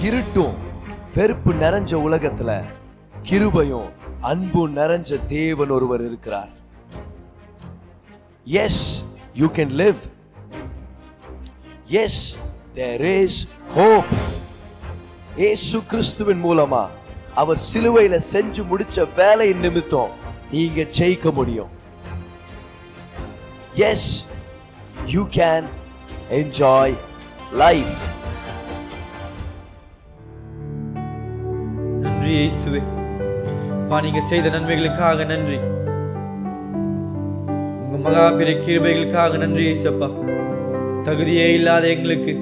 இருட்டும் வெறுப்பு நிறைஞ்ச உலகத்துல கிருபையும் அன்பும் நிறைஞ்ச தேவன் ஒருவர் இருக்கிறார். Yes, you can live. Yes, there is hope. இயேசு கிறிஸ்துவின் மூலமா அவர் சிலுவையில செஞ்சு முடிச்ச வேலையின் நிமித்தம் நீங்க ஜெயிக்க முடியும். Yes, you can enjoy life. நன்றி இயேசுவே, நீங்க செய்த நன்மைகளுக்காக நன்றி. உங்க மகாபெரிய கிருபைகளுக்காக நன்றி இயேசப்பா. தகுதியே இல்லாத எங்களுக்கு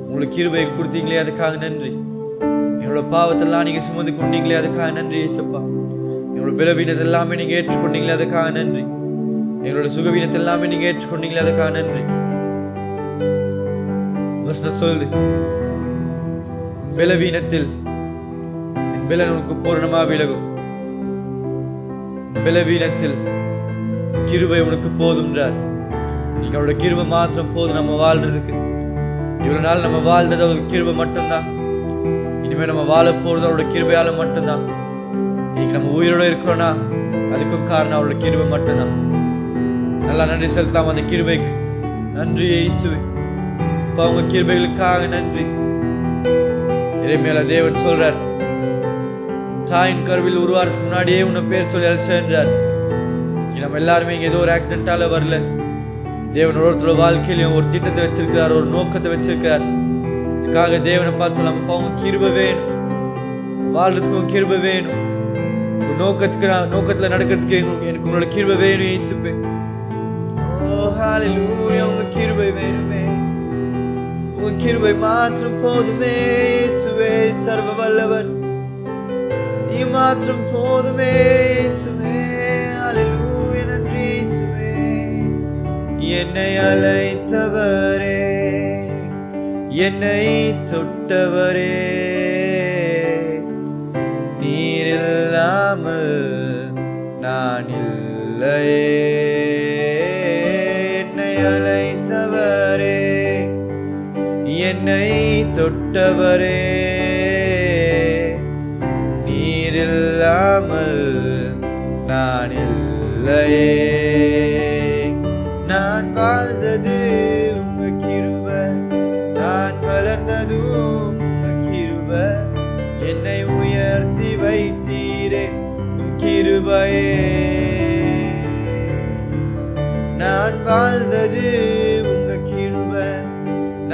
உங்களுக்கு கிருபைகள் கொடுத்தீங்களே, அதுக்காக நன்றி. எங்களோட பாவத்தெல்லாம் நீங்க சுமந்து கொண்டீங்களே, அதுக்காக நன்றி இயேசப்பா. எங்களோட பலவீனத்தை எல்லாமே நீங்க ஏற்றுக்கொண்டீங்களே, அதுக்காக நன்றி. எங்களோட சுகவீனத்தை எல்லாமே நீங்க ஏற்றுக்கொண்டீங்களே, அதுக்காக நன்றி. வசனம் சொல்லுது, பலவீனத்தில் என் பலன் உனக்கு பூரணமா விலகும். பலவீனத்தில் கிருபை உனக்கு போதும்ன்றார். இன்னைக்கு அவரோட கிருபை மாத்திரம் போதும் நம்ம வாழ்றதுக்கு. இவ்வளவு நாள் நம்ம வாழ்ந்தது அவரோட கிருபை மட்டும்தான். இனிமேல் நம்ம வாழ போறது அவரோட கிருபையால மட்டும்தான். இன்னைக்கு நம்ம உயிரோட இருக்கிறோம்னா அதுக்கும் காரணம் அவரோட கிருபை மட்டும்தான். நல்லா நன்றி செலுத்தலாம் அந்த கிருபைக்கு. நன்றி இயேசுவே, உங்க கிருபைகளுக்காக நன்றி. எரேமியால தேவன் சொல்றார், தாயின் கருவில் உருவாறதுக்கு முன்னாடியே உன்னை பேர் சொல்லி அழைச்சார். நம்ம எல்லாருமே இங்க ஏதோ ஒரு ஆக்சிடென்டால வரல. தேவன் ஒருத்தரோட வாழ்க்கையிலையும் ஒரு திட்டத்தை வச்சிருக்கிறார், ஒரு நோக்கத்தை வச்சிருக்கிறார். இதுக்காக தேவனை பார்த்து சொல்லாம உங்க கிருபை வேணும், வாழ்றதுக்கும் கிருபை வேணும், நோக்கத்துல நடக்கிறதுக்கு எனக்கு உங்களோட கிருபை வேணும் இயேசுவே. ஓ ஹalleluya, உங்க கிருபை வேணுமே, உங்க கிருபை மாத்திரம் போதுமே இயேசுவே. சர்வ வல்லவர் நீ மாத்திரம் போதுமே இயேசுவே. ஹalleluya, நன்றி இயேசுவே. என்னை அழைத்தவரே, என்னை தொட்டவரே, நீர் இல்லாமல் நான் இல்லையே. என்னை அழைத்தவரே, என்னை தொட்டவரே, நீர் இல்லாமல் நான் இல்லையே. நான் வாழ்ந்தது உங்க கிருபை, நான் வளர்ந்ததும் உங்க கிருபை, என்னை உயர்த்தி வைத்தீரே உம் கிருபையே. நான் வாழ்ந்தது உங்க கிருபை,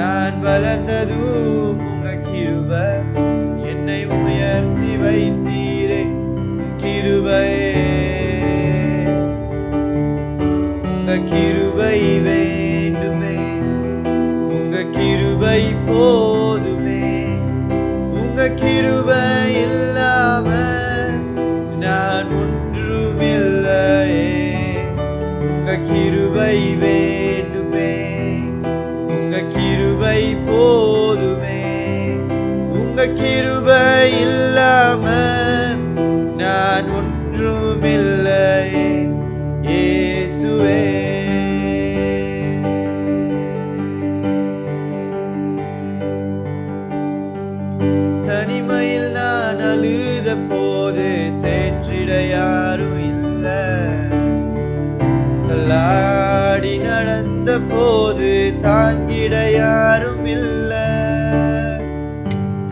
நான் வளர்ந்ததும் உங்க கிருபை, என்னை உயர்த்தி வைத்தீரே உம் கிருபையே. உங்க கிருபை வேண்டுமே, உங்க கிருபை போதுமே, உங்க கிருபை இல்லாம நான் ஒன்றுமில்லையே. உங்க கிருபை வேண்டுமே, உங்க கிருபை போதுமே, உங்க கிருபை இல்லாம நான் ஒன்றுமில்லையே இயேசுவே. தனிமையில் நான் அழுத போது தேற்றிட யாரும் இல்ல, தள்ளாடி நடந்த போது தாங்கிட யாரும் இல்ல.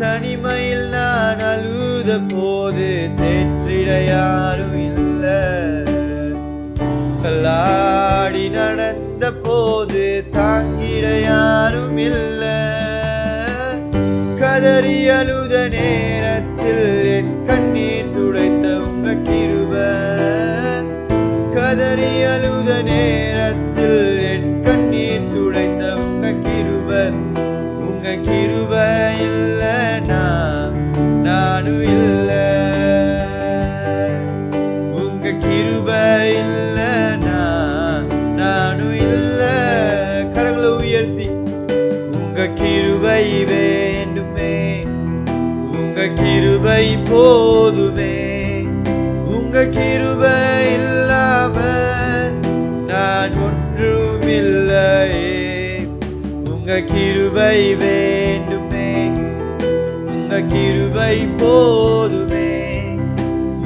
தனிமையில் நான் அழுத போது தேற்றிட யாரும் இல்ல, தள்ளாடி நடந்த போது தாங்கிட யாரும் இல்ல. கதறி அழுத நேரத்தில் என் கண்ணீர் துடைத்த உங்க கிருபை, கதறி அழுத நேரத்தில் என் கண்ணீர் துடைத்த உங்க கிருபை. உங்க கிருபை இல்ல நானும் இல்ல, உங்க கிருபை இல்ல நானும் இல்ல. கரங்களை உயர்த்தி உங்க கிருபை வேண்டுமே, உங்க கிருபை போதுமே, உங்க கிருபை இல்லாம நான் ஒன்றுமில்லையே. உங்க கிருபை வேண்டுமே, கிருபை போதுமே.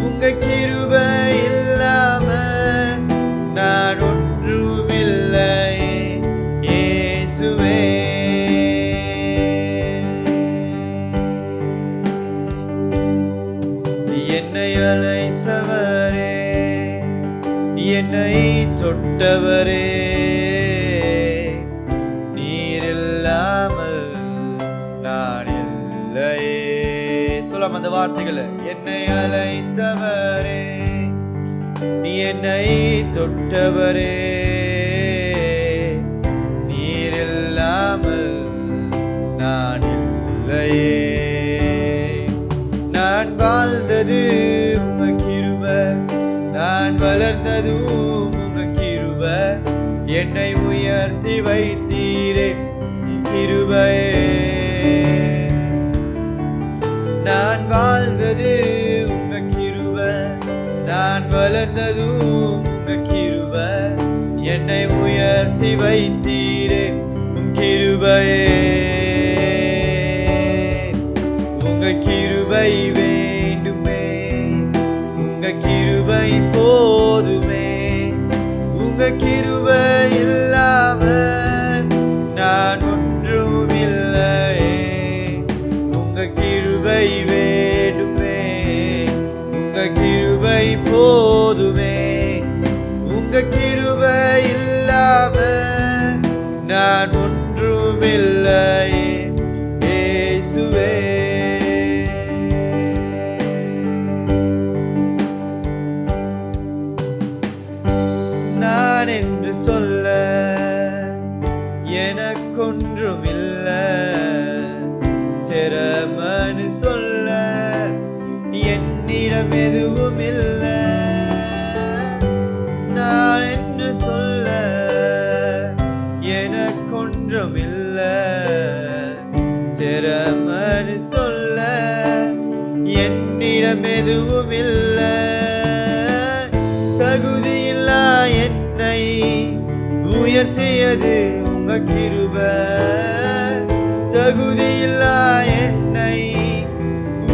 உங்க கிருபை இல்லாம நான் ஒன்றுமில்லை இயேசுவே. என்னை அழைத்தவரே, என்னை தொட்டவரே, நீர் இல்லாமல் நான் இல்லையே. சொல்லாம அந்த வார்த்தைகளை. என்னை அழைத்தவரே, என்னை தொட்டவரே, நீர் இல்லாமல் நான் இல்லையே. நான் வாழ்ந்தது உங்க கிருபை, நான் வளர்ந்ததும் உங்க கிருபை, என்னை உயர்த்தி வைத்தீரே கிருபையே. நான் வாழ்ந்தது உங்க கிருபை, நான் வளர்ந்ததும் உங்க கிருபை, என்னை உயர்த்தி வைத்தீரே கிருபையே. உங்க கிருபை வேண்டுமே, உங்க கிருபை போதுமே. உங்க கிருபை இல்லாம நான் ஒன்றுமில்லை. உங்க கிருபை வேண்டுமே, உங்க கிருபை போதுமே. உங்க கிருபை இல்லாம நான் ஒன்றுமில்லை இயேசுவே. நான் என்று சொல்ல எனக்கொன்றுமில்லை, திறமனு சொல்ல என்னிடம் எதுவும் இல்லை. நான் என்று சொல்ல எனக்கொன்றுமில்லை, திறமனு சொல்ல என்னிடம் எதுவும் இல்லை. தகுதியில்லா என்னை உயர்த்தியது உங்க கிருபை, தகுதியில்லா என்னை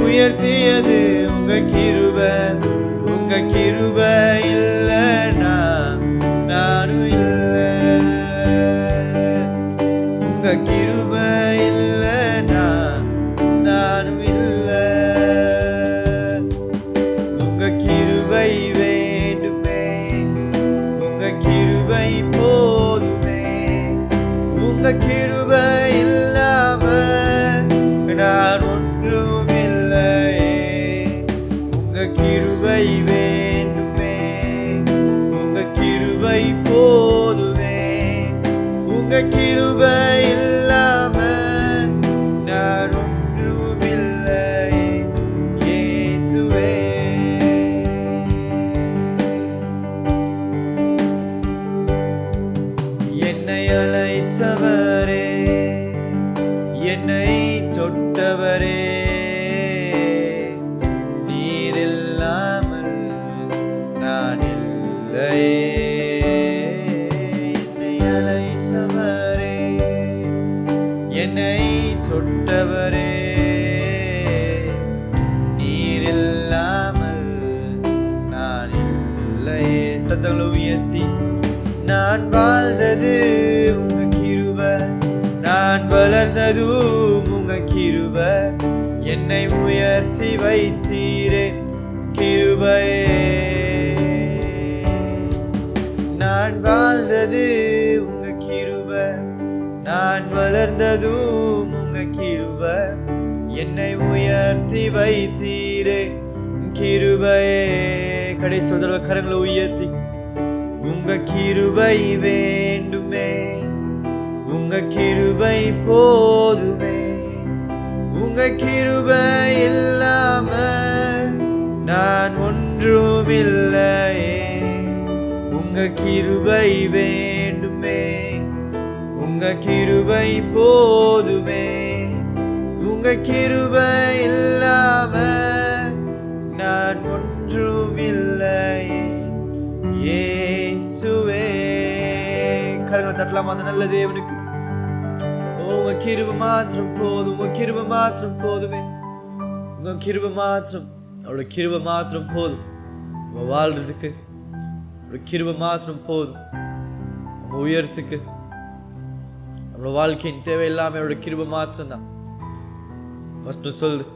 உயர்த்தியது உங்க கிருபை. உங்க கிருபை இல்லைனா நானும் இல்லை. உங்க கிருபை இல்லைனா நானும் இல்லை. உங்க கிருபை வேண்டுமே, உங்க கிருபை போதுமே. உங்க கிருபை இல்லாம நான் ஒன்றுமில்லை. உங்க கிருபை வேண்டுமே, உங்க கிருபை போதுமே. உங்க கிருபை இல்லாம நான் ஒன்றுமில்லை இயேசுவே. என்னை அழைத்தவரே, என்னை தொட்டவரே, நீர் இல்லாமல் நான் இல்லையே. என்னை அழைத்தவரே, என்னை தொட்டவரே, நீர் இல்லாமல் நான் இல்லையே. சத்தங்களை உயர்த்தி. நான் வாழ்ந்தது உங்க கிருபை, நான் வளர்ந்ததும் உங்க கிருபை, என்னை உயர்த்தி வைத்தீரே கிருபையே. நான் வாழ்ந்தது உங்க கிருபை, நான் வளர்ந்ததும் உங்க கிருபை, என்னை உயர்த்தி வைத்தீரே கிருபையே. கடைசி ஒரு தடவை கரங்களை உயர்த்தி. உங்க கிருபை வேண்டுமே, உங்க கிருபை போதுமே. உங்க கிருபை இல்லாம நான் ஒன்றுமில்லையே. உங்க கிருபை வேண்டுமே, உங்க கிருபை போதுமே. உங்க கிருபை இல்லாம நான் ஒன்றுமில்லையே இயேசுவே. கரங்களை தட்டலாமா அந்த நல்ல தேவனுக்கு? உங்க கிருபை மாத்திரம் போதும், உங்க கிருபை மாத்திரம் போதுமே. உங்கள் கிருபை மாத்திரம், அவரோட கிருபை மாத்திரம் போதும் நம்ம வாழ்றதுக்கு. அவரோட கிருபை மாத்திரம் போதும் நம்ம உயரத்துக்கு. நம்மளோட வாழ்க்கையின் தேவை எல்லாமே அவரோட கிருபை மாத்திரம் தான். ஃபஸ்ட்டு சொல்லு,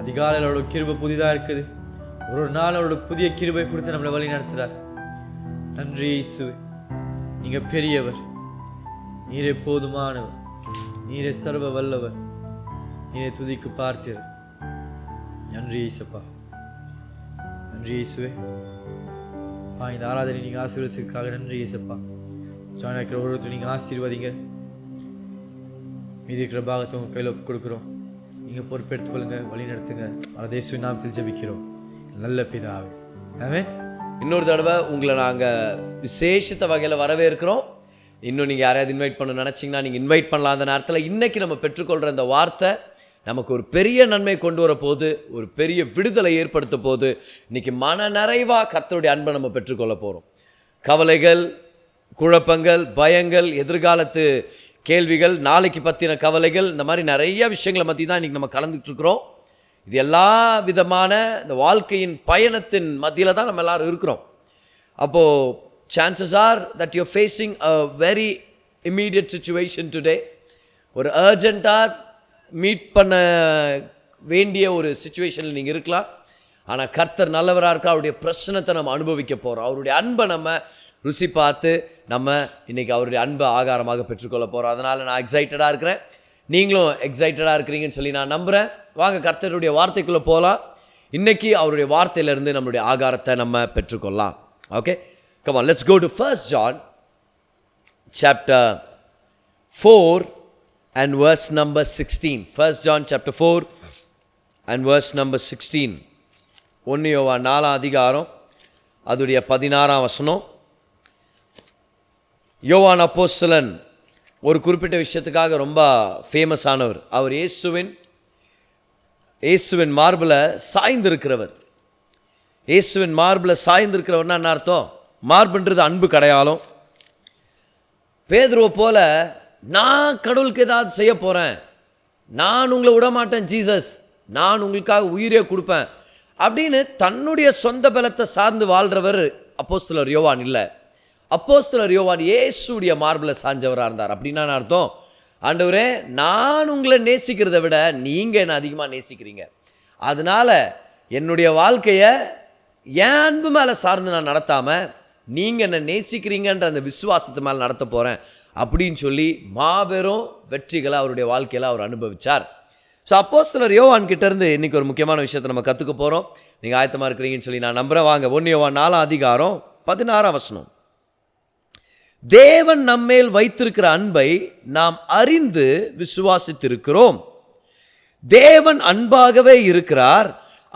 அதிகாலையில் அவரோட கிருபை புதிதாக இருக்குது. ஒரு நாள் அவரோட புதிய கிருபை கொடுத்து நம்மளை வழி நடத்துகிறார். நன்றி இயேசுவே, நீங்கள் பெரியவர், நீரே போதுமானவர், நீரே சர்வ வல்லவர், நீரே துதிக்கு பார்த்தீர். நன்றி இயேசுப்பா, நன்றி இயேசுவே. இந்த ஆராதனை நீங்கள் ஆசீர்வதிச்சதுக்காக நன்றி இயேசுப்பா. ஜாயின் இருக்கிற ஒருத்தர் நீங்கள் ஆசீர்வதிங்க. மீதி இருக்கிற பாகத்தை உங்கள் கையில் கொடுக்குறோம். நீங்கள் பொறுப்பெடுத்துக்கொள்ளுங்க, வழி நடத்துங்க. இயேசுவின் நாமத்தில் ஜெபிக்கிறோம் நல்ல பிதாவே, ஆமென். இன்னொரு தடவை உங்களை நாங்கள் விசேஷித்த வகையில் வரவேற்கிறோம். இன்னும் நீங்கள் யாரையாவது இன்வைட் பண்ண நினச்சிங்கன்னா நீங்கள் இன்வைட் பண்ணலாம். அந்த நேரத்தில் இன்றைக்கி நம்ம பெற்றுக்கொள்கிற இந்த வார்த்தை நமக்கு ஒரு பெரிய நன்மை கொண்டு வர போது, ஒரு பெரிய விடுதலை ஏற்படுத்த போது. இன்றைக்கி மன நிறைவாக கர்த்தருடைய அன்பை நம்ம பெற்றுக்கொள்ள போகிறோம். கவலைகள், குழப்பங்கள், பயங்கள், எதிர்காலத்து கேள்விகள், நாளைக்கு பற்றின கவலைகள், இந்த மாதிரி நிறைய விஷயங்களை பற்றி தான் இன்றைக்கி நம்ம கலந்துக்கிட்டு இருக்கிறோம். இது எல்லா விதமான இந்த வாழ்க்கையின் பயணத்தின் மத்தியில் தான் நம்ம எல்லோரும் இருக்கிறோம். அப்போது chances are that you're facing a very immediate situation today. ஒரு அர்ஜெண்ட்டாக மீட் பண்ண வேண்டிய ஒரு சிச்சுவேஷனில் நீங்கள் இருக்கலாம். ஆனால் கர்த்தர் நல்லவராக இருக்கா. அவருடைய பிரச்சனத்தை நம்ம அனுபவிக்க போகிறோம். அவருடைய அன்பை நம்ம ருசி பார்த்து நம்ம இன்றைக்கி அவருடைய அன்பை ஆகாரமாக பெற்றுக்கொள்ள போகிறோம். அதனால் நான் எக்ஸைட்டடாக இருக்கிறேன், நீங்களும் எக்ஸைட்டடாக இருக்கிறீங்கன்னு சொல்லி நான் நம்புகிறேன். வாங்க கர்த்தருடைய வார்த்தைக்குள்ளே போகலாம். இன்றைக்கி அவருடைய வார்த்தையிலேருந்து நம்மளுடைய ஆகாரத்தை நம்ம பெற்றுக்கொள்ளலாம். Okay, come on, let's go to 1 John chapter 4 and verse number 16. 1 John chapter 4 and verse number 16. 1 யோவான் 4 அதிகாரம் அதுடைய 16 வசனம். யோவான் அப்போஸ்தலன் ஒரு குறிப்பிட்ட விஷயத்துக்காக ரொம்ப ஃபேமஸ் ஆனவர். அவர் இயேசுவின் மார்பில் சாய்ந்திருக்கிறவர். இயேசுவின் மார்பில் சாய்ந்திருக்கிறவர்னா என்ன அர்த்தம்? மார்புன்றது அன்பு கடையாளம். பேதுருவை போல நான் கடவுளுக்கு ஏதாவது செய்ய போகிறேன், நான் உங்களை விட மாட்டேன் ஜீசஸ், நான் உங்களுக்காக உயிரே கொடுப்பேன் அப்படின்னு தன்னுடைய சொந்த பலத்தை சார்ந்து வாழ்கிறவர் அப்போஸ்தலர் யோவான் இல்லை. அப்போஸ்தலர் யோவான் இயேசுடைய மார்பில் சாஞ்சவராக இருந்தார். அப்படின்னா அர்த்தம், ஆண்டவரே நான் உங்களை நேசிக்கிறத விட நீங்கள் என்னை அதிகமாக நேசிக்கிறீங்க, அதனால் என்னுடைய வாழ்க்கையை என் அன்பு மேலே சார்ந்து நான் நடத்தாமல் நீங்கள் என்னை நேசிக்கிறீங்கன்ற அந்த விசுவாசத்து மேலே நடத்த போகிறேன் அப்படின்னு சொல்லி மாபெரும் வெற்றிகளை அவருடைய வாழ்க்கையில் அவர் அனுபவித்தார். ஸோ அப்போஸ்தலர் யோவான் கிட்டேருந்து இன்றைக்கி ஒரு முக்கியமான விஷயத்தை நம்ம கற்றுக்க போகிறோம். நீங்கள் ஆயத்தமாக இருக்கிறீங்கன்னு சொல்லி நான் நம்புகிறேன். வாங்க 1 யோவான் 4 அதிகாரம் 16 வசனம். தேவன் நம்மேல் வைத்திருக்கிற அன்பை நாம் அறிந்து விசுவாசித்திருக்கிறோம். தேவன் அன்பாகவே இருக்கிறார்.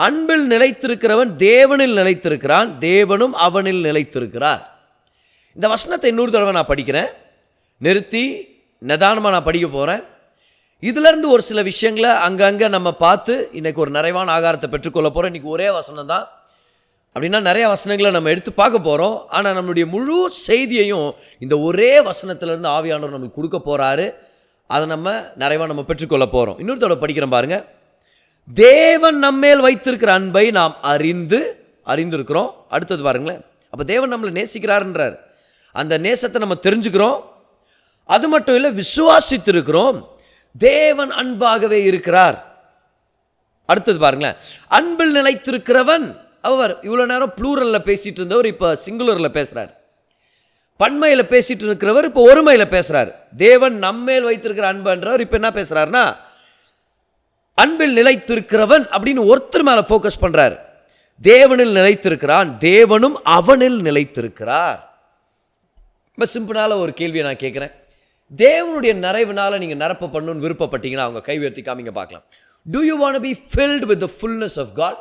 அன்பில் நிலைத்திருக்கிறவன் தேவனில் நிலைத்திருக்கிறான், தேவனும் அவனில் நிலைத்திருக்கிறார். இந்த வசனத்தை இன்னொரு தடவை நான் படிக்கிறேன், நிறுத்தி நிதானமாக நான் படிக்க போகிறேன். இதிலேருந்து ஒரு சில விஷயங்களை அங்கங்கே நம்ம பார்த்து இன்றைக்கி ஒரு நிறைவான ஆகாரத்தை பெற்றுக்கொள்ள போகிறோம். இன்றைக்கி ஒரே வசனம் தான் அப்படின்னா நிறைய வசனங்களை நம்ம எடுத்து பார்க்க போகிறோம். ஆனால் நம்மளுடைய முழு செய்தியையும் இந்த ஒரே வசனத்திலேருந்து ஆவியானவர் நம்மளுக்கு கொடுக்க போகிறாரு. அதை நம்ம நிறைவாக நம்ம பெற்றுக்கொள்ள போகிறோம். இன்னொரு தடவை படிக்கிறேன் பாருங்கள். தேவன் நம்மேல் வைத்திருக்கிற அன்பை நாம் அறிந்திருக்கிறோம். அடுத்தது பாருங்களேன், அப்போ தேவன் நம்மளை நேசிக்கிறாருன்றார். அந்த நேசத்தை நம்ம தெரிஞ்சுக்கிறோம். அது மட்டும் இல்லை, விசுவாசித்திருக்கிறோம். தேவன் அன்பாகவே இருக்கிறார். அடுத்தது பாருங்களேன், அன்பில் நிலைத்திருக்கிறவன். அவர் இவ்வளோ நேரம் ப்ளூரலில் பேசிகிட்டு இருந்தவர் இப்போ சிங்குலரில் பேசுகிறார். பன்மையில் பேசிகிட்டு இருக்கிறவர் இப்போ ஒருமையில் பேசுகிறார். தேவன் நம்மேல் வைத்திருக்கிற அன்புன்றவர் இப்போ என்ன பேசுகிறாருன்னா அன்பில் நிலைத்திருக்கிறவன் அப்படின்னு ஒருத்தர் மேலே ஃபோக்கஸ் பண்ணுறார். தேவனில் நிலைத்திருக்கிறான், தேவனும் அவனில் நிலைத்திருக்கிறார். ரொம்ப சிம்பிளான ஒரு கேள்வியை நான் கேட்குறேன். தேவனுடைய நிறைவுனால நீங்கள் நிரப்ப பண்ணணும்னு விருப்பப்பட்டீங்கன்னா அவங்க கை உயர்த்தி காமிங்க பார்க்கலாம். Do you want to be filled with the fullness of God?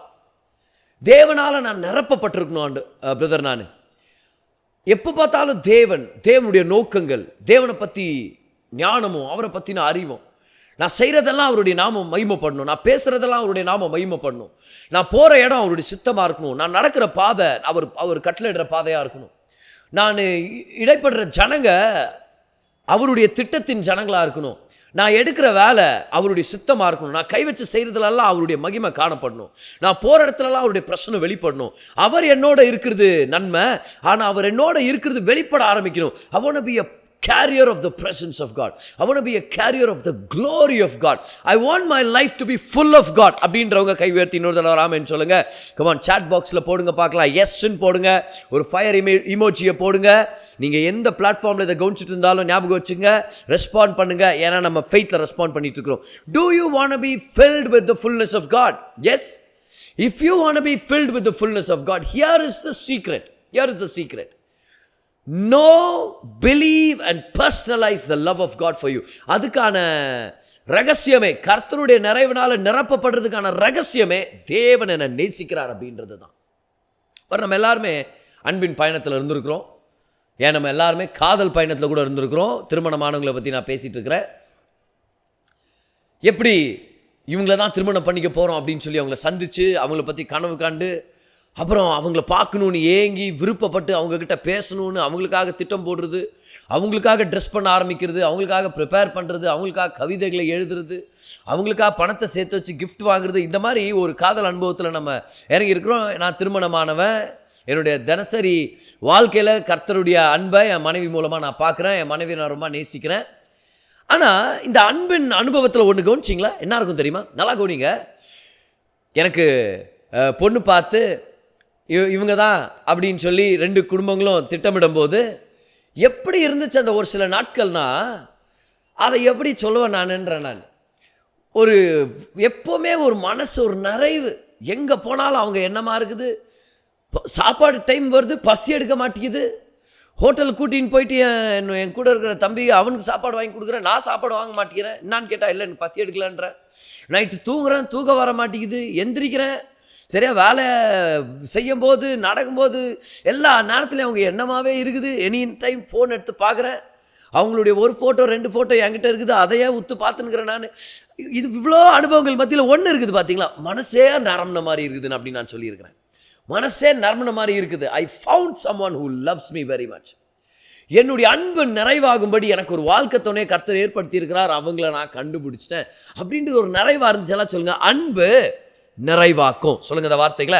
தேவனால் நான் நிரப்பப்பட்டிருக்கணும் பிரதர். நான் எப்போ பார்த்தாலும் தேவனுடைய நோக்கங்கள், தேவனை பற்றி ஞானமும் அவரை பற்றின அறிவும், நான் செய்கிறதெல்லாம் அவருடைய நாமம் மகிமைப்படணும், நான் பேசுகிறதெல்லாம் அவருடைய நாமம் மகிமைப்படணும், நான் போகிற இடம் அவருடைய சித்தமாக இருக்கணும், நான் நடக்கிற பாதை அவர் கட்டளையிடுற பாதையாக இருக்கணும், நான் இடைப்படுற ஜனங்க அவருடைய திட்டத்தின் ஜனங்களாக இருக்கணும். நான் எடுக்கிற வேலை அவருடைய சித்தமாக இருக்கணும். நான் கை வச்சு செய்கிறதுலலாம் அவருடைய மகிமை காணப்படணும். நான் போகிற இடத்துலலாம் அவருடைய பிரச்சனை வெளிப்படணும். அவர் என்னோட இருக்கிறது நன்மை, ஆனால் அவர் என்னோட இருக்கிறது வெளிப்பட ஆரம்பிக்கணும். I want to be a carrier of the presence of God. I want to be a carrier of the glory of God. I want my life to be full of God. அப்படின்றவங்க கை உயர்த்தி இன்னொரு தடவை ஆமென் சொல்லுங்க. Come on, chat boxல போடுங்க பார்க்கலாம். எஸ்ன்னு போடுங்க, ஒரு ஃபயர் இமோஜியை போடுங்க. நீங்கள் எந்த பிளாட்ஃபார்மில் இதை கவனிச்சுட்டு இருந்தாலும் ஞாபகம் வச்சுங்க, ரெஸ்பாண்ட் பண்ணுங்க. ஏன்னா நம்ம ஃபெய்த்தில் ரெஸ்பாண்ட் பண்ணிட்டு இருக்கிறோம். Do you want to be filled with the fullness of God? Yes. If you want to be filled with the fullness of God, here is the secret. Here is the secret. Know, believe and personalize the love of God for you. அதுக்கான ரகசியமே, கர்த்தருடைய நிறைவினால நிரப்பப்படுறதுக்கான ரகசியமே தேவன் என்னை நேசிக்கிறார் அப்படின்றது தான். நம்ம எல்லாருமே அன்பின் பயணத்தில் இருந்திருக்கிறோம். ஏன் நம்ம எல்லாருமே காதல் பயணத்தில் கூட இருந்திருக்கிறோம். திருமணமானவங்களை பற்றி நான் பேசிகிட்டு இருக்கிறேன். எப்படி இவங்கள தான் திருமணம் பண்ணிக்க போகிறோம் அப்படின்னு சொல்லி அவங்கள சந்தித்து அவங்கள பற்றி கனவு காண்டு அப்புறம் அவங்கள பார்க்கணுன்னு ஏங்கி விருப்பப்பட்டு அவங்கக்கிட்ட பேசணுன்னு அவங்களுக்காக திட்டம் போடுறது, அவங்களுக்காக ட்ரெஸ் பண்ண ஆரம்பிக்கிறது, அவங்களுக்காக ப்ரிப்பேர் பண்ணுறது, அவங்களுக்காக கவிதைகளை எழுதுறது, அவங்களுக்காக பணத்தை சேர்த்து வச்சு கிஃப்ட் வாங்குறது, இந்த மாதிரி ஒரு காதல் அனுபவத்தில் நம்ம இறங்கி இருக்கிறோம். நான் திருமணமானவன். என்னுடைய தினசரி வாழ்க்கையில் கர்த்தருடைய அன்பை என் மனைவி மூலமாக நான் பார்க்குறேன். என் மனைவியை நான் ரொம்ப நேசிக்கிறேன். ஆனால் இந்த அன்பின் அனுபவத்தில் ஒன்று கவனிச்சிங்களா? என்ன இருக்கும் தெரியுமா? நல்லா கவனிங்க. எனக்கு பொண்ணு பார்த்து இவங்க தான் அப்படின்னு சொல்லி 2 குடும்பங்களும் திட்டமிடும்போது எப்படி இருந்துச்சு அந்த ஒரு சில நாட்கள்னால், அதை எப்படி சொல்லுவேன் நான் ஒரு எப்போவுமே ஒரு மனசு ஒரு நிறைவு. எங்கே போனாலும் அவங்க என்னமா இருக்குது, சாப்பாடு டைம் வருது, பசி எடுக்க மாட்டேங்குது. ஹோட்டலுக்கு கூட்டின்னு போயிட்டு என் கூட இருக்கிற தம்பி அவனுக்கு சாப்பாடு வாங்கி கொடுக்குறேன், நான் சாப்பாடு வாங்க மாட்டேங்கிறேன். என்னான்னு கேட்டால் இல்லை எனக்கு பசி எடுக்கலன்றேன். நைட்டு தூங்குறேன், தூக்கம் வர மாட்டேங்குது. எந்திரிக்கிறேன், சரியா வேலை செய்யும்போது நடக்கும்போது எல்லா நேரத்துலையும் அவங்க என்னமாவே இருக்குது. எனி டைம் ஃபோன் எடுத்து பார்க்குறேன், அவங்களுடைய ஒரு ஃபோட்டோ 2 ஃபோட்டோ என்கிட்ட இருக்குது, அதையே உத்து பார்த்துன்னுக்கிறேன் நான். இது இவ்வளோ அனுபவங்கள் மத்தியில் ஒன்று இருக்குது பார்த்தீங்களா, மனசே நரம்பின மாதிரி இருக்குதுன்னு அப்படின்னு நான் சொல்லியிருக்கிறேன். மனசே நரம்பின மாதிரி இருக்குது. I found someone who loves me very much. என்னுடைய அன்பு நிறைவாகும்படி எனக்கு ஒரு வாழ்க்கை துணையை கர்த்தர் ஏற்படுத்தி இருக்கிறார், அவங்கள நான் கண்டுபிடிச்சிட்டேன் அப்படின்றது ஒரு நிறைவாக இருந்துச்செல்லாம் சொல்லுங்கள். அன்பு நிறைவாக்கும். சொல்லுங்க இந்த வார்த்தைகளை.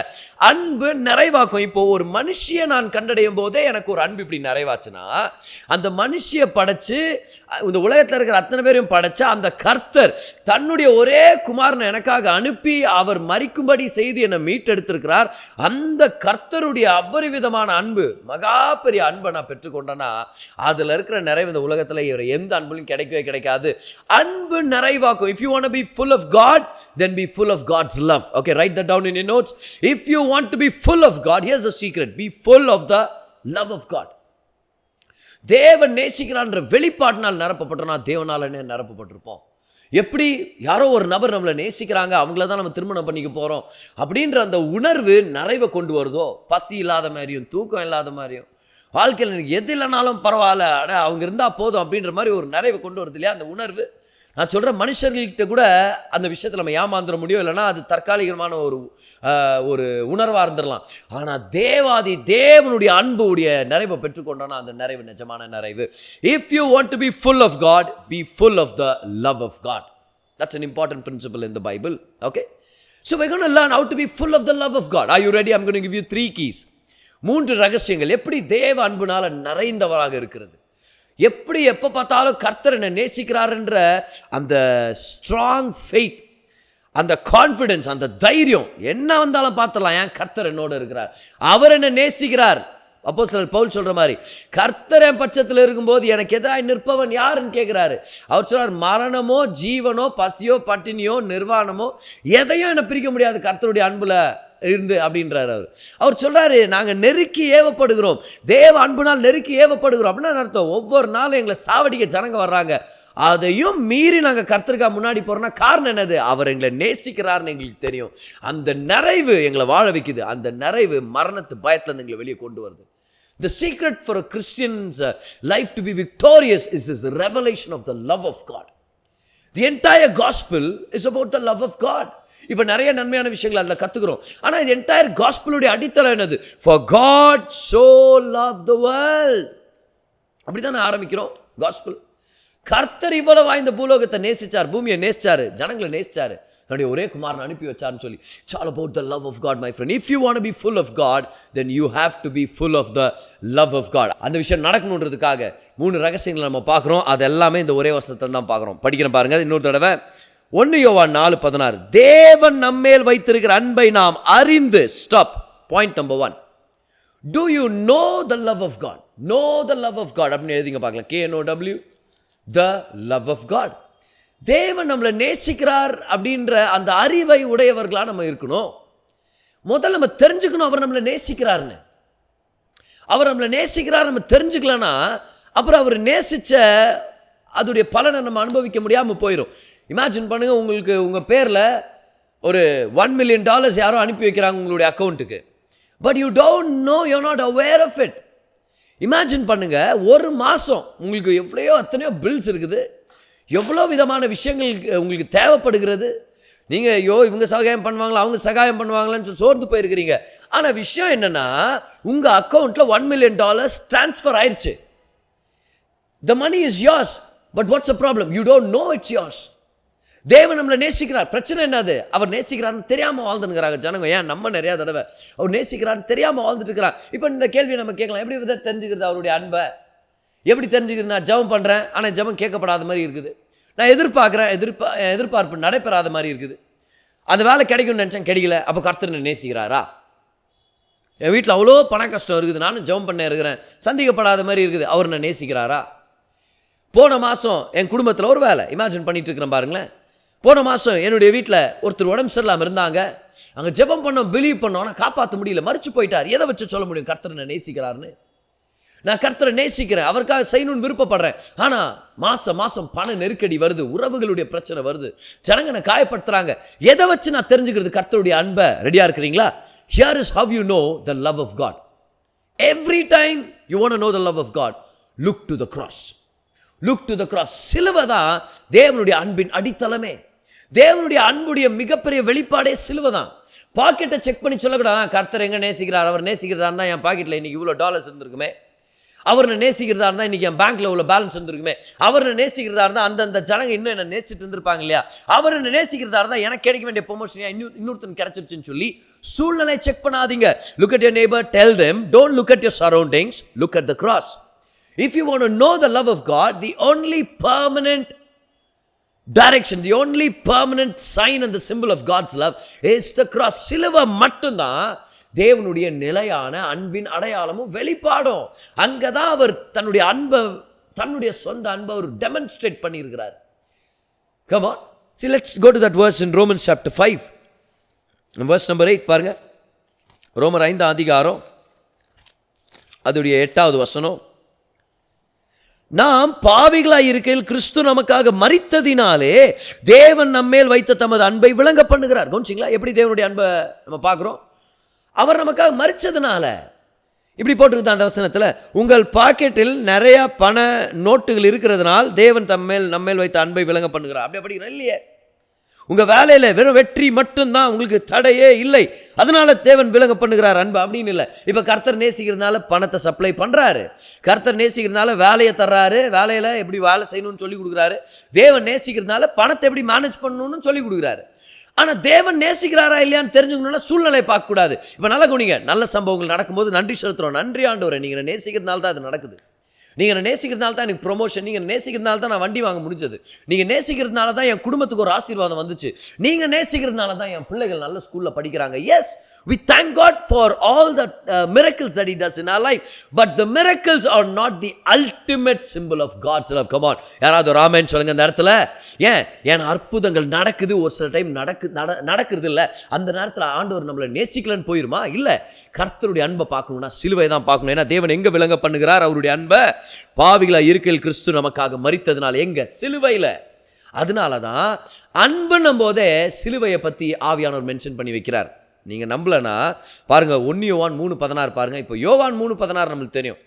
அன்பு நிறைவாக்கும். இப்போ ஒரு மனுஷியை நான் கண்டடையும் போதே எனக்கு ஒரு அன்பு இப்படி நிறைவாச்சுன்னா, அந்த மனுஷியை படைச்சு இந்த உலகத்தில் இருக்கிற அத்தனை பேரையும் படைச்சா அந்த கர்த்தர் தன்னுடைய ஒரே குமாரனை எனக்காக அனுப்பி அவர் மரிக்கும்படி செய்து என்னை மீட்டெடுத்திருக்கிறார். அந்த கர்த்தருடைய அபரிவிதமான அன்பு, மகா பெரிய அன்பை நான் பெற்றுக்கொண்டேன்னா அதில் இருக்கிற நிறைவு இந்த உலகத்தில் எந்த அன்பும் கிடைக்கவே கிடைக்காது. அன்பு நிறைவாக்கும். If you want to be full of God, then be full of God's love. Okay, write that down in your notes. If you want to be full of God, here's the secret. Be full of the love of God. தேவன் நேசிக்கிறான்ற வெளிப்பாட்டினால் நிரப்பப்பட்டோம்னா தேவனால நிரப்பப்பட்டிருப்போம். எப்படி யாரோ ஒரு நபர் நம்மளை நேசிக்கிறாங்க, அவங்கள தான் நம்ம திருமணம் பண்ணிக்க போகிறோம் அப்படின்ற அந்த உணர்வு நிறைவை கொண்டு வருதோ, பசி இல்லாத மாதிரியும் தூக்கம் இல்லாத மாதிரியும் வாழ்க்கையில் எனக்கு எது இல்லைனாலும் பரவாயில்ல, ஆனால் அவங்க இருந்தால் போதும் அப்படின்ற மாதிரி ஒரு நிறைவை கொண்டு வருது இல்லையா அந்த உணர்வு. நான் சொல்கிறேன், மனுஷர்கள்கிட்ட கூட அந்த விஷயத்தில் நம்ம ஏமாந்துட முடியும், இல்லைனா அது தற்காலிகமான ஒரு உணர்வாக இருந்துடலாம். ஆனால் தேவனுடைய அன்புடைய நிறைவை பெற்றுக்கொண்டோன்னா அந்த நிறைவு நிஜமான நிறைவு. If you want to be full of God, be full of the love of God. That's an important principle in the Bible. Okay, so we're going to learn how to be full of the love of God. Are you ready? I'm going to give you 3 keys. 3 ரகசியங்கள் எப்படி தேவ அன்புனால நிறைந்தவராக இருக்கிறது, எப்படி எப்போ பார்த்தாலும் கர்த்தர் என்னை நேசிக்கிறாருன்ற அந்த ஸ்ட்ராங் ஃபெய்த், அந்த கான்ஃபிடென்ஸ், அந்த தைரியம், என்ன வந்தாலும் பார்த்துடலாம், ஏன் கர்த்தர் என்னோட இருக்கிறார், அவர் என்னை நேசிக்கிறார். அப்போஸ்தலர் பவுல் சொல்கிற மாதிரி, கர்த்தர் என் பட்சத்தில் இருக்கும்போது எனக்கு எதிராக நிற்பவன் யாருன்னு கேட்குறாரு. அவர் சொல்கிறார், மரணமோ ஜீவனோ பசியோ பட்டினியோ நிர்வாணமோ எதையும் என்னை பிரிக்க முடியாது கர்த்தருடைய அன்புல இருந்து அப்படின்றார். அவர் சொல்கிறாரு, நாங்கள் நெருக்கி ஏவப்படுகிறோம், தேவ அன்புனால் நெருக்கி ஏவப்படுகிறோம். அப்படின்னா அர்த்தம், ஒவ்வொரு நாளும் எங்களை சாவடிக்க ஜனங்க வர்றாங்க, அதையும் மீறி நாங்கள் கர்த்தருக்காக முன்னாடி போகிறோம்னா காரணம் என்னது, அவர் எங்களை நேசிக்கிறார்னு எங்களுக்கு தெரியும். அந்த நிறைவு எங்களை வாழ வைக்குது. அந்த நிறைவு மரணத்து பயத்தில் எங்களை வெளியே கொண்டு வருது. The secret for a Christian's life to be victorious is this revelation of the love of God. The entire gospel is about the love of God. இப்போ நிறைய நன்மையான விஷயங்கள் அதில் கற்றுக்கிறோம். ஆனால் இது என்டையர் காஸ்பலுடைய அடித்தளம் என்னது? For God so loved the world. அப்படி தானே ஆரம்பிக்கிறோம் காஸ்பல். கர்த்தர் இவ்வளவா இந்த பூலோகத்தை நேசிச்சார், பூமியை நேசிச்சாரு, ஜனங்களை நேசிச்சாரு, தன்னுடைய ஒரே குமாரனை அனுப்பி வச்சாருன்னு சொல்லி. It's all about the love of God, my friend. If you want to be full of God, then you have to be full of the love of God. அந்த விஷயம் நடக்கணுன்றதுக்காக 3 ரகசியங்களை நம்ம பார்க்குறோம். அது எல்லாமே இந்த ஒரே வசனத்தை தான் பார்க்குறோம். படிக்கிறேன் பாருங்க இன்னொரு தடவை. 1 யோவான் 4:16. தேவன் நம்மேல் வைத்திருக்கிற அன்பை நாம் அறிந்து. Stop. Point number 1. Do you know the love of God? Know the love of God அப்படின்னு எழுதிங்க பார்க்கலாம். KNOW, the love of God. தேவன் நம்மளை நேசிக்கிறார் அப்படின்ற அந்த அறிவை உடையவர்களா நம்ம இருக்கணும். முதல்ல நம்ம தெரிஞ்சுக்கணும் அவர் நம்மளை நேசிக்கிறார்னு. அவர் நம்மளை நேசிக்கிறார் நம்ம தெரிஞ்சுக்கலன்னா அப்புறம் அவர் நேசித்த அதோடைய பலனை நம்ம அனுபவிக்க முடியாமல் போயிடும். இமேஜின் பண்ணுங்க, உங்களுக்கு உங்கள் பேரில் ஒரு $1 million யாரோ அனுப்பி வைக்கிறாங்க உங்களுடைய அக்கௌண்ட்டுக்கு. But you don't know, you not aware of it. Imagine பண்ணுங்க, ஒரு மாதம் உங்களுக்கு எத்தனையோ பில்ஸ் இருக்குது, எவ்வளோ விதமான விஷயங்கள் உங்களுக்கு தேவைப்படுகிறது. நீங்கள் ஐயோ இவங்க சகாயம் பண்ணுவாங்களா அவங்க சகாயம் பண்ணுவாங்களான்னு சோர்ந்து போயிருக்கிறீங்க. ஆனால் விஷயம் என்னென்னா, உங்கள் அக்கௌண்ட்டில் $1 million ட்ரான்ஸ்ஃபர் ஆயிடுச்சு. The money is yours, but what's the problem? You don't know it's yours. தேவன் நம்மளை நேசிக்கிறார். பிரச்சனை என்னது? அவர் நேசிக்கிறான்னு தெரியாமல் வாழ்ந்துருக்கிறாங்க ஜனங்க. ஏன் நம்ம நிறையா தடவை அவர் நேசிக்கிறான்னு தெரியாமல் வாழ்ந்துட்டு இருக்கிறான். இப்போ இந்த கேள்வியை நம்ம கேட்கலாம், எப்படி வித தெரிஞ்சுக்கிறது அவருடைய அன்பை? எப்படி தெரிஞ்சுக்கிறது? நான் ஜெபம் பண்ணுறேன், ஆனால் ஜெபம் கேட்கப்படாத மாதிரி இருக்குது. நான் எதிர்பார்க்குறேன், எதிர்பார்ப்பு நடைபெறாத மாதிரி இருக்குது. அந்த வேலை கிடைக்கும்னு நினச்சேன், கிடைக்கல. அப்போ கர்த்தர் நேசிக்கிறாரா? என் வீட்டில் அவ்வளோ பண கஷ்டம் இருக்குது, நானும் ஜெபம் பண்ண இருக்கிறேன், சந்திக்கப்படாத மாதிரி இருக்குது, அவர் நான் நேசிக்கிறாரா? போன மாதம் என் குடும்பத்தில் ஒரு வேலை இமேஜின் பண்ணிட்டு இருக்கிறேன் பாருங்களேன். போன மாதம் என்னுடைய வீட்டில் ஒருத்தர் உடம்பு சரியில்லாமல் இருந்தாங்க. அங்கே ஜெபம் பண்ணோம், பிலீவ் பண்ணோம், ஆனால் காப்பாற்ற முடியல, மறிச்சு போயிட்டார். எதை வச்சு சொல்ல முடியும் கர்த்தரை நேசிக்கிறாருன்னு? நான் கர்த்தரை நேசிக்கிறேன், அவருக்காக செய்யணும்னு விருப்பப்படுறேன். ஆனால் மாதம் பண நெருக்கடி வருது, உறவுகளுடைய பிரச்சனை வருது, ஜனங்களை காயப்படுத்துகிறாங்க. எதை வச்சு நான் தெரிஞ்சுக்கிறது கர்த்தருடைய அன்பை? ரெடியாக இருக்கிறீங்களா? Here is how you know the love of God. Every time you want to know the love of God, look to the cross. Look to the cross. சிலுவை தான் தேவனுடைய அன்பின் அடித்தளமே. தேவனுடைய அன்புடைய மிகப்பெரிய வெளிப்பாடே சிலுவை தான். பாக்கெட்டை செக் பண்ணி சொல்லக்கூடாது, கர்த்தர் எங்கே நேசிக்கிறார், அவர் நேசிக்கிறதா இருந்தால் என் பாக்கெட்டில் இன்றைக்கி இவ்வளோ டாலர்ஸ் இருந்திருக்குமே, அவர் நேசிக்கிறதா இருந்தால் இன்றைக்கி என் பேங்க்கில் உள்ள பேலன்ஸ் இருந்திருக்குமே, அவர் நேசிக்கிறதா இருந்தால் அந்தந்த ஜனங்க இன்னும் என்ன நேசிட்டு இருந்திருப்பாங்க இல்லையா, அவர் நேசிக்கிறதா இருந்தால் எனக்கு கிடைக்க வேண்டிய ப்ரொமோஷன் இன்னொருத்தன் கிடைச்சிருச்சுன்னு சொல்லி சூழ்நிலை செக் பண்ணாதீங்க. Look at your neighbor, tell them, don't look at your surroundings, look at the cross. If you want to know the love of God, the only permanent direction, the only permanent sign and the symbol of God's love is the cross. சிலுவை மட்டும்தான் தேவனுடைய நிலையான அன்பின் அடையாளமும் வெளிப்பாடும். அங்கே தான் அவர் தன்னுடைய அன்பை, தன்னுடைய சொந்த அன்பை அவர் டெமான்ஸ்ட்ரேட் பண்ணியிருக்கிறார். Come on. See, let's go to that verse in Romans chapter 5. Verse number 8 பாருங்க. ரோமர் 5 அதிகாரம் அதோடைய 8வது வசனம். நாம் பாவிகளாய் இருக்கையில் கிறிஸ்து நமக்காக மரித்ததினாலே தேவன் நம்மேல் வைத்த தமது அன்பை விளங்க பண்ணுகிறார். கவனிச்சிங்களா எப்படி தேவனுடைய அன்பை நம்ம பார்க்குறோம்? அவர் நமக்காக மரித்ததுனால. இப்படி போட்டிருக்க அந்த வசனத்தில், உங்கள் பாக்கெட்டில் நிறையா பண நோட்டுகள் இருக்கிறதுனால் தேவன் நம்மேல் வைத்த அன்பை விளங்க பண்ணுகிறார். அப்படி படிக்கிறோம் இல்லையே. உங்கள் வேலையில் வெறும் வெற்றி மட்டும்தான், உங்களுக்கு தடையே இல்லை, அதனால தேவன் விளங்க பண்ணுகிறார் அன்பு அப்படின்னு இல்லை. இப்போ கர்த்தர் நேசிக்கிறதுனால பணத்தை சப்ளை பண்ணுறாரு, கர்த்தர் நேசிக்கிறதுனால வேலையை தர்றாரு, வேலையில் எப்படி வேலை செய்யணும்னு சொல்லி கொடுக்குறாரு. தேவன் நேசிக்கிறதுனால பணத்தை எப்படி மேனேஜ் பண்ணணும்னு சொல்லி கொடுக்குறாரு. ஆனால் தேவன் நேசிக்கிறாரா இல்லையான்னு தெரிஞ்சுக்கணும்னா சூழ்நிலை பார்க்கக்கூடாது. இப்போ நல்ல குணிங்க, நல்ல சம்பவங்கள் நடக்கும்போது நன்றி செலுத்துகிறோம். நன்றி ஆண்டவரே, நீங்கள் நேசிக்கிறதுனால தான் அது நடக்குது, நீங்கள் நேசிக்கிறதுனால தான் எனக்கு ப்ரொமோஷன், நீங்கள் நேசிக்கிறதுனால தான் நான் வண்டி வாங்க முடிஞ்சது, நீங்கள் நேசிக்கிறதுனால தான் என் குடும்பத்துக்கு ஒரு ஆசீர்வாதம் வந்துச்சு, நீங்கள் நேசிக்கிறதுனால தான் என் பிள்ளைகள் நல்ல ஸ்கூலில் படிக்கிறாங்க. Yes, we thank God for all the miracles that he does in our life, but the miracles are not the ultimate symbol of God's love. Come on, யாராவது ஒரு ஆமென் சொல்லுங்க இந்த இடத்துல. ஏன் அற்புதங்கள் நடக்குது, ஒரு சில டைம் நடக்கிறது இல்லை, அந்த நேரத்தில் ஆண்டவர் நம்மளை நேசிக்கலன்னு போயிருமா? இல்லை, கர்த்தருடைய அன்பை பார்க்கணும்னா சிலுவை தான் பார்க்கணும். ஏன்னா தேவன் எங்கே விளங்க பண்ணுகிறார் அவருடைய அன்பை? பாவிகளா இருக்கையில் கிறிஸ்து நமக்காக மரித்ததுனால. எங்க? சிலுவையில். அதனால தான் அன்புன்னும் போதே சிலுவையை பற்றி ஆவியானவர் மென்ஷன் பண்ணி வைக்கிறார். நீங்கள் நம்பலன்னா பாருங்கள், 1 யோவான் 3:16 பாருங்கள். இப்போ யோவான் 3:16 நம்மளுக்கு தெரியும்,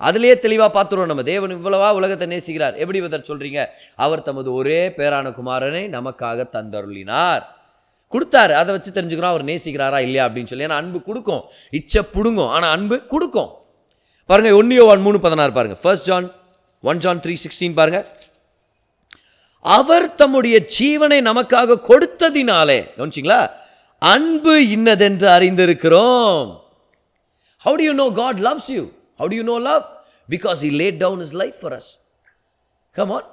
அதுலேயே தெளிவாக பார்த்துருவோம். நம்ம தேவன் இவ்வளவா உலகத்தை நேசிக்கிறார். எப்படி விதர் சொல்கிறீங்க? அவர் தமது ஒரே பேரான குமாரனை நமக்காக தந்தருளினார், கொடுத்தாரு. அதை வச்சு தெரிஞ்சுக்கிறோம் அவர் நேசிக்கிறாரா இல்லையா அப்படின்னு சொல்லி. ஏன்னா அன்பு கொடுக்கும், இச்சை பிடுங்கும், ஆனால் அன்பு கொடுக்கும். பாருங்கள் 1 யோவான் 3:16 பாருங்கள். 1 John 3:16 பாருங்கள். அவர் தம்முடைய ஜீவனை நமக்காக கொடுத்ததினாலே, கவனிச்சிங்களா, அன்பு இன்னதென்று அறிந்திருக்கிறோம். How do you know God loves you? How do you know love? Because he laid down his life for us. Come on.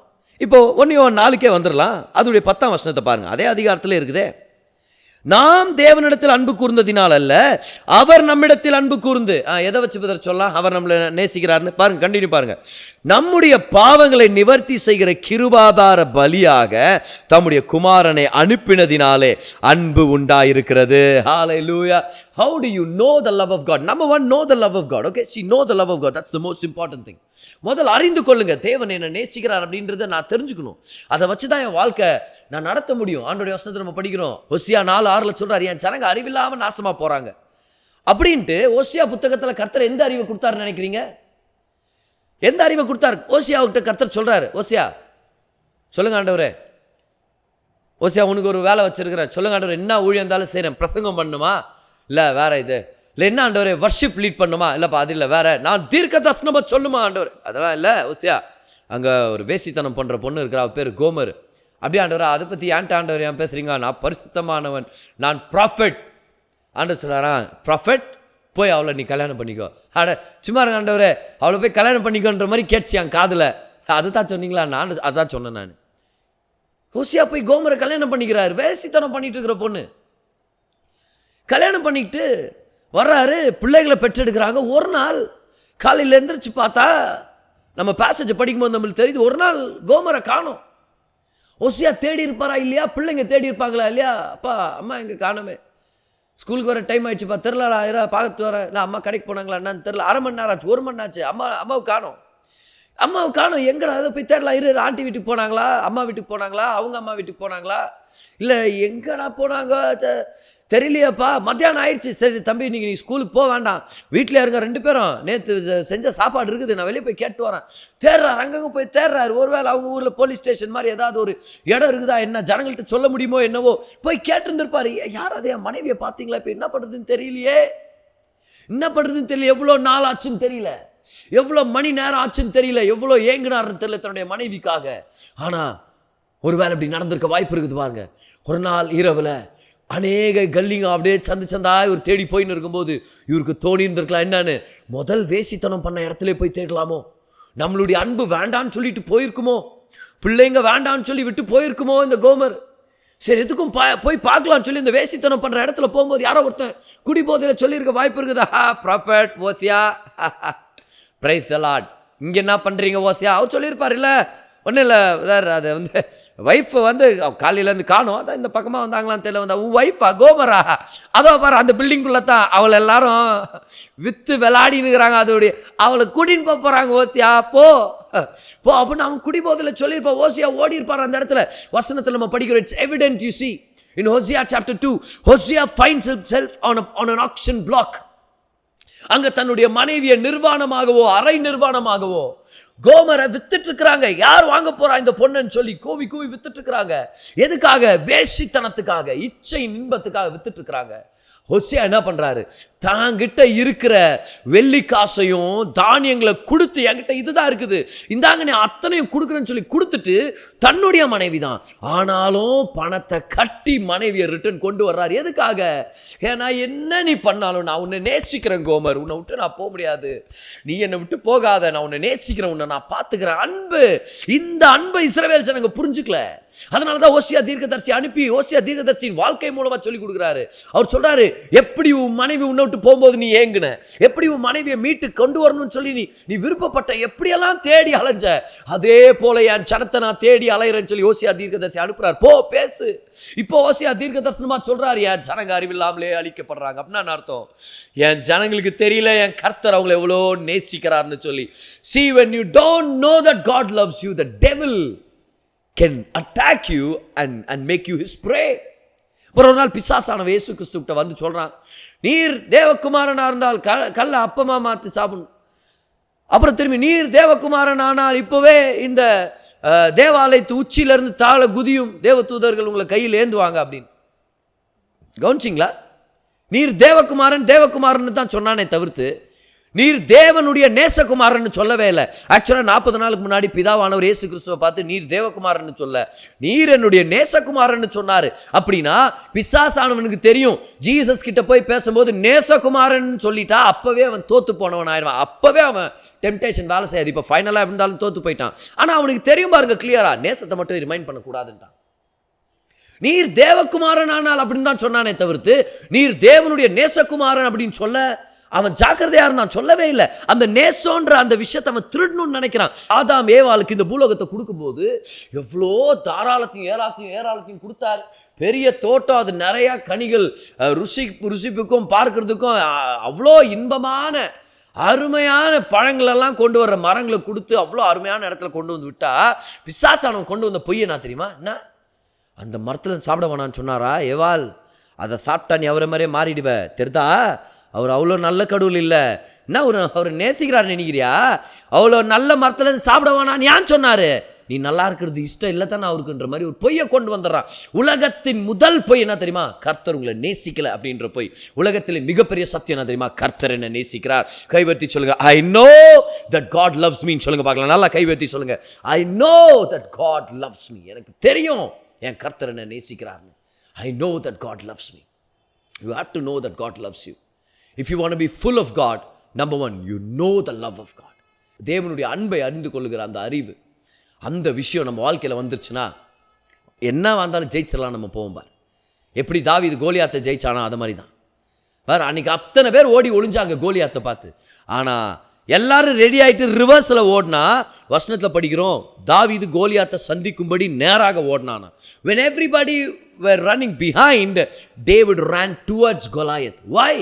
இப்போ 1 யோவான் 4க்கே வந்துடலாம். அதோடைய 10ஆம் வசனத்தை பாருங்க. அதே அதிகாரத்திலே இருக்குதே. நாம் தேவனிடத்தில் அன்பு கூர்ந்ததினால் அல்ல, அவர் நம்மிடத்தில் அன்பு கூர்ந்து. எதை வச்சு பதர் சொல்லலாம் அவர் நம்மளை நேசிக்கிறார்னு பாருங்க, கண்டினியூ பாருங்க. நம்முடைய பாவங்களை நிவர்த்தி செய்கிற கிருபாதார பலியாக தம்முடைய குமாரனை அனுப்பினதினாலே அன்பு உண்டாயிருக்கிறது. ஹalleluya. How do you know the love of God? Number 1, know the love of God. Okay, see, know the love of God. That's the most important thing. முதல்ல அறிந்து கொள்ளுங்க, தேவன் என்ன நேசிக்கிறார் அப்படின்றத நான் தெரிஞ்சுக்கணும். அதை வச்சு தான் என் வாழ்க்கை நான் நடத்த முடியும். ஆண்டோடைய வசனத்தை நம்ம படிக்கிறோம். ஓசியா 4:6 சொல்றாரு, என் ஜனங்க அறிவில்லாம நாசமா போறாங்க அப்படின்ட்டு. ஓசியா புத்தகத்தில் கர்த்தர் எந்த அறிவை கொடுத்தாருன்னு நினைக்கிறீங்க? எந்த அறிவை கொடுத்தார்? ஓசியாவுக்கிட்ட கர்த்தர் சொல்றாரு, ஓசியா சொல்லுங்க ஆண்டவரே, ஓசியா உனக்கு ஒரு வேலை வச்சிருக்கிறேன், சொல்லுங்க ஆண்டவரே, என்ன ஊழியம் இருந்தாலும் செய்கிறேன், பிரசங்கம் பண்ணுமா இல்லை வேற இது இல்லை, என்ன ஆண்டவரே வர்ஷிப் லீட் பண்ணுமா இல்லைப்பா அது இல்லை வேற, நான் தீர்க்க தரிசனமாக சொல்லுமா ஆண்டவர், அதெல்லாம் இல்லை ஓசியா. அங்கே ஒரு வேசித்தனம் பண்ணுற பொண்ணு இருக்கிற, அவ பேர் கோமர். அப்படியே ஆண்டவரா அதை பற்றி ஏன்ட்ட ஆண்டவர் ஏன் பேசுகிறீங்க, நான் பரிசுத்தமானவன், நான் ப்ராஃபெட். ஆண்டவர் சொல்கிறாரா, ப்ராஃபெட் போய் அவளை நீ கல்யாணம் பண்ணிக்கோ. சும்மா இருங்க ஆண்டவரே, அவளை போய் கல்யாணம் பண்ணிக்கோன்ற மாதிரி கேட்டுச்சு என் காதில். அதுதான் சொன்னீங்களா? நான் அதான் சொன்னேன். நான் ஓசியா போய் கோமரை கல்யாணம் பண்ணிக்கிறாரு. வேசித்தனம் பண்ணிட்டு இருக்கிற பொண்ணு கல்யாணம் பண்ணிக்கிட்டு வர்றாரு, பிள்ளைகளை பெற்றெடுக்கிறாங்க. ஒரு நாள் காலையில் எழுந்திரிச்சு பார்த்தா, நம்ம பேசேஜை படிக்கும்போது நம்மளுக்கு தெரியுது, ஒரு நாள் கோமரை காணோம். ஓசியா தேடி இருப்பாரா இல்லையா? பிள்ளைங்க தேடி இருப்பாங்களா இல்லையா? அப்பா அம்மா எங்கே காணமே, ஸ்கூலுக்கு வர டைம் ஆயிடுச்சுப்பா, தெரிலடா பார்த்து வரேன், இல்லை அம்மா கடைக்கு போனாங்களா என்னன்னு தெரில, 1/2 மணி நேரம் ஆச்சு, 1 மணி நேரம் ஆச்சு, அம்மாவுக்கு காணோம். எங்கடா அதை போய் தேடலாம், ஆண்டி வீட்டுக்கு போனாங்களா, அம்மா வீட்டுக்கு போனாங்களா, அவங்க அம்மா வீட்டுக்கு போனாங்களா, இல்லை எங்கடா போனாங்க தெரியலையாப்பா, மத்தியானம் ஆயிடுச்சு. சரி தம்பி, நீங்கள் நீ ஸ்கூலுக்கு போக வேண்டாம், வீட்டில் இருங்க 2 பேரும், நேற்று செஞ்ச சாப்பாடு இருக்குது, நான் வெளியே போய் கேட்டு வரேன். தேடுறாரு, அங்கங்கே போய் தேடுறாரு. ஒருவேளை அவங்க ஊரில் போலீஸ் ஸ்டேஷன் மாதிரி ஏதாவது ஒரு இடம் இருக்குதா என்ன, ஜனங்கள்கிட்ட சொல்ல முடியுமோ என்னவோ, போய் கேட்டுருந்துருப்பாரு. யாராவது என் மனைவியை பார்த்தீங்களா, இப்போ என்ன பண்ணுறதுன்னு தெரியலையே, எவ்வளோ நாள் ஆச்சுன்னு தெரியல, எவ்வளோ மணி நேரம் ஆச்சுன்னு தெரியல, எவ்வளோ ஏங்குனார்னு தெரியல தன்னுடைய மனைவிக்காக. ஆனால் ஒரு வேளை இப்படி நடந்திருக்க வாய்ப்பு இருக்குது பாருங்க. ஒரு நாள் இரவில் அநேக கல்லிங்க அப்படியே சந்தா இவர் தேடி போயின்னு இருக்கும்போது இவருக்கு தோணி இருந்திருக்கலாம், என்னன்னு, முதல் வேசித்தனம் பண்ண இடத்துல போய் தேடலாமோ, நம்மளுடைய அன்பு வேண்டான்னு சொல்லிட்டு போயிருக்குமோ, பிள்ளைங்க வேண்டான்னு சொல்லி விட்டு போயிருக்குமோ இந்த கோமர். சரி எதுக்கும் போய் பார்க்கலாம்னு சொல்லி இந்த வேசித்தனம் பண்ணுற இடத்துல போகும்போது யாரோ ஒருத்தன் குடிபோதையில் சொல்லியிருக்க வாய்ப்பு இருக்குதா, prophet Hosea, praise the Lord, இங்கே என்ன பண்ணுறீங்க ஓசியா, அவர் சொல்லியிருப்பார். இல்லை ஒன்றும் இல்லை சார், அது ஒய்ஃபு காலையிலேருந்து காணும், அதான் இந்த பக்கமாக வந்தாங்களான்னு தெரியல, வந்தா உன் ஒய்ஃபா கோமரா, அதோ பாரு அந்த பில்டிங்குள்ளே தான் அவளை எல்லாரும் விற்று விளாடினுக்கிறாங்க, அதோடைய அவளை கூட்டின்னு போகிறாங்க. ஓசியா போ அப்படின்னு அவன் குடிபோதில் சொல்லியிருப்பான். ஓசியா ஓடி இருப்பார் அந்த இடத்துல. வசனத்தில் நம்ம படிக்கிறோம், it's evident. You see in Hosea chapter 2, Hosea finds himself on an auction block. அங்க தன்னுடைய மனைவியை நிர்வாணமாகவோ அரை நிர்வாணமாகவோ கோமரை வித்துட்டு இருக்கிறாங்க. யார் வாங்க போறா இந்த பொண்ணுன்னு சொல்லி கூவி வித்துட்டு இருக்கிறாங்க. எதுக்காக? வேசித்தனத்துக்காக, இச்சை இன்பத்துக்காக வித்துட்டு இருக்கிறாங்க. ஹோசியா என்ன பண்றாரு, தாங்கிட்ட இருக்கிற வெள்ளி காசையும் தானியங்களை கொடுத்து, என்கிட்ட இதுதான் இருக்குது, இந்தாங்க நீ அத்தனையும் கொடுக்குறேன்னு சொல்லி கொடுத்துட்டு, தன்னுடைய மனைவி தான் ஆனாலும் பணத்தை கட்டி மனைவியை ரிட்டர்ன் கொண்டு வர்றாரு. எதுக்காக? ஏன்னா என்ன நீ பண்ணாலும் நான் உன்னை நேசிக்கிறேன் கோமர், உன்னை விட்டு நான் போக முடியாது, நீ என்னை விட்டு போகாத, நான் உன்னை நேசிக்கிறேன், உன்னை நான் பார்த்துக்கிறேன். அன்பு, இந்த அன்பை இஸ்ரவேல் ஜனங்க புரிஞ்சுக்கல. அதனாலதான் ஓசியா தீர்க்கதரிசி அனுப்பி ஓசியா தீர்க்கதரிசியின் வாழ்க்கை மூலமா சொல்லி கொடுக்குறாரு. அவர் சொல்றாரு, எப்படி உன் மனைவி உன்னை விட்டு போகும்போது நீ ஏங்குன, எப்படி உன் மனைவியை மீட்டு கொண்டு வரணும்னு சொல்லி நீ விருப்பப்பட்ட, எப்படியெல்லாம் தேடி அலைஞ்ச, அதே போல என் ஜனத்தை நான் தேடி அலைகிறேன்னு சொல்லி ஓசியா தீர்க்கதரிசி அனுப்புறாரு. போ பேசு. இப்போ ஓசியா தீர்க்கதரிசனமா சொல்றாரு, என் ஜனங்க அறிவில்லாமலே அழிக்கப்படுறாங்க. அப்படின்னா அர்த்தம், என் ஜனங்களுக்கு தெரியல என் கர்த்தர் அவங்களை எவ்வளோ நேசிக்கிறார்னு சொல்லி. See, when you don't know that God loves you, the devil can attack you and make you his prey. ஒரு நாள் பிசாசானவன் இயேசு கிறிஸ்துவிட்ட வந்து சொல்றான், நீர் தேவகுமாரனா இருந்தால் கல்லை அப்பமா மாற்றி சாப்பிடணும். அப்புறம் திரும்பி, நீர் தேவகுமாரன் ஆனால் இப்போவே இந்த தேவாலயத்து உச்சியிலிருந்து தாழ குதியும் தேவ தூதர்கள் உங்களை கையில் ஏந்துவாங்க அப்படின்னு. கவனிச்சிங்களா? நீர் தேவகுமாரன் தான் சொன்னானே தவிர்த்து, நீர் தேவனுடைய நேசகுமாரன்னு சொல்லவே இல்லை. ஆக்சுவலாக 40 நாளுக்கு முன்னாடி பிதாவானவர் இயேசு கிறிஸ்துவை பார்த்து நீர் தேவகுமாரன்னு சொல்ல, நீர் என்னுடைய நேசகுமாரன்னு சொன்னார். அப்படின்னா பிசாசானவனுக்கு தெரியும், ஜீசஸ் கிட்ட போய் பேசும்போது நேசகுமாரன் சொல்லிட்டா அப்பவே அவன் தோத்து போனவன் ஆயிடுவான். அப்பவே அவன் டெம்டேஷன் வேலை செய்யாது. இப்போ ஃபைனலாக இருந்தாலும் தோத்து போயிட்டான். ஆனால் அவனுக்கு தெரியும் பாருங்க கிளியரா, நேசத்தை மட்டும் ரிமைண்ட் பண்ணக்கூடாதுன்ட்டான். நீர் தேவகுமாரன் ஆனால் அப்படின்னு தான் சொன்னானே தவிர்த்து நீர் தேவனுடைய நேசகுமாரன் அப்படின்னு சொல்ல அவன் ஜாக்கிரதையா இருந்தான், சொல்லவே இல்லை. அந்த நேசோன்ற அந்த விஷயத்தை அவன் திருடணும்னு நினைக்கிறான். ஆதாம் ஏவாளுக்கு இந்த பூலோகத்தை கொடுக்கும்போது எவ்வளோ தாராளத்தையும் ஏராளத்தையும் கொடுத்தார். பெரிய தோட்டம், அது நிறைய கனிகள், ருசிப்புக்கும் பார்க்கறதுக்கும் அவ்வளோ இன்பமான அருமையான பழங்களெல்லாம் கொண்டு வர்ற மரங்களை கொடுத்து அவ்வளோ அருமையான இடத்துல கொண்டு வந்து விட்டா, பிசாசானவன் கொண்டு வந்த பொய்யை நான் தெரியுமா என்ன, அந்த மரத்தில் சாப்பிட வேணான்னு சொன்னாரா ஏவாள், அதை சாப்பிட்டா நீ அவரை மாதிரியே மாறிடுவ தெரிதா, அவர் அவ்வளோ நல்ல கடவுள் இல்லை, என்ன அவர் நேசிக்கிறார் நினைக்கிறியா, அவ்வளோ நல்ல மரத்தில் சாப்பிட வேணான்னு ஏன் சொன்னார், நீ நல்லா இருக்கிறது இஷ்டம் இல்லை தானே அவருக்குன்ற மாதிரி ஒரு பொய்யை கொண்டு வந்துடுறான். உலகத்தின் முதல் பொய் என்ன தெரியுமா, கர்த்தர் உங்களை நேசிக்கலை அப்படின்ற பொய். உலகத்தில் மிகப்பெரிய சத்தியம் என்ன தெரியுமா, கர்த்தர் என்ன நேசிக்கிறார். கைவர்த்தி சொல்லுங்க, I know that God loves மீன்னு சொல்லுங்க பார்க்கலாம். நல்லா கைவர்த்தி சொல்லுங்க, I know that God loves me. எனக்கு தெரியும் என் கர்த்தர் என்ன நேசிக்கிறார்னு. I know that God loves me. You have to know that God loves you. If you want to be full of God, number one, you know the love of God. தேவனுடைய அன்பை அறிந்து கொள்ளுகிற அந்த அறிவு, அந்த விஷயம் நம்ம வாழ்க்கையில் வந்துருச்சுன்னா என்ன வந்தாலும் ஜெயிச்சிடலாம். நம்ம போவோம் பார், எப்படி தாவீது கோலியாத்தை ஜெயிச்சானா அது மாதிரி தான் பார். அன்றைக்கி அத்தனை பேர் ஓடி ஒளிஞ்சாங்க கோலியாத்தை பார்த்து. ஆனால் எல்லாரும் ரெடி ஆகிட்டு ரிவர்ஸில் ஓடினா, வசனத்தில் படிக்கிறோம் தாவீது கோலியாத்தை சந்திக்கும்படி நேராக ஓடினானா. when everybody were running behind, David ran towards Goliath. Why?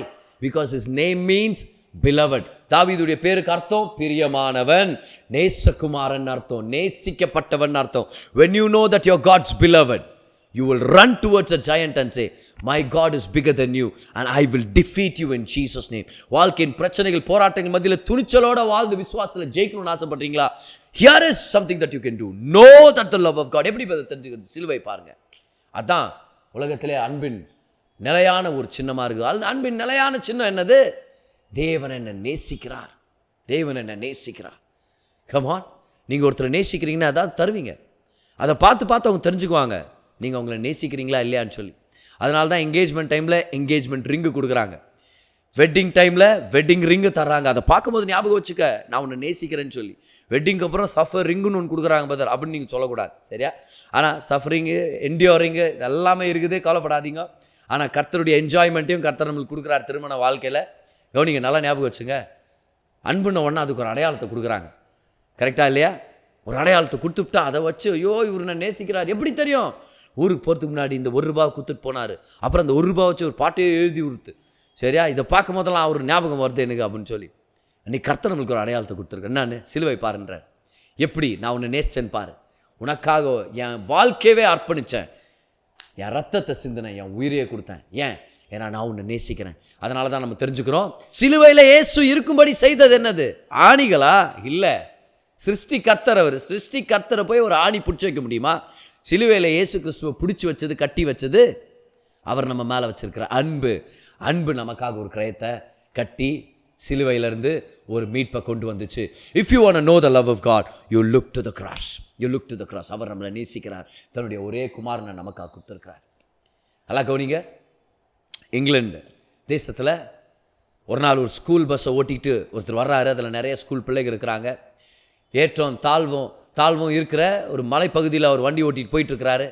Because his name means beloved. தாவீதுடைய பேருக்கு அர்த்தம் பிரியமானவன், நேசகுமாரன் அர்த்தம், நேசிக்கப்பட்டவன் அர்த்தம். when you know that you're God's beloved, you will run towards a giant and say, my God is bigger than you and I will defeat you in Jesus name. வாழ்க்கையின் பிரச்சனைகள் போராட்டங்கள் மத்தியில் துணிச்சலோட வாழ்ந்து விசுவாசத்தில் ஜெயிக்கணும்னு ஆசைப்படுறீங்களா? here is something that you can do. Know that the love of God. எப்படி தெரிஞ்சுக்கிறது? சிலுவை பாருங்க. அதான் உலகத்திலே அன்பின் நிலையான ஒரு சின்னமாக இருக்குது. அன்பின் நிலையான சின்னம் என்னது? தேவன் என்ன நேசிக்கிறார், தேவன் என்ன நேசிக்கிறார். கமான், நீங்கள் ஒருத்தரை நேசிக்கிறீங்கன்னா அதான் தருவீங்க. அதை பார்த்து அவங்க தெரிஞ்சுக்குவாங்க நீங்கள் அவங்கள நேசிக்கிறீங்களா இல்லையான்னு சொல்லி. அதனால தான் என்கேஜ்மெண்ட் டைமில் என்கேஜ்மெண்ட் ரிங்கு கொடுக்குறாங்க, வெட்டிங் டைமில் வெட்டிங் ரிங்கு தர்றாங்க. அதை பார்க்கும்போது ஞாபகம் வச்சுக்க, நான் உன்னை நேசிக்கிறேன்னு சொல்லி. வெட்டிங்க்கு அப்புறம் சஃபர் ரிங்குன்னு ஒன்று கொடுக்குறாங்க பதர், அப்படின்னு நீங்கள் சொல்லக்கூடாது சரியா. ஆனால் சஃபரிங்கு, என்டியோரிங்கு எல்லாமே இருக்குது, கவலைப்படாதீங்க. ஆனால் கர்த்தருடைய என்ஜாய்மெண்ட்டையும் கர்த்தர் நம்மளுக்கு கொடுக்குறார் திருமண வாழ்க்கையில். கவனிங்க, நல்லா ஞாபகம் வச்சுங்க. அன்புன்னு ஒன்றா அதுக்கு ஒரு அடையாளத்தை கொடுக்குறாங்க, கரெக்டாக இல்லையா? ஒரு அடையாளத்தை கொடுத்துட்டா அதை வச்சு ஐயோ இவர் நான் நேசிக்கிறார். எப்படி தெரியும்? ஊருக்கு போகிறதுக்கு முன்னாடி இந்த ₹1 கொடுத்துட்டு போனார். அப்புறம் அந்த ₹1 வச்சு ஒரு பாட்டையே எழுதி கொடுத்து சரியா. இதை பார்க்கும் போதெல்லாம் அவர் ஞாபகம் வருது எனக்கு அப்படின்னு சொல்லி. அன்றைக்கி கர்த்தர் நம்மளுக்கு ஒரு அடையாளத்தை கொடுத்துருக்கேன். நான் சிலுவை பாருன்றார். எப்படி நான் உன்னை நேசிச்சேன்னு பாரு, உனக்காக என் வாழ்க்கையவே அர்ப்பணித்தேன், என் ரத்தத்தை சிந்தினேன், என் உயிரையே கொடுத்தேன். ஏன்னா நான் உன்னை நேசிக்கிறேன். அதனால தான் நம்ம தெரிஞ்சுக்கிறோம், சிலுவையில் இயேசு இருக்கும்படி செய்தது என்னது? ஆணிகளா? இல்லை, சிருஷ்டி கர்த்தர். அவர் சிருஷ்டி கர்த்தரை போய் ஒரு ஆணி பிடிச்சி வைக்க முடியுமா? சிலுவையில் இயேசு கிறிஸ்துவை பிடிச்சி வச்சது, கட்டி வச்சது அவர் நம்ம மேலே வச்சிருக்கிற அன்பு. அன்பு நமக்காக ஒரு கிரயத்தை கட்டி சிலுவையிலேருந்து ஒரு மீட்பை கொண்டு வந்துச்சு. If you want to know the love of God, you look to the cross. You look to the cross. அவர் நம்மளை நேசிக்கிறார், தன்னுடைய ஒரே குமாரனை நமக்காக கொடுத்துருக்கிறார். நல்லா கவனிங்க. இங்கிலாந்து தேசத்தில் ஒரு நாள் ஒரு ஸ்கூல் பஸ்ஸை ஓட்டிகிட்டு ஒருத்தர் வர்றாரு. அதில் நிறைய ஸ்கூல் பிள்ளைகள் இருக்கிறாங்க. ஏற்றம் தாழ்வும் இருக்கிற ஒரு மலைப்பகுதியில் அவர் வண்டி ஓட்டிகிட்டு போயிட்டுருக்கிறாரு.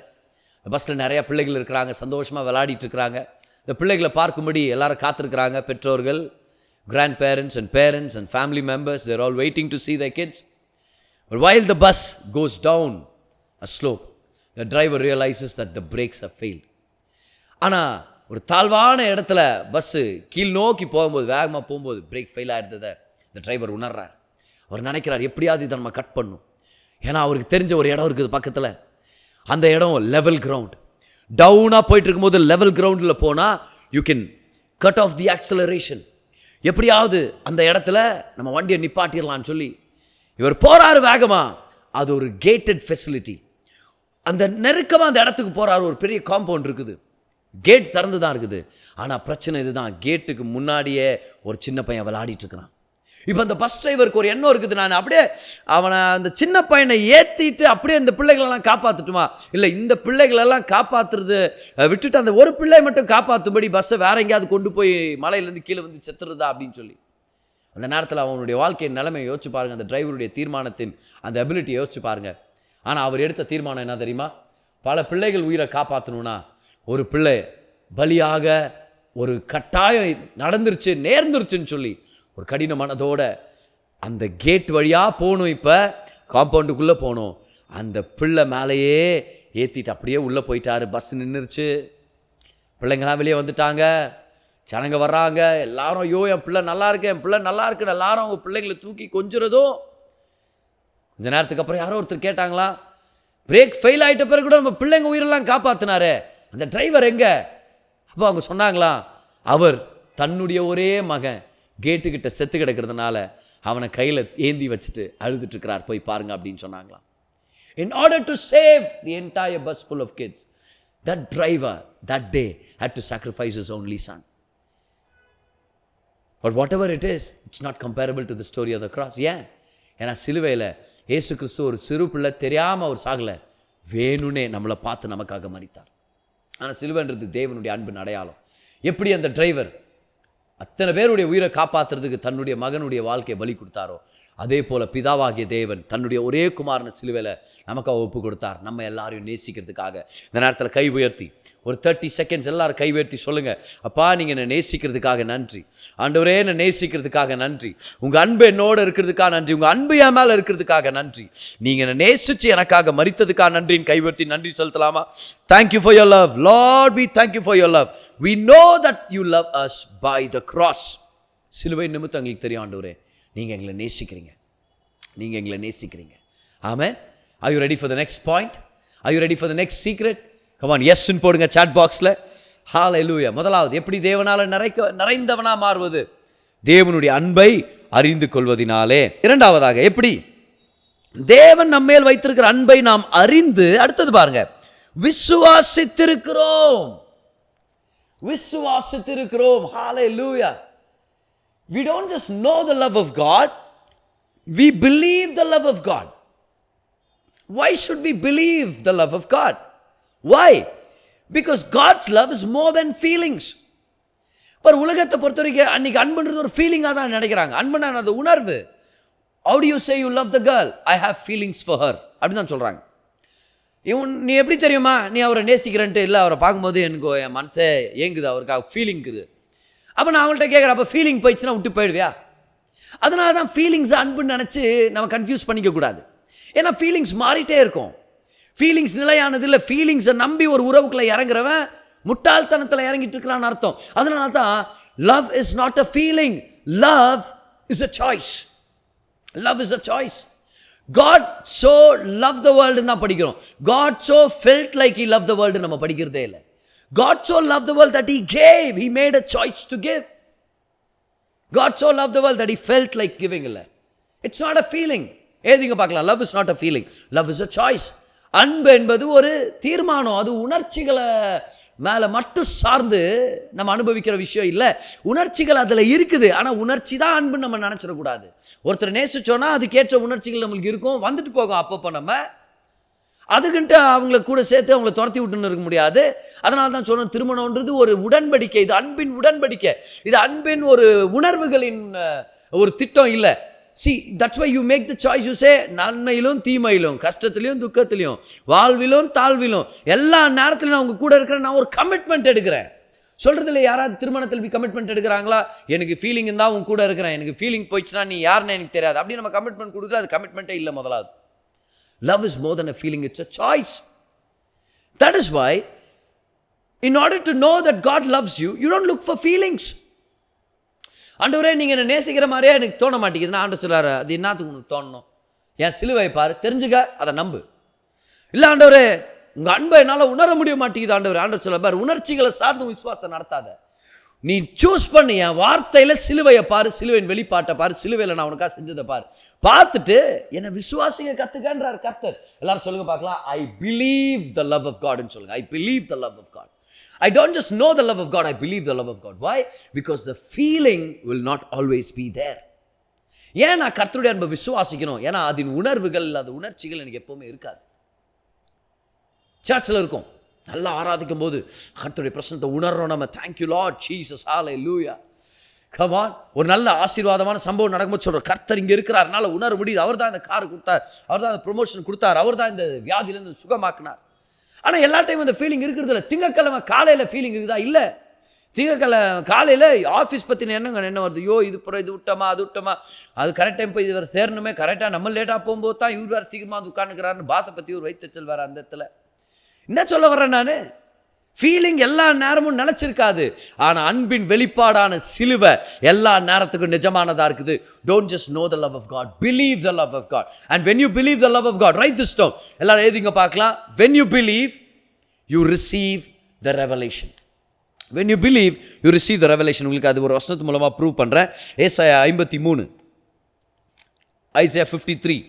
பஸ்ஸில் நிறையா பிள்ளைகள் இருக்கிறாங்க, சந்தோஷமாக விளையாடிட்டுருக்கிறாங்க. இந்த பிள்ளைகளை பார்க்கும்படி எல்லாரும் காத்திருக்கிறாங்க. பெற்றோர்கள், grandparents and parents and family members, they're all waiting to see their kids. But while the bus goes down a slope, the driver realizes that the brakes have failed. ஆனால் ஒரு தாழ்வான இடத்துல பஸ்ஸு கீழ் நோக்கி போகும்போது, வேகமாக போகும்போது பிரேக் ஃபெயில் ஆகிருந்ததை இந்த டிரைவர் உணர்றார். அவர் நினைக்கிறார், எப்படியாவது இதை நம்ம கட் பண்ணும். ஏன்னா அவருக்கு தெரிஞ்ச ஒரு இடம் இருக்குது பக்கத்தில். அந்த இடம் லெவல் கிரவுண்ட். டவுனாக போயிட்டு இருக்கும்போது லெவல் கிரவுண்டில் போனால் you can cut off the acceleration. எப்படியாவது அந்த இடத்துல நம்ம வண்டியை நிப்பாட்டிடலான்னு சொல்லி இவர் போகிறாரு வேகமாக. அது ஒரு கேட்டட் ஃபெசிலிட்டி. அந்த நெருக்கமாக அந்த இடத்துக்கு போகிறாரு. ஒரு பெரிய காம்பவுண்ட் இருக்குது, கேட் திறந்து தான் இருக்குது. ஆனால் பிரச்சனை இதுதான், கேட்டுக்கு முன்னாடியே ஒரு சின்ன பையன் விளையாடிட்டு இருக்கிறான். இப்போ அந்த பஸ் டிரைவருக்கு ஒரு எண்ணம் இருக்குது, நான் அப்படியே அவனை அந்த சின்ன பையனை ஏற்றிட்டு அப்படியே இந்த பிள்ளைகளெல்லாம் காப்பாற்றட்டுமா, இல்லை இந்த பிள்ளைகளெல்லாம் காப்பாற்றுறது விட்டுட்டு அந்த ஒரு பிள்ளை மட்டும் காப்பாற்றும்படி பஸ்ஸை வேற எங்கேயாவது கொண்டு போய் மலையிலேருந்து கீழே வந்து செத்துறதா அப்படின்னு சொல்லி அந்த நேரத்தில் அவனுடைய வாழ்க்கையின் நிலைமையை யோசிச்சு பாருங்கள். அந்த டிரைவருடைய தீர்மானத்தின் அந்த அபிலிட்டி யோசிச்சு பாருங்கள். ஆனால் அவர் எடுத்த தீர்மானம் என்ன தெரியுமா? பல பிள்ளைகள் உயிரை காப்பாற்றணும்னா ஒரு பிள்ளை பலியாக ஒரு கட்டாயம் நடந்துருச்சு நேர்ந்துருச்சுன்னு சொல்லி ஒரு கடின மனதோட அந்த கேட் வழியாக போகணும். இப்போ காம்பவுண்டுக்குள்ளே போகணும். அந்த பிள்ளை மேலேயே ஏற்றிட்டு அப்படியே உள்ளே போயிட்டாரு. பஸ் நின்றுருச்சு, பிள்ளைங்களாம் வெளியே வந்துட்டாங்க, ஜனங்க வர்றாங்க, எல்லாரும் ஐயோ என் பிள்ளை நல்லா இருக்கு, என் பிள்ளை நல்லா இருக்குன்னு எல்லாரும் அவங்க பிள்ளைங்களை தூக்கி கொஞ்சிறதும். கொஞ்ச நேரத்துக்கு அப்புறம் யாரோ ஒருத்தர் கேட்டாங்களா, பிரேக் ஃபெயில் ஆகிட்ட பிறகு கூட நம்ம பிள்ளைங்க உயிரெல்லாம் காப்பாற்றினாரு, அந்த டிரைவர் எங்கே? அப்போ அவங்க சொன்னாங்களா, அவர் தன்னுடைய ஒரே மகன் கேட்டுக்கிட்ட செத்து கிடக்கிறதுனால அவனை கையில் ஏந்தி வச்சுட்டு அழுதுட்டுருக்கிறார், போய் பாருங்க அப்படின்னு சொன்னாங்களாம். In order to save the entire bus full of kids, that driver that day had to sacrifice his only son. But whatever it is, it's not comparable to the story of the cross. ஏன்? ஏன்னா சிலுவையில் இயேசு கிறிஸ்து ஒரு சிறு பிள்ளை தெரியாமல் அவர் சாகலை, வேணுனே நம்மளை பார்த்து நமக்காக மரித்தார். ஆனால் சிலுவைன்றது தேவனுடைய அன்பின் அடையாளம். எப்படி அந்த டிரைவர் அத்தனை பேருடைய உயிரை காப்பாற்றுறதுக்கு தன்னுடைய மகனுடைய வாழ்க்கையை பலி கொடுத்தாரோ, அதே போல் பிதாவாகிய தேவன் தன்னுடைய ஒரே குமாரனை சிலுவையில் நமக்காக ஒப்பு கொடுத்தார், நம்ம எல்லாரையும் நேசிக்கிறதுக்காக. இந்த நேரத்தில் கை உயர்த்தி ஒரு 30 செகண்ட்ஸ் எல்லாரும் கை உயர்த்தி சொல்லுங்கள், அப்பா நீங்கள் என்னை நேசிக்கிறதுக்காக நன்றி ஆண்டவரே, என்னை நேசிக்கிறதுக்காக நன்றி, உங்கள் அன்பு என்னோடு இருக்கிறதுக்காக நன்றி, உங்கள் அன்பு என் மேலே இருக்கிறதுக்காக நன்றி, நீங்கள் என்னை நேசித்து எனக்காக மரித்ததுக்காக நன்றின்னு கை உயர்த்தி நன்றி செலுத்தலாமா? Thank you for your love. Lord, we thank you for your love. We know that you love us by the cross. சிலுவை நிமித்தம் எங்களுக்கு தெரியும் ஆண்டவரே, நீங்கள் எங்களை நேசிக்கிறீங்க, நீங்கள் எங்களை நேசிக்கிறீங்க. ஆமென். Are you ready for the next point? Are you ready for the next secret? Come on, yes ன்னு போடுங்க chat boxல. Hallelujah. முதலாவது, எப்படி தேவனால நிறைந்தவனா மாறுவது? தேவனுடைய அன்பை அறிந்து கொள்வதினாலே. இரண்டாவதாக, எப்படி தேவன் நம்மேல் வைத்திருக்கிற அன்பை நாம் அறிந்து, அடுத்தது பாருங்க, விசுவாசித்திருக்கிறோம். விசுவாசித்திருக்கிறோம். Hallelujah. We don't just know the love of God, we believe the love of God. Why should we believe the love of God? Why? Because God's love is more than feelings. Per உலகத்தை பொறுத்த வரைக்கும் அன்னைக்கு அன்புன்றது ஒரு ஃபீலிங்காக தான் நினைக்கிறாங்க. அன்புனா அது உணர்வு. How do you say you love the girl? I have feelings for her அப்படின்னு தான் சொல்கிறாங்க. நீ எப்படி தெரியுமா நீ அவரை நேசிக்கிறன்ட்டு? இல்லை, அவரை பார்க்கும்போது எனக்கு என் மனசே ஏங்குது, அவருக்காக ஃபீலிங் இருக்குது. அப்போ நான் அவங்கள்ட்ட கேட்குறேன், அப்போ ஃபீலிங் போயிடுச்சுன்னா விட்டு போயிடுவியா? அதனால தான் ஃபீலிங்ஸை அன்புன்னு நினச்சி நம்ம கன்ஃபியூஸ் பண்ணிக்கக்கூடாது. ஏன்னா ஃபீலிங்ஸ் மாறிட்டே இருக்கும். ஃபீலிங்ஸ் நிலையானது இல்லை. ஃபீலிங்ஸை நம்பி ஒரு உறவுக்குள்ளே இறங்குறவன் முட்டாள்தனத்தில் இறங்கிட்டு இருக்கிறான்னு அர்த்தம். அதனால தான் love is not a feeling, love is a choice. Love is a choice. God so loved the world ன்னு தான் படிக்கிறோம். God so felt like he loved the world நம்ம படிக்கிறதே இல்லை. God so loved the world that he gave. He made a choice to give. God so loved the world that he felt like giving இல்லை. It's not a feeling. ஏதிங்க பார்க்கலாம். Love is not a feeling. Love is a choice. அன்பு என்பது ஒரு தீர்மானம். அது உணர்ச்சிகளை மேலே மட்டும் சார்ந்து நம்ம அனுபவிக்கிற விஷயம் இல்லை. உணர்ச்சிகள் அதில் இருக்குது. ஆனால் உணர்ச்சி தான் அன்புன்னு நம்ம நினச்சிடக்கூடாது. ஒருத்தர் நேசிச்சோன்னா அதுக்கேற்ற உணர்ச்சிகள் நம்மளுக்கு இருக்கும், வந்துட்டு போகும். அப்பப்போ நம்ம அதுக்குன்ட்டு அவங்கள கூட சேர்த்து அவங்கள துரத்தி விட்டுன்னு இருக்க முடியாது. அதனால தான் சொன்னோம், திருமணம்ன்றது ஒரு உடன்படிக்கை. இது அன்பின் உடன்படிக்கை. இது அன்பின் ஒரு உணர்வுகளின் ஒரு திட்டம் இல்லை. See, that's why you make the choice. You say, நன்மையிலும் தீமையிலும், கஷ்டத்திலையும் துக்கத்திலையும், வாழ்விலும் தாழ்விலும், எல்லா நேரத்திலும் நான் உங்கள் கூட இருக்கிறேன், நான் ஒரு கமிட்மெண்ட் எடுக்கிறேன். சொல்கிறதுல யாராவது திருமணத்தில் போய் கமிட்மெண்ட் எடுக்கிறாங்களா? எனக்கு ஃபீலிங் இருந்தால் உங்க கூட இருக்கிறேன், எனக்கு ஃபீலிங் போயிடுச்சுன்னா நீ யாருன்னு எனக்கு தெரியாது அப்படி நம்ம கமிட்மெண்ட் கொடுக்குறது, அது கமிட்மெண்ட்டே இல்லை. முதலாவது, love is more than a feeling, it's a choice. That is why, in order to know that God loves you, you don't look for feelings. ஆண்டவரே நீங்கள் என்னை நேசிக்கிற மாதிரியே எனக்கு தோண மாட்டேங்குதுன்னா ஆண்டவர் சொல்கிறாரு, அது என்னத்துக்கு உனக்கு தோணணும்? என் சிலுவை பாரு, தெரிஞ்சுக்க, அதை நம்பு. இல்லை ஆண்டவரே உங்கள் அன்பை என்னால் உணர முடிய மாட்டேங்குது ஆண்டவர். ஆண்டவர் சொல்ல பாரு, உணர்ச்சிகளை சார்ந்து விசுவாசத்தை நடத்தாத, நீ சூஸ் பண்ணி என் வார்த்தையில் சிலுவையை பாரு, சிலுவையின் வெளிப்பாட்டை பாரு, சிலுவையில் நான் உனக்காக செஞ்சதை பாரு, பார்த்துட்டு என்னை விசுவாசிக்க கற்றுக்கன்றார் கர்த்தர். எல்லாரும் சொல்லுங்க பார்க்கலாம், I believe the love of காட்னு சொல்லுங்க. I believe the love of God. I don't just know the love of God, I believe the love of God. Why? Because the feeling will not always be there. ஏன் நான் கர்த்தருடைய அன்பை விசுவாசிக்கணும்? ஏன்னா அதன் உணர்வுகள், அது உணர்ச்சிகள் எனக்கு எப்போவுமே இருக்காது. சர்ச்சில் இருக்கும், நல்லா ஆராதிக்கும் போது கர்த்தருடைய பிரசன்னத்தை உணர்றோம் நம்ம. Thank you Lord Jesus, hallelujah, come on. ஒரு நல்ல ஆசீர்வாதமான சம்பவம் நடக்கும்போது சொல்கிறோம், கர்த்தர் இங்கே இருக்கிறார்னால உணர முடியுது. அவர் தான் இந்த கார் கொடுத்தார், அவர் தான் இந்த ப்ரொமோஷன் கொடுத்தார், அவர் தான் இந்த வியாதியிலேருந்து சுகமாக்கினார். ஆனால் எல்லா டைமும் அந்த ஃபீலிங் இருக்கிறது இல்லை. திங்கக்கிழமை காலையில் ஃபீலிங் இருக்குதா? இல்லை. திங்கக்கிழமை காலையில் ஆஃபீஸ் பற்றின என்ன வருது? ஐயோ, இது இது விட்டோமா, அது விட்டோமா, அது கரெக்ட் டைம் போய் இது வேறு சேரணுமே, கரெக்டாக நம்ம லேட்டாக போகும்போது தான் இவர் வேறு சீக்கிரமாக வந்து உட்காந்துக்கிறாருன்னு பாசை பற்றி ஒரு வைத்தச்சல் வேறு. அந்த இடத்துல என்ன சொல்ல வர்றேன் நான்? ஃபீலிங் எல்லா நேரமும் நினச்சிருக்காது. ஆனால் அன்பின் வெளிப்பாடான சிலுவை எல்லா நேரத்துக்கும் நிஜமானதாக இருக்குது. Don't just know the love of God, believe the love of God. And when you believe the love of God, write this down, எல்லாரும் எழுதிங்க பார்க்கலாம். When you believe you receive the revelation. when you believe you receive the revelation. உங்களுக்கு அது ஒரு வசனத்து மூலமாக prove பண்ணுறேன். ஏசாயா 53, Isaiah 53.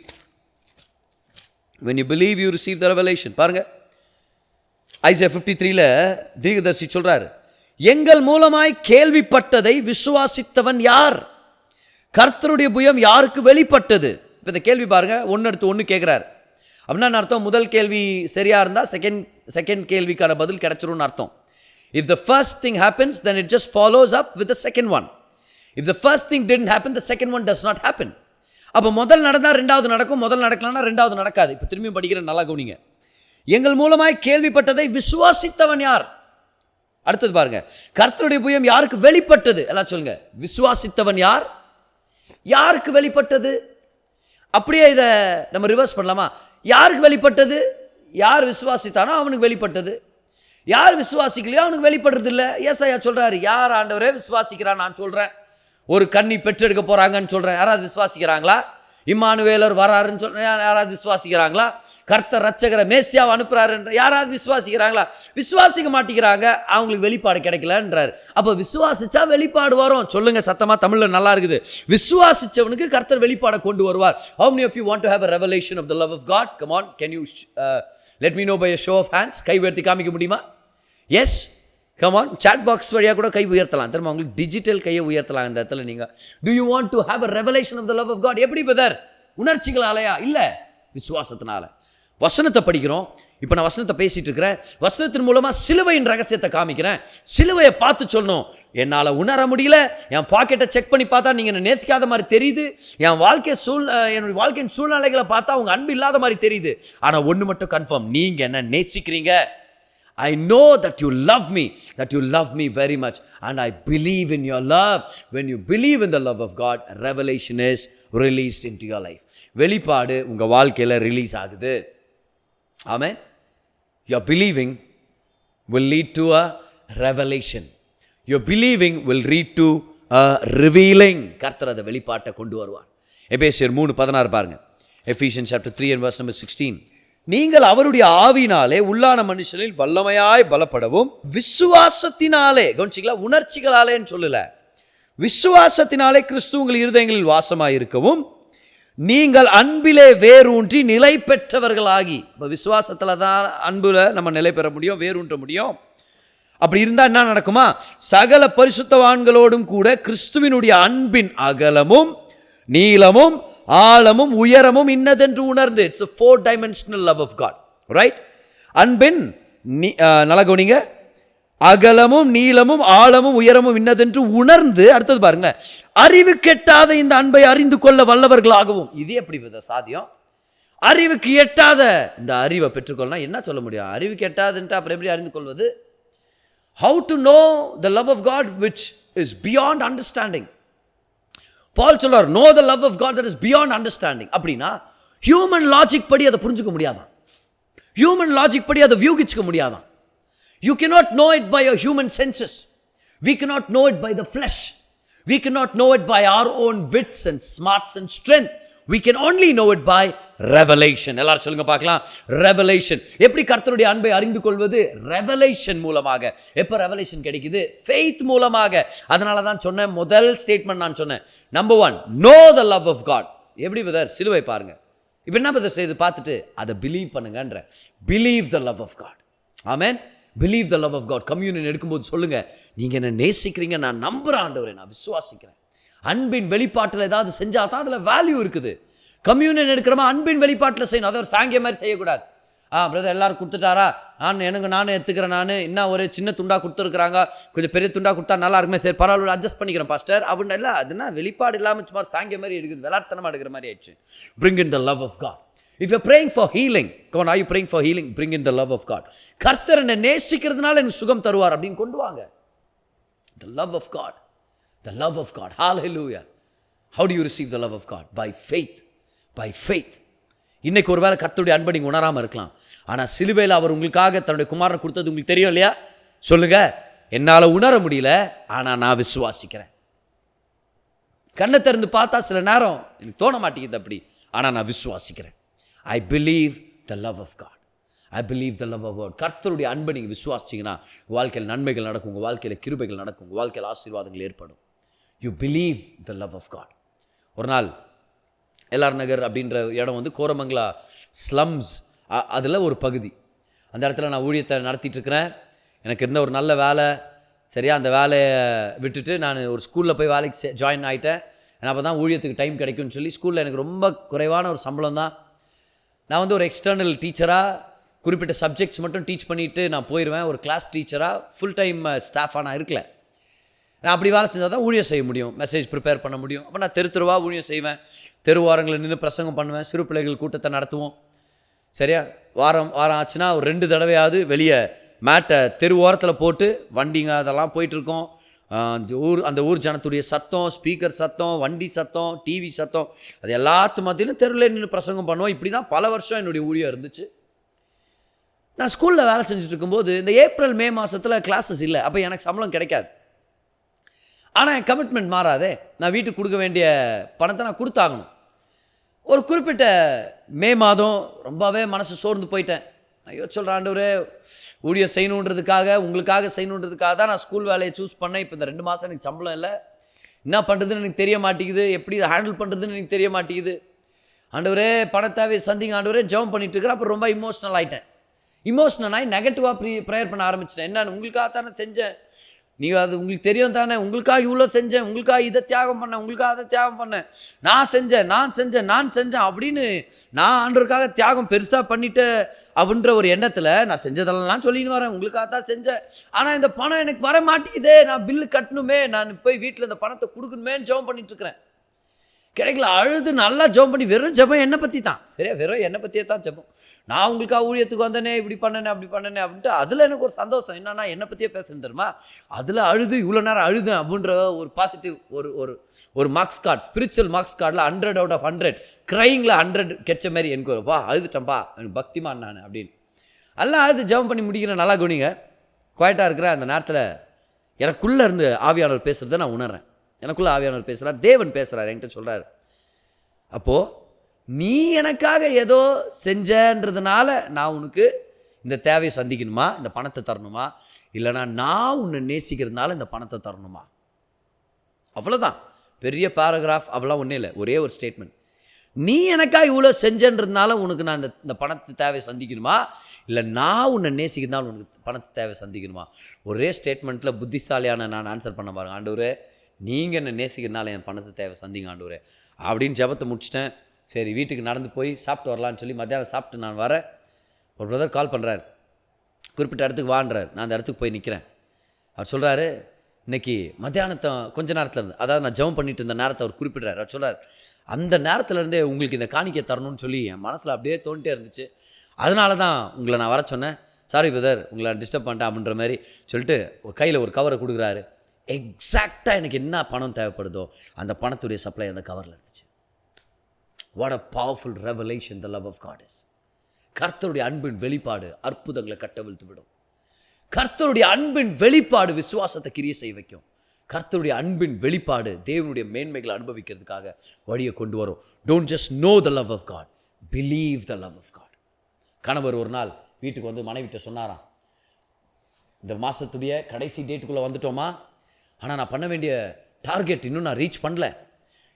when you believe you receive the revelation. பாருங்க, ஐசாயா 53ல தீர்க்கதரிசி சொல்றாரு, எங்கள் மூலமாய் கேள்விப்பட்டதை விசுவாசித்தவன் யார்? கர்த்தருடைய புயம் யாருக்கு வெளிப்பட்டது? இப்போ இந்த கேள்வி பாருங்க, ஒன்று எடுத்து ஒன்று கேட்குறாரு. அப்படின்னா அர்த்தம், முதல் கேள்வி சரியாக இருந்தால் செகண்ட் கேள்விக்கான பதில் கிடைச்சிரும்னு அர்த்தம். If the first thing happens, then it just follows up with the second one. If the first thing didn't happen, the second one does not happen. அப்போ முதல் நடந்தால் ரெண்டாவது நடக்கும், முதல் நடக்கலன்னா ரெண்டாவது நடக்காது. இப்போ திரும்பியும் படிக்கிற நல்லா கவனிங்க. எங்கள் மூலமாய் கேள்விப்பட்டதை விசுவாசித்தவன் யார்? அடுத்தது பாருங்க, கர்த்தருடைய புயம் யாருக்கு வெளிப்பட்டது? எல்லாம் சொல்லுங்க, விசுவாசித்தவன் யார்? யாருக்கு வெளிப்பட்டது? அப்படியே இதை நம்ம ரிவர்ஸ் பண்ணலாமா? யாருக்கு வெளிப்பட்டது? யார் விசுவாசித்தானோ அவனுக்கு வெளிப்பட்டது. யார் விசுவாசிக்கலையோ அவனுக்கு வெளிப்படுறது இல்லை. ஏசாயா சொல்றாரு, யார் ஆண்டவரே விசுவாசிக்கிறான்? நான் சொல்றேன், ஒரு கன்னி பெற்றெடுக்க போறாங்கன்னு சொல்றேன். யாராவது விசுவாசிக்கிறாங்களா? இம்மானுவேலர் வராருன்னு சொல்றேன், யாராவது விசுவாசிக்கிறாங்களா? கர்த்தர் ரட்சகரை மேசியாவை அனுப்புறாருன்ற யாராவது விசுவாசிக்கிறாங்களா? விசுவாசிக்க மாட்டேங்கிறாங்க, அவங்களுக்கு வெளிப்பாடு கிடைக்கலன்றாரு. அப்போ விசுவாசிச்சா வெளிப்பாடு வரும். சொல்லுங்க சத்தமா, தமிழ்ல நல்லா இருக்குது. விசுவாசிச்சவனுக்கு கர்த்தர் வெளிப்பாடை கொண்டு வருவார். How many of you want to have a revelation of the love of God? Come on, can you let me know by a show of hands? கை உயர்த்தி காமிக்க முடியுமா? Yes, come on. Chat box வழியாக கூட கை உயர்த்தலாம். திரும்ப உங்களுக்கு digital கையை உயர்த்தலாம். இந்த இடத்துல நீங்கள் do you want to have a revelation of the love of God? எப்படி பிரதர்? உணர்ச்சிகளாலையா? இல்லை, விசுவாசத்தினால. வசனத்தை படிக்கிறோம். இப்போ நான் வசனத்தை பேசிட்டு இருக்கிறேன், வசனத்தின் மூலமாக சிலுவையின் ரகசியத்தை காமிக்கிறேன். சிலுவையை பார்த்து சொல்லணும், என்னால் உணர முடியல. என் பாக்கெட்டை செக் பண்ணி பார்த்தா நீங்கள் என்னை நேசிக்காத மாதிரி தெரியுது. என்னுடைய வாழ்க்கையின் சூழ்நிலைகளை பார்த்தா உங்கள் அன்பு இல்லாத மாதிரி தெரியுது. ஆனால் ஒன்று மட்டும் கன்ஃபார்ம், நீங்கள் என்ன நேசிக்கிறீங்க. I know that you love me very much, and I believe in your love. When you believe in the love of God, revelation is released into your life. வெளிப்பாடு உங்கள் வாழ்க்கையில் ரிலீஸ் ஆகுது. Amen. Your believing will lead to a revelation. Your believing will lead to a revealing. கர்த்தர் அந்த வெளிப்பாட்டை கொண்டு வருவார். எபேசியர் 3:16 பாருங்க. Ephesians chapter 3 and verse number 16. நீங்கள் அவருடைய ஆவியினாலே உள்ளான மனுஷனில் வல்லமையாய் பலப்படவும் விசுவாசத்தினாலே, கவனிச்சிங்களா, உணர்ச்சிகளாலேன்னு சொல்லல, விசுவாசத்தினாலே கிறிஸ்து உங்கள் இருதயங்களில் வாசமாயிருக்கவும் நீங்கள் அன்பிலே வேரூன்றி நிலை பெற்றவர்களாகி. இப்போ விசுவாசத்தில் தான் அன்புல நம்ம நிலை பெற முடியும், வேரூன்ற முடியும். அப்படி இருந்தால் என்ன நடக்குமா? சகல பரிசுத்தவான்களோடும் கூட கிறிஸ்துவினுடைய அன்பின் அகலமும் நீளமும் ஆழமும் உயரமும் இன்னதென்று உணர்ந்து. It's a 4-dimensional love of God, right? அன்பின் நல்லா கவனிங்க, அகலமும் நீளமும் ஆழமும் உயரமும் இன்னதென்று உணர்ந்து. அடுத்தது பாருங்க, அறிவு கெட்டாத இந்த அன்பை அறிந்து கொள்ள வல்லவர்களாகவும். இது எப்படி சாத்தியம்? அறிவுக்கு எட்டாத இந்த அறிவை பெற்றுக்கொள்ளனா என்ன சொல்ல முடியும்? அறிவுக்கு எட்டாதுன்ட்டு அப்புறம் எப்படி அறிந்து கொள்வது? How to know the love of God which is beyond understanding. பால் சொல்றார், know the love of God that is beyond understanding. அப்படின்னா ஹியூமன் லாஜிக் படி அதை புரிஞ்சுக்க முடியாதான், ஹியூமன் லாஜிக் படி அதை வியூகிச்சுக்க முடியாதான். You cannot know it by your human senses. We cannot know it by the flesh. We cannot know it by our own wits and smarts and strength. We can only know it by revelation. எல்லாரும் சொல்லுங்க பார்க்கலாம், revelation. எப்படி கர்த்தருடைய அன்பை அறிந்து கொள்வது? Revelation மூலமாக. எப்போ ரெவலேஷன் கிடைக்குது? ஃபெய்த் மூலமாக. அதனால தான் சொன்னேன், முதல் ஸ்டேட்மெண்ட் நான் சொன்னேன், number 1, know the love of God. எப்படி பிரதர்? சிலுவை பாருங்க. இப்போ என்ன பிரதர் செய்து பார்த்துட்டு அதை பிலீவ் பண்ணுங்கன்ற. Believe the love of God. ஆமென். Believe the love of God. Communion எடுக்கும்போது சொல்லுங்க, நீங்கள் என்ன நேசிக்கிறீங்க, நான் நம்புகிறேன் ஆண்டவரே, நான் விசுவாசிக்கிறேன். அன்பின் வெளிப்பாட்டில் ஏதாவது செஞ்சால் தான் அதில் வேல்யூ இருக்குது. கம்யூனியன் எடுக்கிறோமா அன்பின் வெளிப்பாட்டில் செய்யணும். அதை ஒரு சாங்கிய மாதிரி செய்யக்கூடாது. பிரதர் எல்லோரும் கொடுத்துட்டாரா, நானும் எடுத்துக்கிறேன், நான் இன்னும் ஒரு சின்ன துண்டாக கொடுத்துருக்குறாங்க, கொஞ்சம் பெரிய துண்டாக கொடுத்தா நல்லா இருக்குமே, சரி பரவாயில்ல அட்ஜஸ்ட் பண்ணிக்கிறேன் பாஸ்டர் அப்படின்னா இல்லை. அதுனா வெளிப்பாடு இல்லாமல் சும்மா சாங்கிய மாதிரி எடுக்குது, விளையாட்டுத்தனமாக எடுக்கிற மாதிரி ஆயிடுச்சு. Bring in the love of God. If you praying for healing, come on, are you praying for healing? Bring in the love of God. கர்த்தர் என்னை நேசிக்கிறதுனால எனக்கு சுகம் தருவார் அப்படின்னு கொண்டு வாங்க. The love of God. The love of God. Hallelujah. How do you receive the love of God? By faith. By faith. இன்னைக்கு ஒருவேளை கர்த்தருடைய அன்பை நீங்கள் உணராமல் இருக்கலாம். ஆனால் சிலுவையில் அவர் உங்களுக்காக தன்னுடைய குமாரனை கொடுத்தது உங்களுக்கு தெரியும் இல்லையா? சொல்லுங்க, என்னால் உணர முடியல, ஆனால் நான் விசுவாசிக்கிறேன். கண்ணை திறந்து பார்த்தா சில நேரம் எனக்கு தோண மாட்டேங்குது அப்படி, ஆனால் நான் விசுவாசிக்கிறேன். I believe the love of God. I believe the love of God. கர்த்தருடைய அன்பை நீங்கள் விசுவாசிச்சிங்கன்னா உங்கள் வாழ்க்கையில் நன்மைகள் நடக்கும், உங்கள் வாழ்க்கையில் கிருபைகள் நடக்கும், உங்கள் வாழ்க்கையில் ஆசீர்வாதங்கள் ஏற்படும். You believe the love of God. ஒரு நாள் எல்ஆர் நகர் அப்படின்ற இடம் வந்து கோரமங்கலா ஸ்லம்ஸ், அதில் ஒரு பகுதி. அந்த இடத்துல நான் ஊழியத்தை நடத்திட்டுருக்கிறேன். எனக்கு இருந்த ஒரு நல்ல வேலை, சரியா அந்த வேலையை விட்டுட்டு நான் ஒரு ஸ்கூலில் போய் வேலைக்கு ஜாயின் ஆகிட்டேன். ஏன்னா அப்போ தான் ஊழியத்துக்கு டைம் கிடைக்கும்னு சொல்லி ஸ்கூலில் எனக்கு ரொம்ப குறைவான ஒரு சம்பளம் தான். நான் வந்து ஒரு எக்ஸ்டர்னல் டீச்சராக குறிப்பிட்ட சப்ஜெக்ட்ஸ் மட்டும் டீச் பண்ணிவிட்டு நான் போயிடுவேன். ஒரு கிளாஸ் டீச்சராக ஃபுல் டைம் ஸ்டாஃபாக நான் இருக்கல. நான் அப்படி வேலை செஞ்சால் தான் ஊழியம் செய்ய முடியும், மெசேஜ் ப்ரிப்பேர் பண்ண முடியும். அப்போ நான் தெருவாக ஊழியம் செய்வேன், தெருவாரங்களில் நின்று பிரசங்கம் பண்ணுவேன், சிறு பிள்ளைகள் கூட்டத்தை நடத்துவோம். சரியா வாரம் ஆச்சுன்னா ஒரு 2 தடவையாவது வெளியே மேட்டை தெரு ஓரத்தில் போட்டு வண்டிங்க அதெல்லாம் போயிட்டுருக்கோம். அந்த ஊர் ஜனத்துடைய சத்தம், ஸ்பீக்கர் சத்தம், வண்டி சத்தம், டிவி சத்தம், அது எல்லாத்து மத்தியிலும் தெருவில் நின்று பிரசங்கம் பண்ணுவோம். இப்படி தான் பல வருஷம் என்னுடைய ஊழியம் இருந்துச்சு. நான் ஸ்கூலில் வேலை செஞ்சுட்டு இருக்கும்போது இந்த ஏப்ரல் மே மாதத்தில் கிளாஸஸ் இல்லை, அப்போ எனக்கு சம்பளம் கிடைக்காது. ஆனால் என் கமிட்மெண்ட் மாறாதே, நான் வீட்டுக்கு கொடுக்க வேண்டிய பணத்தை நான் கொடுத்தாகணும். ஒரு குறிப்பிட்ட மே மாதம் ரொம்பவே மனசு சோர்ந்து போயிட்டேன். ஐயோ சொல்கிறேன், ஆண்டவரே ஊழியம் செய்யணுன்றதுக்காக, உங்களுக்காக செய்யணுன்றதுக்காக தான் நான் ஸ்கூல் வேலையை சூஸ் பண்ணேன். இப்போ இந்த 2 மாதம் எனக்கு சம்பளம் இல்லை, என்ன பண்ணுறதுன்னு எனக்கு தெரிய மாட்டேங்குது, எப்படி ஹேண்டில் பண்ணுறதுன்னு எனக்கு தெரிய மாட்டேங்குது. ஆண்டவரே பணத்தாவே சந்திங்க ஆண்டவரே ஜெபம் பண்ணிட்டு இருக்கிறேன். அப்புறம் ரொம்ப இமோஷனல் ஆகிட்டேன். இமோஷனல் ஆகி நெகட்டிவாக ப்ரேயர் பண்ண ஆரம்பிச்சிட்டேன். என்னன்னு, உங்களுக்காக தானே செஞ்சேன், நீங்கள் அது உங்களுக்கு தெரியும் தானே, உங்களுக்காக இவ்வளோ செஞ்சேன், உங்களுக்காக இதை தியாகம் பண்ணேன், உங்களுக்காக அதை தியாகம் பண்ணேன், நான் செஞ்சேன் அப்படின்னு நான் ஆண்டவருக்காக தியாகம் பெருசாக பண்ணிட்டு அப்படின்ற ஒரு எண்ணத்தில் நான் செஞ்சதெல்லாம் சொல்லின்னு வரேன், உங்களுக்காக தான் செஞ்சேன். ஆனால் இந்த பணம் எனக்கு வர மாட்டேங்குதே, நான் பில்லு கட்டணுமே, நான் போய் வீட்டில் இந்த பணத்தை கொடுக்கணுமேன்னு ஜெபம் பண்ணிட்டுருக்கிறேன். கிடைக்கல, அழுது நல்லா ஜெபம் பண்ணி, வெறும் ஜெபம் என்னை பற்றி தான், சரியா வெறும் என்னை பற்றியே தான் ஜெபம். நான் உங்களுக்காக ஊழியத்துக்கு வந்தேனே, இப்படி பண்ணனே அப்படி பண்ணனே அப்படின்ட்டு அதில் எனக்கு ஒரு சந்தோஷம் என்னன்னா, என்னை பற்றியே பேசுன்னு தெரியுமா, அதில் அழுது இவ்வளோ நேரம் அழுதேன் அப்படின்ற ஒரு பாசிட்டிவ் ஒரு மார்க்ஸ் கார்டு, ஸ்பிரிச்சுவல் மார்க்ஸ் கார்டில் 100 out of 100 க்ரையிங்கில் 100 கெச்ச மாதிரி எனக்கு வருவா, அழுதுட்டேன்ப்பா எனக்கு பக்திமான் நான் அப்படின்னு எல்லாம் அழுது ஜெபம் பண்ணி முடிக்கிறேன். நல்லா கவனிங்க, குவாய்ட்டாக இருக்கிறேன். அந்த நேரத்தில் எனக்குள்ளே இருந்து ஆவியானவர் பேசுகிறத நான் உணர்றேன். எனக்குள்ளே ஆவியானவர் பேசுகிறார், தேவன் பேசுகிறார், என்கிட்ட சொல்கிறார், அப்போது நீ எனக்காக ஏதோ செஞ்சன்றதுனால நான் உனக்கு இந்த தேவையை சந்திக்கணுமா, இந்த பணத்தை தரணுமா, இல்லைனா நான் உன்னை நேசிக்கிறதுனால இந்த பணத்தை தரணுமா? அவ்வளோதான், பெரிய பேராகிராஃப் அவ்வளோ ஒன்றும் இல்லை, ஒரே ஒரு ஸ்டேட்மெண்ட். நீ எனக்காக இவ்வளோ செஞ்சன்றதுனால உனக்கு நான் இந்த பணத்தை தேவை சந்திக்கணுமா, இல்லை நான் உன்னை நேசிக்கிறதுனால உனக்கு பணத்தை தேவை சந்திக்கணுமா? ஒரே ஸ்டேட்மெண்ட்டில் புத்திசாலியான நான் ஆன்சர் பண்ண பாருங்க. ஆண்டவரே நீங்கள் என்னை நேசிக்கிறதுனால என் பணத்தை தேவை சந்திங்க ஆண்டவரே அப்படின்னு ஜெபத்தை முடிச்சிட்டேன். சரி வீட்டுக்கு நடந்து போய் சாப்பிட்டு வரலான்னு சொல்லி மத்தியானம் சாப்பிட்டு நான் வரேன். ஒரு பிரதர் கால் பண்ணுறாரு, குறிப்பிட்ட இடத்துக்கு வான்றார். நான் அந்த இடத்துக்கு போய் நிற்கிறேன். அவர் சொல்கிறாரு, இன்றைக்கி மத்தியானத்தை கொஞ்ச நேரத்தில் இருந்து, அதாவது நான் ஜெபம் பண்ணிட்டு இருந்த நேரத்தை அவர் குறிப்பிட்றாரு. அவர் சொல்கிறார், அந்த நேரத்துலேருந்தே உங்களுக்கு இந்த காணிக்கை தரணும்னு சொல்லி என் மனசில் அப்படியே தோண்டிட்டே இருந்துச்சு, அதனால தான் உங்களை நான் வர சொன்னேன், சாரி பிரதர் உங்களை டிஸ்டர்ப் பண்ணிட்டேன் அப்படின்ற மாதிரி சொல்லிட்டு கையில் ஒரு கவரை கொடுக்குறாரு. எக்ஸாக்டாக எனக்கு என்ன பணம் தேவைப்படுதோ அந்த பணத்துடைய சப்ளை அந்த கவரில் இருந்துச்சு. What a powerful revelation the love of God is. கர்த்தருடைய அன்பின் வெளிப்பாடு அற்புதங்களை கட்டவிழ்த்து விடும். கர்த்தருடைய அன்பின் வெளிப்பாடு விசுவாசத்தை கிரியை செய்ய வைக்கும். கர்த்தருடைய அன்பின் வெளிப்பாடு தேவனுடைய மேன்மைகளை அனுபவிக்கிறதுக்காக வழியை கொண்டு வரும். Don't just know the love of God, believe the love of God. கணவர் ஒரு நாள் வீட்டுக்கு வந்து மனைவிட்ட சொன்னாராம், இந்த மாதத்துடைய கடைசி டேட்டுக்குள்ளே வந்துட்டோமா, ஆனால் நான் பண்ண வேண்டிய டார்கெட் இன்னும் நான் ரீச் பண்ணல.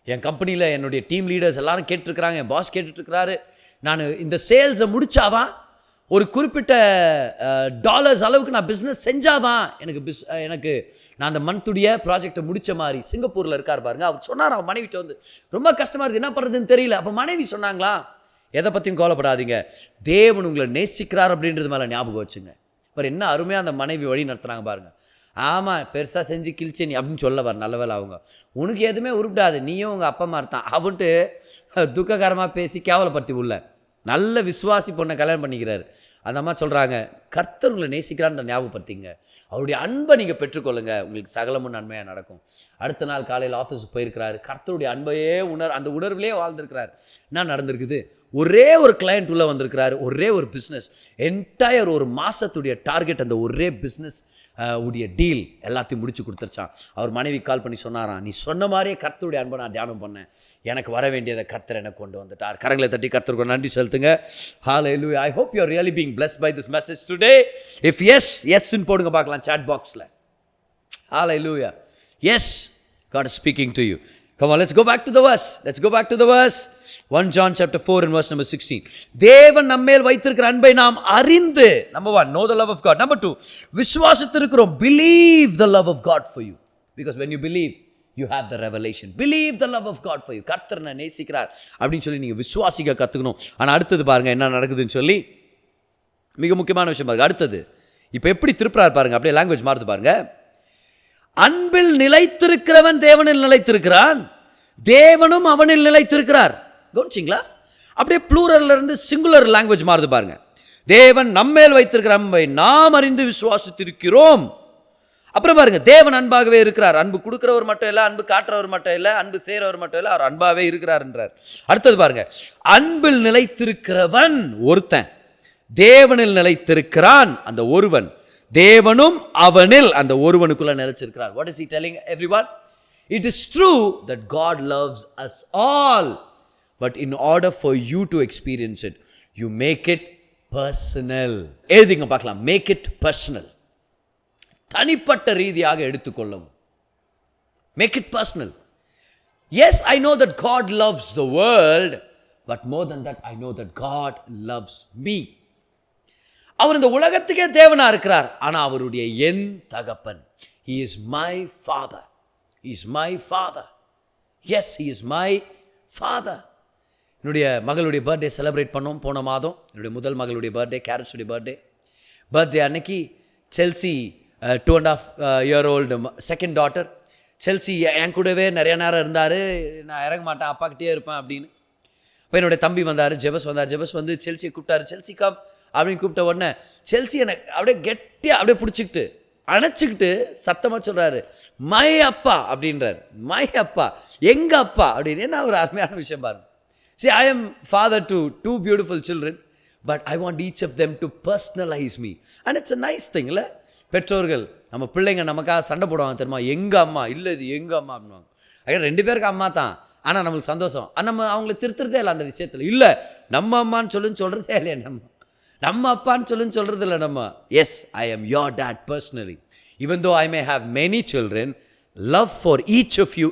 என் கம்பெனியில் என்னுடைய டீம் லீடர்ஸ் எல்லாரும் கேட்டுருக்குறாங்க, என் பாஸ் கேட்டுட்ருக்கிறாரு, நான் இந்த சேல்ஸை முடித்தாதான் ஒரு குறிப்பிட்ட டாலர்ஸ் அளவுக்கு நான் பிஸ்னஸ் செஞ்சாதான் எனக்கு நான் அந்த மந்த்துடைய ப்ராஜெக்டை முடித்த மாதிரி. சிங்கப்பூரில் இருக்கார் பாருங்க, அவர் சொன்னார் அவன் மனைவிட்ட வந்து ரொம்ப கஷ்டமாக இருக்குது, என்ன பண்ணுறதுன்னு தெரியல. அப்போ மனைவி சொன்னாங்களா, எதை பற்றியும் கவலைப்படாதீங்க, தேவன் உங்களை நேசிக்கிறார் அப்படின்றது மேலே ஞாபகம் வச்சுங்க. அப்புறம் என்ன அருமையாக அந்த மனைவி வழி நடத்துனாங்க பாருங்கள். ஆமாம், பெருசாக செஞ்சு கிழிச்சே நீ அப்படின்னு சொல்ல பாரு. நல்ல வேலை அவங்க உனக்கு எதுவுமே உருப்பிடாது, நீயும் உங்கள் அப்பா மாதிரி தான் அப்படின்ட்டு துக்ககரமாக பேசி கேவலப்படுத்தி உள்ள நல்ல விசுவாசி பொண்ணை கல்யாணம் பண்ணிக்கிறாரு. அந்த அம்மா சொல்கிறாங்க, கர்த்தர் உங்களை நேசிக்கிறான்னு ஞாபகப்படுத்திங்க, அவருடைய அன்பை நீங்கள் பெற்றுக்கொள்ளுங்க, உங்களுக்கு சகலமும் நன்மையாக நடக்கும். அடுத்த நாள் காலையில் ஆஃபீஸுக்கு போயிருக்கிறாரு, கர்த்தருடைய அன்பையே அந்த உணர்விலே வாழ்ந்திருக்கிறார். என்ன நடந்திருக்குது, ஒரே ஒரு கிளையண்ட் உள்ளே வந்திருக்கிறாரு, ஒரே ஒரு பிஸ்னஸ், என்டையர் ஒரு மாதத்துடைய டார்கெட் அந்த ஒரே பிஸ்னஸ் உடைய டீல் எல்லாத்தையும் முடிச்சு கொடுத்துருச்சான். அவர் மனைவி கால் பண்ணி சொன்னாராம், நீ சொன்ன மாதிரியே கர்த்தருடைய அன்பை நான் தியானம் பண்ணேன், எனக்கு வர வேண்டியதை கர்த்தர் எனக்கு கொண்டு வந்துட்டார். கரங்களை தட்டி கர்த்தருக்கு நன்றி செலுத்துங்க. ஹalleluya. I hope you are really being blessed by this message today. If yes ன்னு போடுங்க பார்க்கலாம் chat boxல. Hallelujah. Yes, God is speaking to you. Come on, let's go back to the verse. 1 John chapter 4 and verse number 16. தேவன் நம்மேல் வைத்திருக்கிற அன்பை நாம் அறிந்து, number 1, know the love of God. Number 2, விசுவாசித்திருக்கிறோம், believe the love of God for you. Because when you believe, you have the revelation. Believe the love of God for you. கர்த்தர் என்னை நேசிக்கிறார் அப்படின்னு சொல்லி நீங்கள் விசுவாசிக்க கற்றுக்கணும். ஆனால் அடுத்தது பாருங்க என்ன நடக்குதுன்னு சொல்லி மிக முக்கியமான விஷயம் பாருங்க. அடுத்தது இப்போ எப்படி திருப்புறார் பாருங்க, அப்படியே லாங்குவேஜ் மாறுது பாருங்க. அன்பில் நிலைத்திருக்கிறவன் தேவனில் நிலைத்திருக்கிறான், தேவனும் அவனில் நிலைத்திருக்கிறார். கவனிச்சிங்களா? அப்படியே ப்ளூரல்ல இருந்து சிங்குலர் லாங்குவேஜ் மாறுது பாருங்க. தேவன் நம்மேல் வைத்திருக்கிற அன்பை நாம் அறிந்து விசுவாசித்திருக்கிறோம். அப்புறம் பாருங்க, தேவன் அன்பாகவே இருக்கிறார். அன்பு கொடுக்கிறவர் மட்டும் இல்லை, அன்பு காட்டுறவர் மட்டும் இல்லை, அன்பு செய்கிறவர் மட்டும் இல்லை, அவர் அன்பாகவே இருக்கிறார் என்றார். அடுத்தது பாருங்க, அன்பில் நிலைத்திருக்கிறவன் ஒருத்தன், தேவனில் நிலைத்திருக்கிறான் அந்த ஒருவன், தேவனும் அவனில் அந்த ஒருவனுக்குள்ள நிலைச்சிருக்கிறார். What is he telling everyone? It is true that God loves us all, but in order for you to experience it, you make it personal. எழுதிங்க பார்க்கலாம், make it personal. தனிப்பட்ட ரீதியாக எடுத்துக்கொள்ளவும். Make it personal. Yes, I know that God loves the world, but more than that, I know that God loves me. அவர் இந்த உலகத்துக்கே தேவனா இருக்கிறார், ஆனால் அவருடைய என் தகப்பன். He is my father. He is my father. Yes, he is my father. என்னுடைய மகளுடைய birthday celebrate பண்ணோம் போன மாதம். என்னுடைய முதல் மகளுடைய பர்த்டே, கேரட்ஸுடைய பர்த்டே அன்னைக்கு Chelsea 2.5 year old second daughter Chelsea என் கூடவே நிறைய நேரம் இருந்தார். நான் இறங்க மாட்டேன், அப்பாக்கிட்டே இருப்பேன் அப்படின்னு. இப்போ என்னுடைய தம்பி வந்தார், ஜெபஸ் வந்து செல்சியை கூப்பிட்டாரு. செல்சி கம் அப்படின்னு கூப்பிட்ட உடனே செல்சி எனக்கு அப்படியே கெட்டியாக அப்படியே பிடிச்சிக்கிட்டு அணைச்சிக்கிட்டு சத்தமாக சொல்கிறாரு, மை அப்பா அப்படின்றார். மை அப்பா, எங்கள் அப்பா அப்படின்னு. என்ன ஒரு அருமையான விஷயம் பாருங்க. See, I am father to 2 beautiful children, but I want each of them to personalize me. And it's a nice thing, இல்லை? பெற்றோர்கள் நம்ம பிள்ளைங்க நமக்காக சண்டை போடுவாங்க தெரியுமா, எங்கள் அம்மா இல்லை இது எங்கள் அம்மா அப்படின்வாங்க. ஐயா 2 பேருக்கு அம்மா தான், ஆனால் நம்மளுக்கு சந்தோஷம். நம்ம அவங்களை திருத்துறதே இல்லை அந்த விஷயத்தில். இல்லை நம்ம அம்மான்னு சொல்கிறதே இல்லையா, நம்ம அப்பான்னு சொல்கிறது இல்லை நம்ம. Yes, I am your dad personally. Even though I may have many children, love for each of you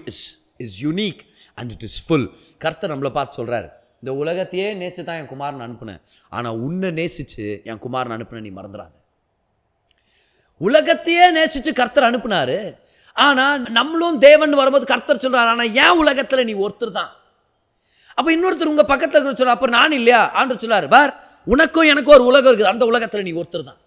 is unique and it is full. கர்த்தர் நம்மளை பார்த்து சொல்கிறார், இந்த உலகத்தையே நேசித்து தான் என் குமாரன் அனுப்புனேன், ஆனால் உன்னை நேசித்து என் குமாரன் அனுப்புனேன் நீ மறந்துடாத. உலகத்தையே நேசித்து கர்த்தர் அனுப்புனாரு, ஆனால் நம்மளும் தேவன் வரும்போது கர்த்தர் சொல்கிறார், ஆனால் ஏன் உலகத்தில் நீ ஒருத்தர் தான். அப்போ இன்னொருத்தர் உங்கள் பக்கத்தில் இருக்கிற சொல்கிறார், அப்போ நான் இல்லையா? ஆண்டவர் சொல்லார், பார் உனக்கும் எனக்கும் ஒரு உலகம் இருக்குது, அந்த உலகத்தில் நீ ஒருத்தர் தான்.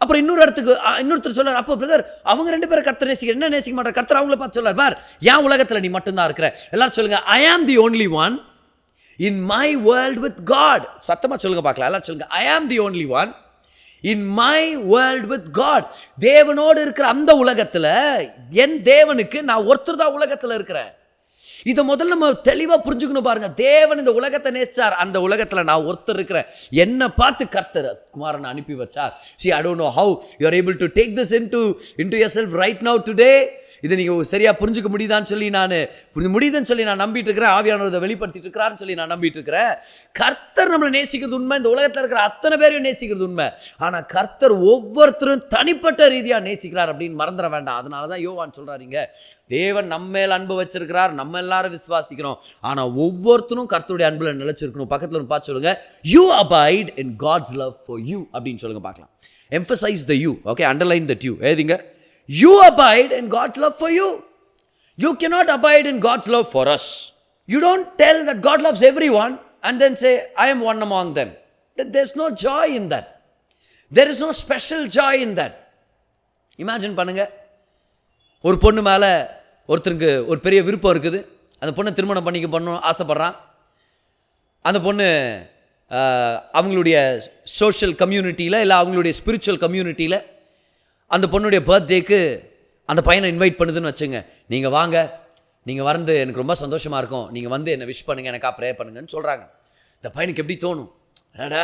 அப்புறம் இன்னொருத்தர் சொல்றார், அப்போ பிரதர் அவங்க 2 பேரும் கர்த்தர் நேசிக்க என்ன நேசிக்க மாட்டார்? கர்த்தர் அவங்கள பார்த்து சொல்றார், பார் என் உலகத்தில் நீ மட்டும்தான் இருக்கிற. எல்லாரும் சொல்லுங்க, ஐ ஆம் தி only one in my world with God. சத்தமாக சொல்லுங்க பார்க்கலாம், எல்லாரும் சொல்லுங்க, ஐ ஆம் தி only one in my world with God. தேவனோடு இருக்கிற அந்த உலகத்தில் என் தேவனுக்கு நான் ஒருத்தர் தான் உலகத்தில் இருக்கிறேன். இதை முதல்ல நம்ம தெளிவாக புரிஞ்சுக்கணும் பாருங்க. தேவன் இந்த உலகத்தை நேசிச்சார், அந்த உலகத்தில் நான் ஒருத்தர் இருக்கிறேன். என்னை பார்த்து கர்த்தர் குமாரனை அனுப்பி வச்சார். See, I don't know how you are able to take this into yourself right now today. இதை நீங்கள் சரியாக புரிஞ்சுக்க முடியுதுன்னு சொல்லி நான் நம்பிட்டு இருக்கிறேன். ஆவியானவரை வெளிப்படுத்திட்டு இருக்கிறான்னு சொல்லி நான் நம்பிட்டு இருக்கிறேன். கர்த்தர் நம்மளை நேசிக்கிறது உண்மை, இந்த உலகத்தில் இருக்கிற அத்தனை பேரையும் நேசிக்கிறது உண்மை. ஆனால் கர்த்தர் ஒவ்வொருத்தரும் தனிப்பட்ட ரீதியாக நேசிக்கிறார் அப்படின்னு மறந்துட வேண்டாம். அதனால தான் யோவான் சொல்கிறாருங்க, தேவன் நம்ம மேல் அன்பு வச்சிருக்கிறார், நம்ம எல்லாரும் விசுவாசிக்கிறோம். ஆனால் ஒவ்வொருத்தரும் கர்த்தருடைய அன்பில் நிலைச்சிருக்கணும். பக்கத்தில் ஒரு பார்த்து சொல்லுங்க, you abide in God's love for you அப்படின்னு சொல்லுங்க பார்க்கலாம். Emphasize the you, okay, underline that you எழுதிங்க. You abide in God's love for you. You cannot abide in God's love for us. You don't tell that God loves everyone and then say, I am one among them. There's no joy in that. There is no special joy in that. Imagine பண்ணுங்க, ஒரு பொண்ணு மேலே ஒருத்தருக்கு ஒரு பெரிய விருப்பம் இருக்குது. அந்த பொண்ணை திருமணம் பண்ணணும் ஆசைப்படுறான். அந்த பொண்ணு அவங்களுடைய சோஷியல் கம்யூனிட்டியில் இல்லை அவங்களுடைய ஸ்பிரிச்சுவல் கம்யூனிட்டியில் அந்த பொண்ணுடைய பர்த்டேக்கு அந்த பையனை இன்வைட் பண்ணுதுன்னு வச்சுங்க. நீங்கள் வாங்க, நீங்கள் வந்து எனக்கு ரொம்ப சந்தோஷமாக இருக்கும், நீங்கள் வந்து என்னை விஷ் பண்ணுங்கள், எனக்கா ப்ரே பண்ணுங்கன்னு சொல்கிறாங்க. இந்த பையனுக்கு எப்படி தோணும்? ஏடா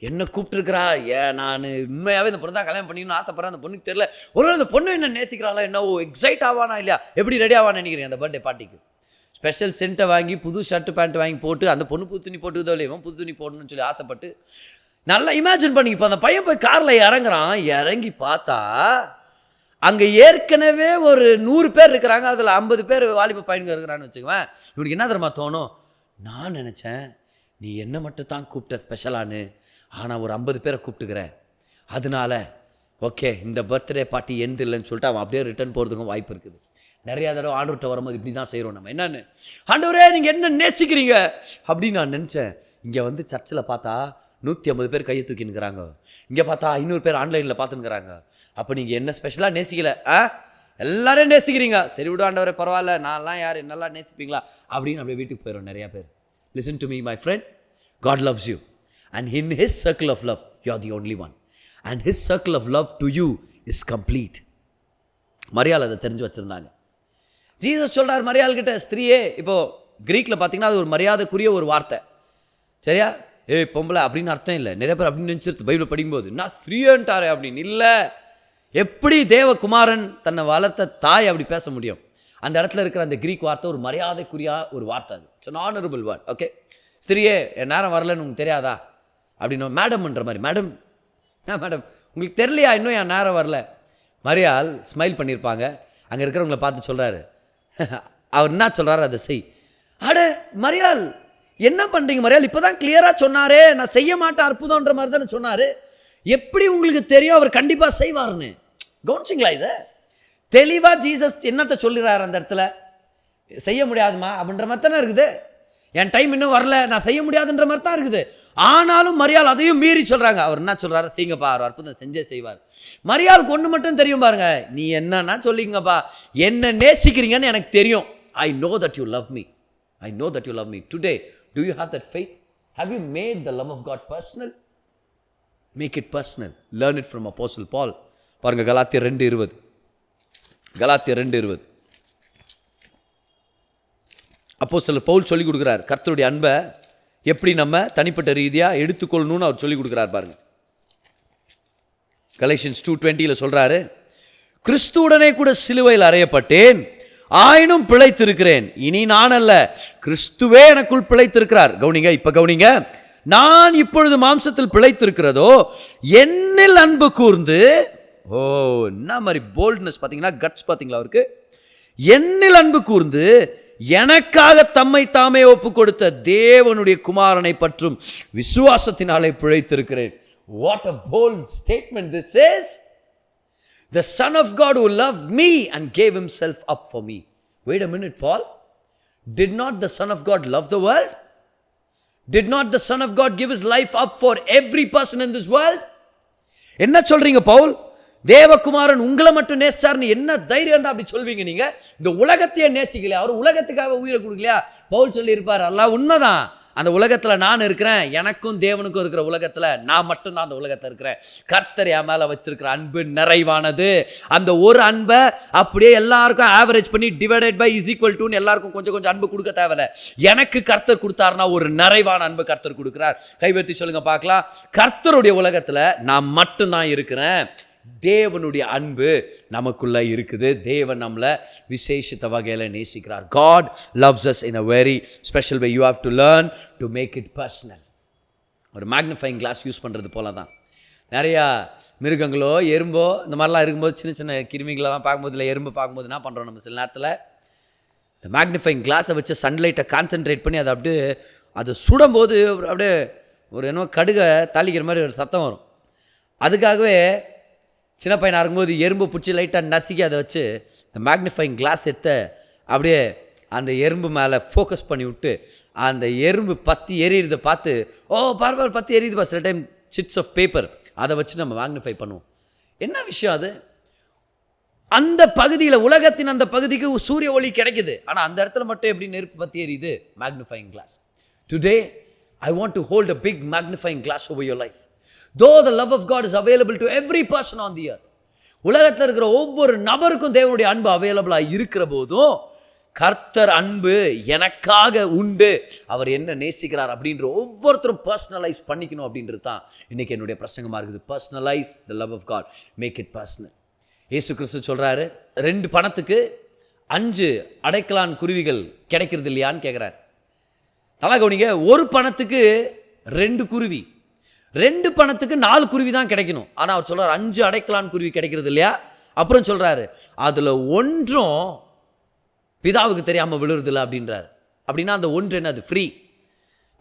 என்ன கூப்பிட்டுருக்கிறா, நான் உண்மையாகவே இந்த பொண்ணு தான் கல்யாணம் பண்ணிக்கணும்னு ஆசைப்படுறேன், அந்த பொண்ணுக்கு தெரியல, ஒரு அந்த பொண்ணு என்ன நேசிக்கிறாளா, என்ன எக்ஸைட் ஆவானா இல்லையா, எப்படி ரெடி ஆவான்னு நினைக்கிறேன் அந்த பர்த்டே பார்ட்டிக்கு. ஸ்பெஷல் சென்ட்டை வாங்கி புது ஷர்ட்டு பேண்ட் வாங்கி போட்டு அந்த பொண்ணு புது துணி போட்டுதோ இல்லையோ புது துணி போடணும்னு சொல்லி ஆசைப்பட்டு நல்லா இமேஜின் பண்ணி இப்போ அந்த பையன் போய் காரில் இறங்குறான். இறங்கி பார்த்தா அங்கே ஏற்கனவே ஒரு 100 பேர் இருக்கிறாங்க. அதில் 50 பேர் வாலிப பையனுங்க இருக்கிறான்னு வச்சுக்குவேன். இவனுக்கு என்ன தெரியுமா தோணும்? நான் நினச்சேன் நீ என்ன மட்டும் தான் கூப்பிட்ட ஸ்பெஷலானு, ஆனால் ஒரு 50 பேரை கூப்பிட்டுக்கிறேன், அதனால ஓகே இந்த பர்த்டே பார்ட்டி எந்த இல்லைன்னு சொல்லிட்டு அவன் அப்படியே ரிட்டர்ன் போகிறதுக்கும் வாய்ப்பு இருக்குது. நிறையா தடவை ஆண்டவர்கிட்ட வரும்போது இப்படி தான் செய்கிறோம் நம்ம. என்னன்னு, ஆண்டவரே நீங்கள் என்ன நேசிக்கிறீங்க அப்படின்னு நான் நினச்சேன். இங்கே வந்து சர்ச்சில் பார்த்தா 150 பேர் கையை தூக்கினுக்கிறாங்க, இங்கே பார்த்தா 500 பேர் ஆன்லைனில் பார்த்துன்னுக்குறாங்க. அப்போ நீங்கள் என்ன ஸ்பெஷலாக நேசிக்கலை? எல்லாரும் நேசிக்கிறீங்க, சரி விடு ஆண்டவரே பரவாயில்ல, நான்லாம் யார் என்னெல்லாம் நேசிப்பீங்களா அப்படின்னு அப்படியே வீட்டுக்கு போயிடும் நிறையா பேர். Listen to me my friend, God loves you and in his circle of love you are the only one and his circle of love to you is complete. மரியாள் அதை தெரிஞ்சு வச்சுருந்தாங்க. ஜீசஸ் சொல்கிறார் மரியாள்கிட்ட, ஸ்திரீயே, இப்போது க்ரீக்கில் பார்த்தீங்கன்னா அது ஒரு மரியாதைக்குரிய ஒரு வார்த்தை, சரியா? பொம்பளை அப்படின்னு அர்த்தம் இல்லை. நிறைய பேர் அப்படின்னு நினச்சிருது பைபிள் படிக்கும்போது, நான் ஸ்திரீன்ட்டாரே அப்படின்னு. இல்லை, எப்படி தேவகுமாரன் தன்னை வளர்த்த தாய் அப்படி பேச முடியும்? அந்த இடத்துல இருக்கிற அந்த க்ரீக் வார்த்தை ஒரு மரியாதைக்குரிய ஒரு வார்த்தை, அது it's an honorable word. Okay, ஸ்திரீயே என் நேரம் வரலன்னு உங்களுக்கு தெரியாதா அப்படின்னு மேடம்ன்ற மாதிரி. மேடம் உங்களுக்கு தெரியலையா இன்னும் என் நேரம் வரல? மரியாள் ஸ்மைல் பண்ணியிருப்பாங்க. அங்கே இருக்கிறவங்கள பார்த்து சொல்கிறாரு, அவர் என்ன சொல்கிறாரு அதை செய். அட மரியாள் என்ன பண்ணுறீங்க மரியாள், இப்போ தான் கிளியராக சொன்னாரே நான் செய்ய மாட்டேன் அற்புதம்ன்ற மாதிரி தானே சொன்னார், எப்படி உங்களுக்கு தெரியும் அவர் கண்டிப்பாக செய்வார்னு? கவனிச்சிங்களா இதை? தெளிவாக ஜீசஸ் என்னத்தை சொல்லிடுறாரு அந்த இடத்துல? செய்ய முடியாதுமா அப்படின்ற மாதிரி தானே இருக்குது. என் டைம் இன்னும் வரல, நான் செய்ய முடியாதுன்ற மாதிரி தான் இருக்குது. ஆனாலும் மரியாள் அதையும் மீறி சொல்கிறாங்க. அவர் என்ன சொல்கிறாரு? செய்யுங்கப்பா, அவர் அற்புதம் செஞ்சே செய்வார். மரியாளுக்கு ஒன்று மட்டும் தெரியும் பாருங்க, நீ என்னன்னா சொல்லிங்கப்பா, என்ன நேசிக்கிறீங்கன்னு எனக்கு தெரியும். I know that you love me. I know that you love me. Today, do you have that faith? Have you made the love of God personal? Make it personal. Learn it from Apostle Paul. பாருங்க கலாத்தியர் 2:20. கலாத்தியர் 2:20. அப்போஸ்தலர் பவுல் சொல்லிக் கொடுக்குறார் கர்த்தருடைய அன்பை எப்படி நம்ம தனிப்பட்ட ரீதியாக எடுத்துக்கொள்ளணும்னு அவர் சொல்லிக் கொடுக்குறார் பாருங்க. கலேஷியன்ஸ் 2:20 சொல்கிறாரு, கிறிஸ்துவுடனே கூட சிலுவையில் அறையப்பட்டேன், ஆயினும் பிழைத்திருக்கிறேன், இனி நான் அல்ல, கிறிஸ்துவே எனக்குள் பிழைத்திருக்கிறார். கவுனிங்க, இப்போ கவுனிங்க, நான் இப்பொழுது மாம்சத்தில் பிழைத்திருக்கிறதோ என்னில் அன்பு கூர்ந்து, என்ன மாதிரி போல்ட்னஸ் பார்த்தீங்கன்னா, கட்ஸ் பார்த்தீங்களா அவருக்கு, என்னில் அன்பு கூர்ந்து எனக்காக தம்மை தாமே ஒப்பு கொடுத்த தேவனுடைய குமாரனை பற்றும் விசுவாசத்தினாலே பிழைத்திருக்கிறேன். What a bold statement this is. The Son of God who loved me and gave himself up for me. Wait a minute, Paul. Did not the Son of God love the world? Did not the Son of God give his life up for every person in this world? என்ன சொல்றீங்க பவுல்? தேவகுமாரன் உங்களை மட்டும் நேசிச்சார்னு என்ன தைரியம் தான் அப்படி சொல்வீங்க? நீங்க இந்த உலகத்தையே நேசிக்கலையா? அவர் உலகத்துக்காக உயிரை கொடுக்கலையா? பவுல் சொல்லி இருப்பார், அல்லாஹ் உண்மைதான், அந்த உலகத்தில் நான் இருக்கிறேன், எனக்கும் தேவனுக்கும் இருக்கிற உலகத்தில் நான் மட்டும்தான் அந்த உலகத்தில் இருக்கிறேன். கர்த்தர் என் மேலே வச்சிருக்கிற அன்பு நிறைவானது. அந்த ஒரு அன்பை அப்படியே எல்லாருக்கும் ஆவரேஜ் பண்ணி டிவைடட் பை இஸ் ஈக்குவல் டுன்னு எல்லாருக்கும் கொஞ்சம் கொஞ்சம் அன்பு கொடுக்க தேவையில்ல. எனக்கு கர்த்தர் கொடுத்தாருன்னா ஒரு நிறைவான அன்பு கர்த்தர் கொடுக்குறார். கைவர்த்தி சொல்லுங்க பார்க்கலாம். கர்த்தருடைய உலகத்தில் நான் மட்டும்தான் இருக்கிறேன். தேவனுடைய அன்பு நமக்குள்ள இருக்குது. தேவன் நம்மளை விசேஷித்த வகையில் நேசிக்கிறார். God loves us in a very special way. You have to learn to make it personal. ஒரு மேக்னிஃபைங் கிளாஸ் யூஸ் பண்ணுறது போல தான் நிறையா மிருகங்களோ எறும்போ இந்த மாதிரிலாம் இருக்கும்போது சின்ன சின்ன கிருமிகளெல்லாம் பார்க்கும்போது, இல்லை எறும்பு பார்க்கும்போது என்ன பண்ணுறோம் நம்ம சில நேரத்தில் இந்த மேக்னிஃபைங் கிளாஸை வச்சு சன்லைட்டை கான்சென்ட்ரேட் பண்ணி அதை அப்படியே அது சுடும்போது அப்படியே ஒரு என்னமோ கடுகை தாளிக்கிற மாதிரி ஒரு சத்தம் வரும். அதுக்காகவே சின்ன பையனாக இருக்கும்போது எறும்பு பிடிச்சி லைட்டாக நசுக்கி அதை வச்சு இந்த மேக்னிஃபைங் கிளாஸ் எடுத்த அப்படியே அந்த எறும்பு மேலே ஃபோக்கஸ் பண்ணி விட்டு அந்த எறும்பு பற்றி எரியிறதை பார்த்து பார் பற்றி எரியுதுப்பா. சில டைம் சிட்ஸ் ஆஃப் பேப்பர் அதை வச்சு நம்ம மேக்னிஃபை பண்ணுவோம். என்ன விஷயம் அது? அந்த பகுதியில், உலகத்தின் அந்த பகுதிக்கு சூரிய ஒளி கிடைக்குது, ஆனால் அந்த இடத்துல மட்டும் எப்படி நெருப்பு பற்றி எரியுது? Magnifying class. Today I want to hold a big magnifying glass over your life. Though the love of God is available to every person on the earth. உலகத்தில் இருக்கிற ஒவ்வொரு நபருக்கும் தேவனுடைய அன்பு அவைலபிளாக இருக்கிற போதும் கர்த்தர் அன்பு எனக்காக உண்டு, அவர் என்ன நேசிக்கிறார் அப்படின்ற ஒவ்வொருத்தரும் பர்சனலைஸ் பண்ணிக்கணும் அப்படின்றது தான் இன்றைக்கி என்னுடைய பிரசங்கமாக இருக்குது. Personalise the love of God, make it personal. இயேசு கிறிஸ்து சொல்கிறாரு, 2 பணத்துக்கு 5 அடைக்கலான் குருவிகள் கிடைக்கிறது இல்லையான்னு கேட்குறாரு. நல்லா கவனிங்க, 1 பணத்துக்கு 2 குருவி, 2 பணத்துக்கு 4 குருவி தான் கிடைக்கணும். ஆனால் அவர் சொல்கிறார் 5 அடைக்கலான் குருவி கிடைக்கிறது இல்லையா. அப்புறம் சொல்கிறாரு, அதில் ஒன்றும் பிதாவுக்கு தெரியாமல் விழுறதில்லை அப்படின்றார். அப்படின்னா அந்த ஒன்று என்ன? அது ஃப்ரீ.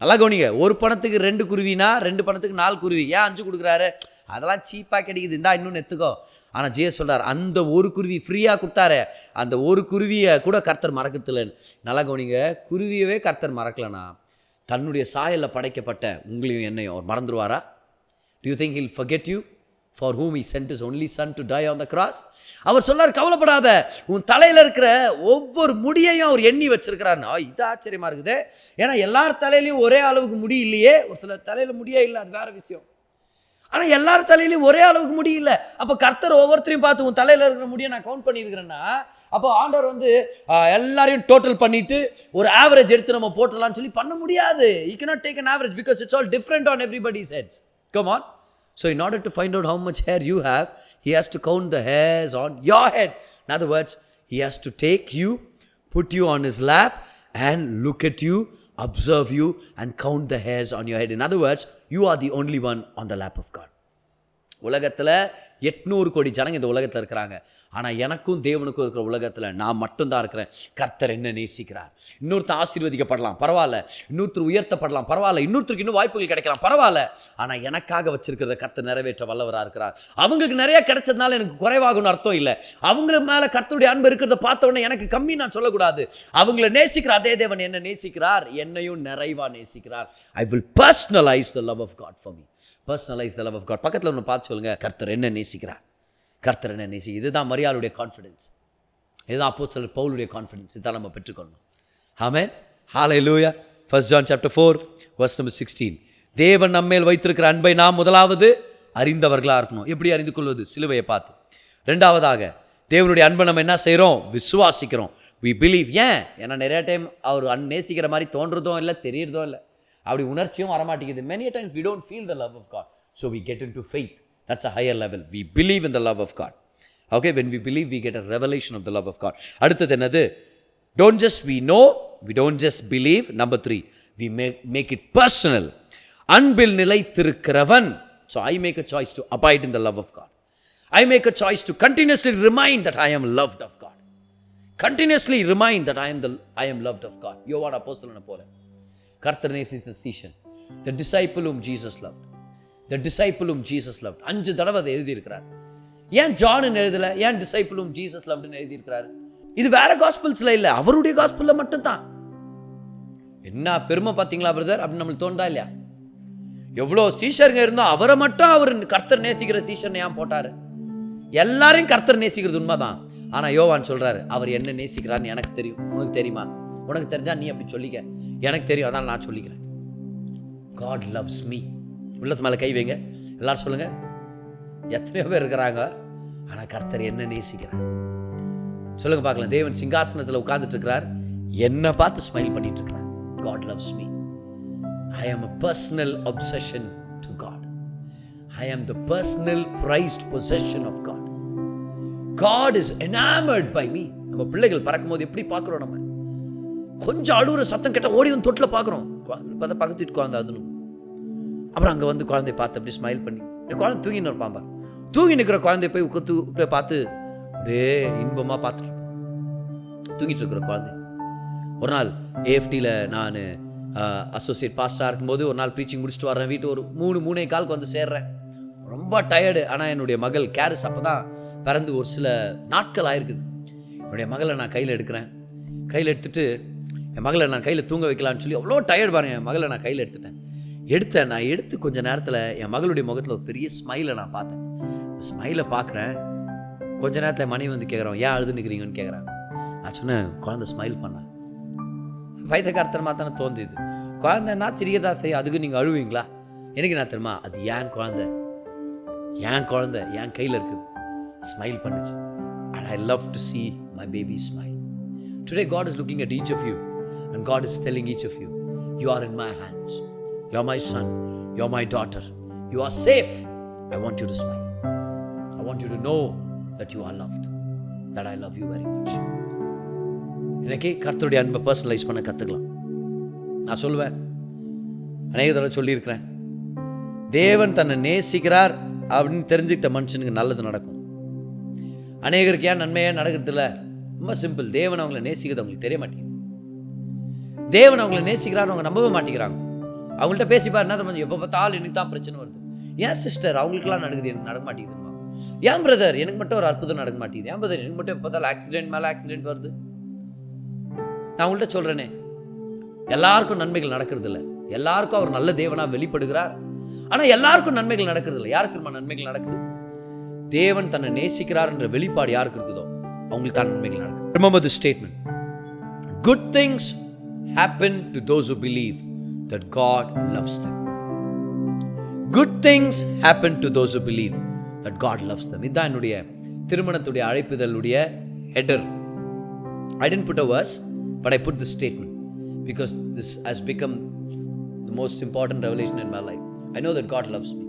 நல்லா கவனிங்க, 1 பணத்துக்கு 2 குருவினா 2 பணத்துக்கு 4 குருவி. ஏன் 5 கொடுக்குறாரு? அதெல்லாம் சீப்பாக கிடைக்குது, இந்தா இன்னொன்று எடுத்துக்கோ. ஆனால் ஜீசஸ் சொல்கிறார், அந்த 1 குருவி ஃப்ரீயாக கொடுத்தாரு, அந்த 1 குருவியை கூட கர்த்தர் மறக்கத்தில்லைன்னு. நல்லா கவனிங்க, குருவியவே கர்த்தர் மறக்கலைன்னா தன்னுடைய சாயலில் படைக்கப்பட்ட உங்களையும் என்னையும் அவர் மறந்துடுவாரா? Do you think he'll forget you for whom he sent his only son to die on the cross? அவர் சொல்லார், கவலைப்படாத, உன் தலையில் இருக்கிற ஒவ்வொரு முடியையும் அவர் எண்ணி வச்சிருக்கிறாருன்னா. இது ஆச்சரியமாக இருக்குது. ஏன்னா எல்லார் தலையிலையும் ஒரே அளவுக்கு முடி இல்லையே. ஒரு சில தலையில் முடியே இல்லை, அது வேறு விஷயம். ஆனால் எல்லார் தலையிலையும் ஒரே அளவுக்கு முடியல. அப்போ கர்த்தர் ஒவ்வொருத்தரையும் பார்த்து உன் தலையில் இருக்கிற முடியை நான் கவுண்ட் பண்ணியிருக்கிறேன்னா, அப்போ ஆண்டவர் வந்து எல்லாரையும் டோட்டல் பண்ணிவிட்டு ஒரு ஆவரேஜ் எடுத்து நம்ம போட்டலாம்னு சொல்லி பண்ண முடியாது. You cannot take an average because it's all different on everybody's heads. Come on. So in order to find out how much hair you have, he has to count the hairs on your head. In other words, he has to take you, put you on his lap and look at you, observe you and count the hairs on your head. In other words, you are the only one on the lap of God. உலகத்தில் 800 கோடி ஜனங்க இந்த உலகத்தில் இருக்கிறாங்க. ஆனால் எனக்கும் தேவனுக்கும் இருக்கிற உலகத்தில் நான் மட்டும்தான் இருக்கிறேன். கர்த்தர் என்ன நேசிக்கிறார். இன்னொருத்தர் ஆசீர்வதிக்கப்படலாம், பரவாயில்ல. இன்னொருத்தர் உயர்த்தப்படலாம், பரவாயில்ல. இன்னொருத்தருக்கு இன்னும் வாய்ப்புகள் கிடைக்கலாம், பரவாயில்ல. ஆனால் எனக்காக வச்சிருக்கிறத கர்த்தர் நிறைவேற்ற வல்லவராக இருக்கிறார். அவங்களுக்கு நிறைய கிடைச்சதுனால எனக்கு குறைவாகும்னு அர்த்தம் இல்லை. அவங்கள மேலே கர்த்தருடைய அன்பு இருக்கிறத பார்த்த உடனே எனக்கு கம்மி நான் சொல்லக்கூடாது. அவங்கள நேசிக்கிற அதே தேவன் என்ன நேசிக்கிறார், என்னையும் நிறைவாக நேசிக்கிறார். I will personalize the love of God for me. Personalize the love of God. பக்கத்தில் ஒன்று பார்த்து சொல்லுங்க, கர்த்தர் என்ன நேசிக்கிறார், கர்த்தர் என்ன நேசிக்கிறார். இதுதான் மரியாளுடைய கான்ஃபிடன்ஸ், இதுதான் அப்போஸ்தலர் பவுலுடைய கான்ஃபிடன்ஸ். இதான் நம்ம பெற்றுக்கொள்ளணும். ஆமென், ஹல்லேலூயா. 1 John chapter 4 verse number 16. தேவன் நம்மேல் வைத்திருக்கிற அன்பை நாம் முதலாவது அறிந்தவர்களாக இருக்கணும். எப்படி அறிந்து கொள்வது? சிலுவையை பார்த்து. 2வதாக தேவனுடைய அன்பை நம்ம என்ன செய்கிறோம்? விசுவாசிக்கிறோம். we believe. ஏன்னா நிறைய டைம் அவர் நேசிக்கிற மாதிரி தோன்றதும் இல்லை, தெரியறதும் இல்லை, அப்படி உணர்ச்சியும் வரமாட்டேங்குது. many times we don't feel the love of God, so we get into faith. That's a higher level. We believe in the love of God. Okay, when we believe, we get a revelation of the love of God. அடுத்தது என்னது? Don't just we know, we don't just believe. Number 3, we make it personal. Anbil நிலைத்திருக்கிறவன். So I make a choice to abide in the love of God. I make a choice to continuously remind that I am loved of God. Continuously remind that I am loved of God. யோவான் அப்போஸ்தலனை போல கர்த்தர் நேசித்த சீஷன், the disciple whom Jesus loved, the disciple whom Jesus loved. 5 தடவை அதை எழுதியிருக்கிறார். ஏன் John எழுதலை? ஏன் disciple whom Jesus lovedன்னு எழுதியிருக்கிறார்? இது வேற காஸ்பிள்ஸ்ல இல்லை, அவருடைய காஸ்பிள்ல மட்டும்தான். என்ன பெருமை பார்த்தீங்களா பிரதர் அப்படின்னு நம்மளுக்கு தோணுதா இல்லையா? எவ்வளோ சீஷருங்க இருந்தோம், அவரை மட்டும் அவர் கர்த்தர் நேசிக்கிற சீஷன் ஏன் போட்டார்? எல்லாரையும் கர்த்தர் நேசிக்கிறது உண்மைதான். ஆனால் யோவான் சொல்றாரு, அவர் என்ன நேசிக்கிறார்னு எனக்கு தெரியும், உனக்கு தெரியுமா? உனக்கு தெரிஞ்சா நீ அப்படி சொல்லிக்க, எனக்கு தெரியும், அதனால் நான் சொல்லிக்கிறேன். God loves me. உள்ளத்து மேலே கை வைங்க, எல்லாரும் சொல்லுங்க. எத்தனையோ பேர் இருக்கிறாங்க, ஆனால் கர்த்தர் என்ன நேசிக்கிறார் சொல்லுங்க பார்க்கலாம். தேவன் சிங்காசனத்தில் உட்கார்ந்துட்டு இருக்கிறார், என்னை பார்த்து ஸ்மைல் பண்ணிட்டு இருக்கிறார். God loves me. I am a personal obsession to God. I am the personal prized possession of God. God is enamored by me. நம்ம பிள்ளைகள் பறக்கும் போது எப்படி பார்க்குறோம்? நம்ம கொஞ்சம் அழுகுற சத்தம் கேட்டால் ஓடி வந்து தொட்டில் பார்க்குறோம். பார்த்தா பக்கத்து வீட்டு குழந்தை அதுன்னு. அப்புறம் அங்கே வந்து குழந்தைய பார்த்து அப்படி ஸ்மைல் பண்ணி, குழந்தை தூங்கின்னு இருப்பாம்பா, தூங்கி நிற்கிற குழந்தைய போய் உட்காந்து பார்த்து அப்படியே இன்பமாக பார்த்துட்டு தூங்கிட்டு இருக்கிற குழந்தை ஒரு நாள் ஏஎஃப்டியில் நான் அசோசியேட் பாஸ்டராக இருக்கும்போது ஒரு நாள் ப்ரீச்சிங் முடிச்சுட்டு வரேன். வீட்டு ஒரு 3:45 வந்து சேர்றேன். ரொம்ப டயர்டு. ஆனால் என்னுடைய மகள் கேரிஸ் அப்போ தான் பிறந்து ஒரு சில நாட்கள் ஆயிருக்குது. என்னுடைய மகளை நான் கையில் எடுக்கிறேன். கையில் எடுத்துகிட்டு என் மகளை நான் கையில் தூங்க வைக்கலான்னு சொல்லி அவ்வளோ டயர்டு பாருங்க. என் மகளை நான் கையில் எடுத்தேன். நான் எடுத்து கொஞ்சம் நேரத்தில் என் மகளுடைய முகத்தில் ஒரு பெரிய ஸ்மைலை நான் பார்த்தேன். ஸ்மைலை பார்க்குறேன். கொஞ்ச நேரத்தில் மனைவி வந்து கேட்குறோம், ஏன் அழுது நிற்கிறீங்கன்னு கேட்குறாங்க. நான் சொன்னேன், குழந்தை ஸ்மைல் பண்ணேன். வயதுக்காரத்தனமாக தானே தோன்றுது. குழந்தைன்னா சிரிக்கதா செய்யும், அதுக்கு நீங்கள் அழுவீங்களா? எனக்கு நான் தெரியுமா, அது என் குழந்தை என் கையில் இருக்குது. ஸ்மைல் பண்ணுச்சு. And I love to see my baby smile. Today God is looking at each of you and God is telling each of you, you are in my hands. You are my son. You are my daughter. You are safe. I want you to smile. I want you to know that you are loved. That I love you very much. இன்னைக்கு கர்த்தருடைய அன்பை personalise பண்ண கற்றுக்கலாம். நான் சொல்லுவேன், அநேக தடவை சொல்லியிருக்கிறேன், தேவன் தன்னை நேசிக்கிறார் அப்படின்னு தெரிஞ்சுக்கிட்ட மனுஷனுக்கு நல்லது நடக்கும். அநேகருக்கு ஏன் நன்மையாக நடக்கிறது இல்லை? ரொம்ப சிம்பிள். தேவன் அவங்களை நேசிக்கிறது அவங்களுக்கு தெரிய மாட்டேங்குது. தேவன் அவங்களை நேசிக்கிறார் அவங்க நம்பவே மாட்டேங்கிறாங்க. அவங்கள்ட்ட பேசிப்பார், என்ன தெரியுமா, எப்போ பார்த்தாலும் எனக்கு தான் பிரச்சனை வருது. ஏன் சிஸ்டர் அவங்களுக்குலாம் நடக்குது, எனக்கு நடக்க மாட்டேங்குதுமா? ஏன் பிரதர் எனக்கு மட்டும் ஒரு அற்புதம் நடக்க மாட்டேங்குது? ஏன் பிரதர் எனக்கு மட்டும் எப்போ பார்த்தாலும் ஆக்சிடென்ட் மேலே ஆக்சிடென்ட் வருது? நான் உங்கள்கிட்ட சொல்கிறேனே, எல்லாருக்கும் நன்மைகள் நடக்கிறது இல்லை. எல்லாருக்கும் அவர் நல்ல தேவனாக வெளிப்படுகிறார். ஆனால் எல்லாருக்கும் நன்மைகள் நடக்கிறது இல்லை. யாருக்கு திரும்ப நன்மைகள் நடக்குது? தேவன் தன்னை நேசிக்கிறார் என்ற வெளிப்பாடு யாருக்கு இருக்குதோ அவங்களுக்கு தான் நன்மைகள் நடக்குது. Remember this statement. Good things happen to those who believe that God loves them. Good things happen to those who believe that God loves them. இதுதான் என்னுடைய திருமணத்துடைய அழைப்புதலுடைய header. I didn't put a verse, but I put this statement because this has become the most important revelation in my life. I know that God loves me.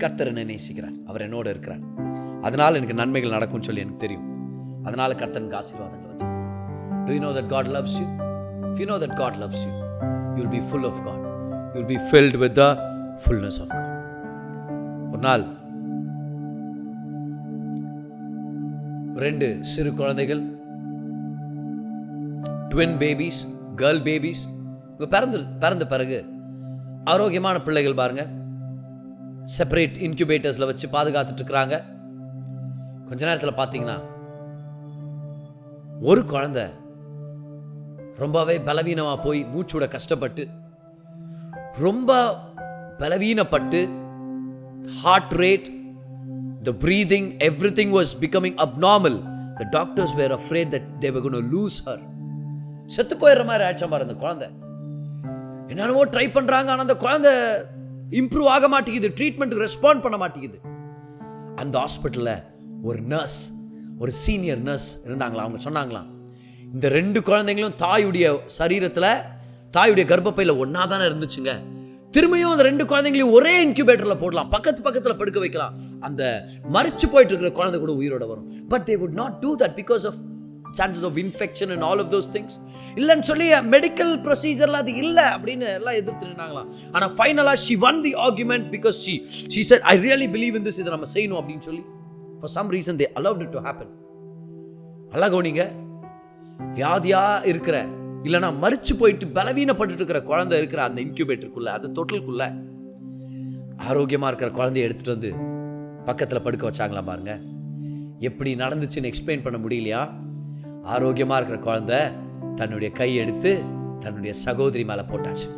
கர்த்தர் என்னை நேசிக்கிறார், அவர் என்னோடு இருக்கிறார், அதனால் எனக்கு நன்மைகள் நடக்கும்னு சொல்லி எனக்கு தெரியும். அதனால் கர்த்தனுக்கு ஆசீர்வாதங்களை வச்சிருக்கேன். Do you know that God loves you? If you know that God loves you, you will be full of God. You will be filled with the fullness of God. ஒரு நாள் 2 சிறு குழந்தைகள், ட்வின் பேபிஸ், கேர்ள் பேபிஸ், பிறந்த பிறகு ஆரோக்கியமான பிள்ளைகள் பாருங்க, separate இன்குபேட்டர்ஸில் வச்சு பாதுகாத்துட்டு இருக்கிறாங்க. கொஞ்ச நேரத்தில் பார்த்தீங்கன்னா ஒரு குழந்தை ரொம்பவே பலவீனமாக போய் மூச்சோட கஷ்டப்பட்டு ரொம்ப பலவீனப்பட்டு heart rate, the breathing, everything was becoming abnormal. The doctors were afraid that they were going to lose her. செத்து போயிடுற மாதிரி ஆயிடுச்சா பாரு அந்த குழந்தை. என்னென்னவோ ட்ரை பண்ணுறாங்க, ஆனால் அந்த குழந்தை இம்ப்ரூவ் ஆக மாட்டேங்குது, ட்ரீட்மெண்ட்டுக்கு ரெஸ்பாண்ட் பண்ண மாட்டேங்குது. அந்த ஹாஸ்பிட்டலில் ஒரு நர்ஸ், ஒரு சீனியர் நர்ஸ் இருந்தாங்களா. அவங்க சொன்னாங்களாம், இந்த 2 குழந்தைங்களும் தாயுடைய சரீரத்தில், தாயுடைய கர்ப்பப்பையில் ஒன்றா தானே இருந்துச்சுங்க. திரும்பியும் அந்த 2 குழந்தைங்களையும் ஒரே இன்குபேட்டரில் போடலாம், பக்கத்தில் படுக்க வைக்கலாம், அந்த மரிச்சு போயிட்டு இருக்கிற குழந்தை கூட உயிரோட வரும். But they would not do that because of chances of infection and all of those things. இல்லைன்னு சொல்லி மெடிக்கல் ப்ரொசீஜர்லாம் அது இல்லை அப்படின்னு எல்லாம் எதிர்த்து நின்னாங்களாம். ஆனால் ஃபைனலாக she won the argument because she said, I really believe in this, இதை நம்ம செய்யணும் அப்படின்னு சொல்லி for some reason they allowed it to happen. நல்லா கவனிங்க, வியாதியா இருக்கிற இல்லைன்னா மரிச்சு போயிட்டு பலவீனப்பட்டு இருக்கிற குழந்தை இருக்கிற அந்த இன்குபேட்டருக்குள்ள, அந்த தொட்டிலுக்குள்ள ஆரோக்கியமாக இருக்கிற குழந்தைய எடுத்துகிட்டு வந்து பக்கத்தில் படுக்க வச்சாங்களா பாருங்க. எப்படி நடந்துச்சுன்னு எக்ஸ்பிளைன் பண்ண முடியலையா? ஆரோக்கியமாக இருக்கிற குழந்தை தன்னுடைய கை எடுத்து தன்னுடைய சகோதரி மேலே போட்டாச்சு.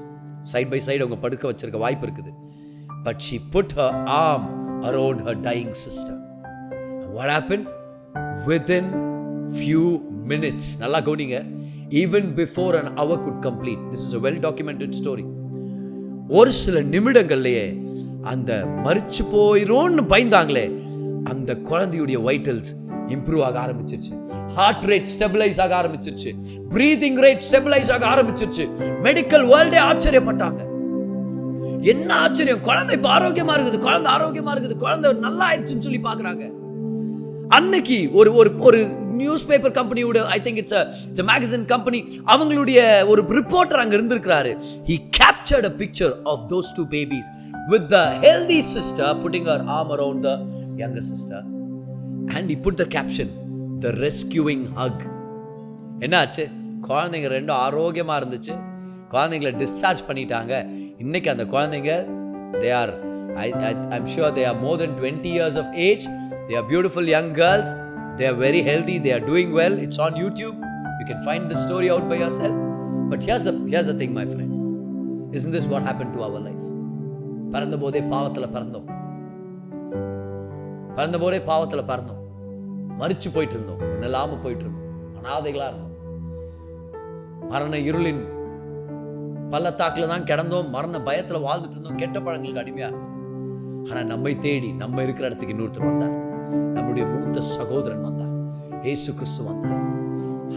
சைட் பை சைடு அவங்க படுக்க வச்சிருக்க வாய்ப்பு இருக்குது. But she put her arm around her dying sister. And what happened? Within few minutes, நல்லா கவனிங்க, even before an hour could complete, this is a well documented story, ஒரு சில நிமிடங்கள்லயே அந்த மரிச்சு போயிரோன்னு பயந்தாங்களே அந்த குழந்தையுடைய வைட்டல்ஸ் இம்ப்ரூவ் ஆக ஆரம்பிச்சிருச்சு, ஹார்ட் ரேட் ஸ்டெபிலைஸ் ஆக ஆரம்பிச்சிருச்சு, பிரீதிங் ரேட் ஸ்டெபிலைஸ் ஆக ஆரம்பிச்சிருச்சு. மெடிக்கல் வேர்ல்டே ஆச்சரியப்பட்டாங்க. என்ன ஆச்சரியம், குழந்தை இப்ப ஆரோக்கியமா இருக்குது, குழந்தை ஆரோக்கியமா இருக்குது, குழந்தை நல்லா ஆயிடுச்சுன்னு சொல்லி பாக்குறாங்க. அன்னைக்கு ஒரு நியூஸ் பேப்பர் கம்பெனியோட, I think it's a magazine company, அவங்களுடைய ஒரு ரிப்போர்ட்டர் அங்க இருந்திருக்காரு. He captured a picture of those 2 babies with the healthy sister putting her arm around the younger sister and he put the caption, the rescuing hug. என்னாச்சு, குழந்தைங்க ரெண்டும் ஆரோக்கியமாக இருந்துச்சு. குழந்தைங்களை டிஸ்சார்ஜ் பண்ணிட்டாங்க. இன்னைக்கு அந்த குழந்தைங்க I'm sure they are more than 20 years of age. They are beautiful young girls. They are very healthy. They are doing well. It's on YouTube. You can find the story out by yourself. But here's the thing, my friend. Isn't this what happened to our life? பிறந்தபோதே பாவத்தில் பிறந்தோம், மரிச்சு போயிட்டு இருந்தோம், இல்லாமல் போயிட்டு இருந்தோம், அனாதைகளாக இருந்தோம், மரண இருளின் பள்ளத்தாக்கில் தான் கிடந்தோம், மரண பயத்தில் வாழ்ந்துட்டு இருந்தோம், கெட்ட பழங்களுக்கு அடிமையாக இருந்தோம். ஆனால் நம்மை தேடி நம்ம இருக்கிற இடத்துக்கு இன்னொருத்தர் வந்தார். நம்முடைய மூத்த சகோதரன் வந்தார், இயேசு கிறிஸ்து வந்தார்.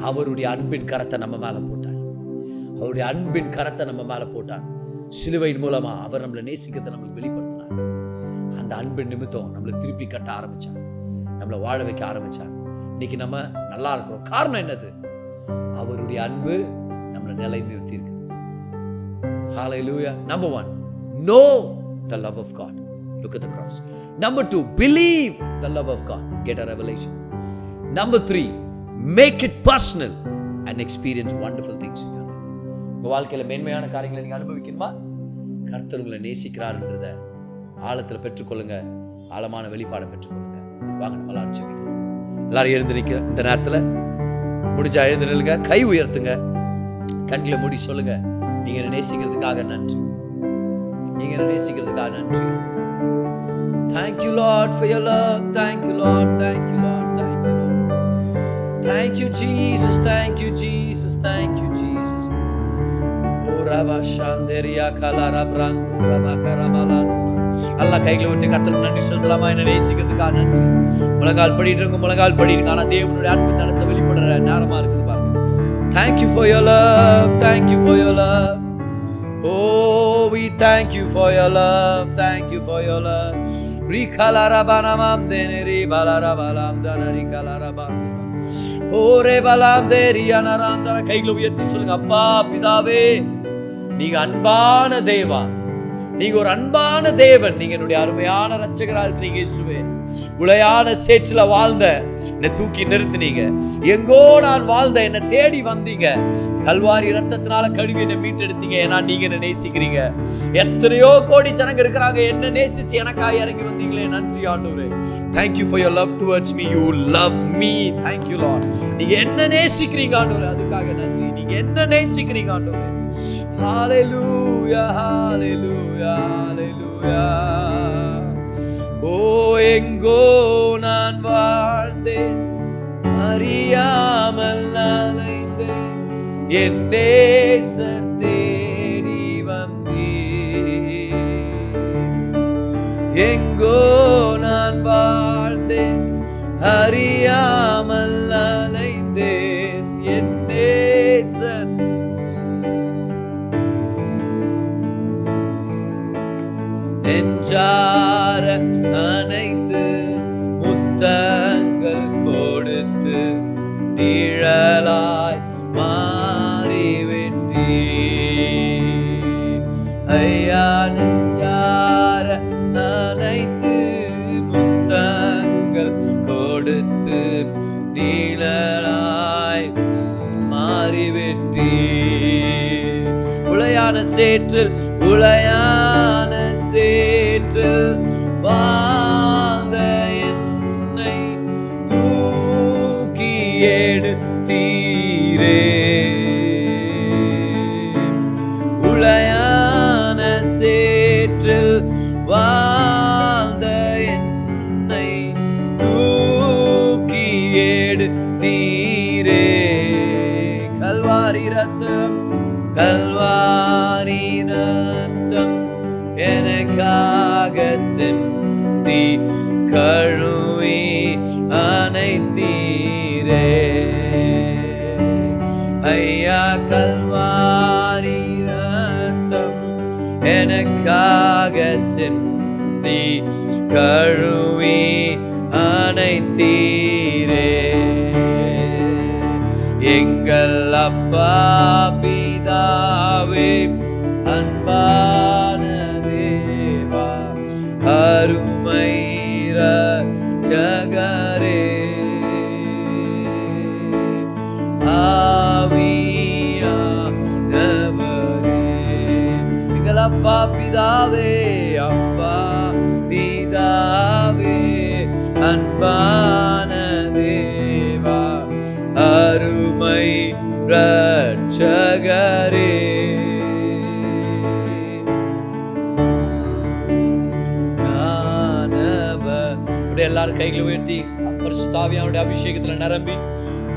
அவருடைய அன்பின் கரத்தை நம்ம மேலே போட்டார். சிலுவையின் மூலமா அவர் நம்மளை நேசிக்கிறதை நம்மளுக்கு வெளிப்படுத்தினார். அந்த அன்பின் நிமித்தம் நம்மளை திருப்பி கட்ட ஆரம்பிச்சார், நம்மளை வாழ வைக்க ஆரம்பிச்சார். இன்னைக்கு நம்ம நல்லா இருக்கிறோம். காரணம் என்னது? அவருடைய அன்பு நம்மளை நிலை நிறுத்தி இருக்கு. Hallelujah. Number 1, know the love of God. Look at the cross. Number 2, believe the love of God. Get a revelation. Number 3, make it personal and experience wonderful things in your life. உங்க வாழ்க்கையில மேன்மையான காரியங்களை நீங்க அனுபவிக்கணுமா? கர்த்தர் உங்களை நேசிக்கிறார்ன்றத ஆழத்தில் பெற்றுக்கொள்ளுங்க, ஆழமான வெளிப்பாடை பெற்றுக்கொள்ளுங்க. வாங்க நம்ம எல்லாரும் ஜெபிக்கலாம். எல்லாரும் எழுந்திருக்கிற இந்த நேரத்தில் முடிஞ்சா எழுந்திருங்க, கை உயர்த்துங்க, கண்களை மூடி சொல்லுங்க, நீங்க என்ன நேசிக்கிறதுக்காக நன்றி. Thank you Lord for your love. Thank you Lord. Thank you Jesus. Oh Rabba Shanderia Kalara Brandu Rabba Karabalandu. அல்லா கைகளை விட்டு கர்த்தருக்கு நன்றி செலுத்தலாமா? என்ன நேசிக்கிறதுக்காக நன்றி. முழங்கால் படிடுங்க. ஆனா தேவனுடைய அன்பு இந்த இடத்துல வெளிப்படுற நேரமா இருக்குது பாருங்க. Thank you for your love. Oh, we thank you for your love. Rikalarabana deneri balarabalam danari kalarabanda. Oh rebalam deriana randana. கைகளை உயர்த்தி சொல்லுங்க, அப்பா பிதாவே, நீங்க அன்பான தேவா, நீங்க ஒரு அன்பான தேவன். நீங்க என்னுடைய அருமையான ரட்சகரா இருக்கிறீங்க இயேசுவே. உளையான சேற்றில வாழ்ந்த என்னை தூக்கி நிறுத்தினீங்க. எங்கோ நான் வாழ்ந்த என்னை தேடி வந்தீங்க. கல்வாரி ரத்தத்தினால கழுவி என்னை மீட்டெடுத்தீங்க. ஏன்னா நீங்க என்ன நேசிக்கிறீங்க. எத்தனையோ கோடி ஜனங்க இருக்கிறாங்க, என்ன நேசிச்சு எனக்காக இறங்கி வந்தீங்களே. நன்றி ஆண்டவரே. Thank you for your love towards me. You love me. Thank you Lord. நீங்க என்ன நேசிக்கிறீங்க ஆண்டவரே, அதுக்காக நன்றி. நீங்க என்ன நேசிக்கிறீங்க ஆண்டவரே. Hallelujah. ஓ எங்கோ நான் வாழ்ந்தேன், அறியாமல் அலைந்தேன், என் நேசர் தேடி வந்தேன். எங்கோ நான் வாழ்ந்தேன், அறியாமல் அலைந்தேன், என் நேசர் நெஞ்சார அனைத்து முத்தங்கள் கொடுத்து நிழலாய் மாறிவிட்டீ. ஐயா நெஞ்சார அனைத்து முத்தங்கள் கொடுத்து நிழலாய் மாறிவிட்டீ. உளையான சேற்றில் வாழ்ந்த என்னை தூக்கி எடுத்தீரே. உளையான சேற்றில் வாழ்ந்த என்னை தூக்கி எடுத்தீரே. கல்வாரி ரத்தம் எனக்காக சிந்தி கழுவி அனைத்தீரே. ஐயா கல்வாரி ரத்தம் எனக்காக சிந்தி கழுவி அனைத்தீரே. எங்கள் அப்பா பிதாவே, அன்பான தேவா, அருமை இரட்சகரே, ஆவி அப்படியே எல்லாரும் கைகளை உயர்த்தி பரிசுத்த ஆவியானுடைய அபிஷேகத்துல நிரம்பி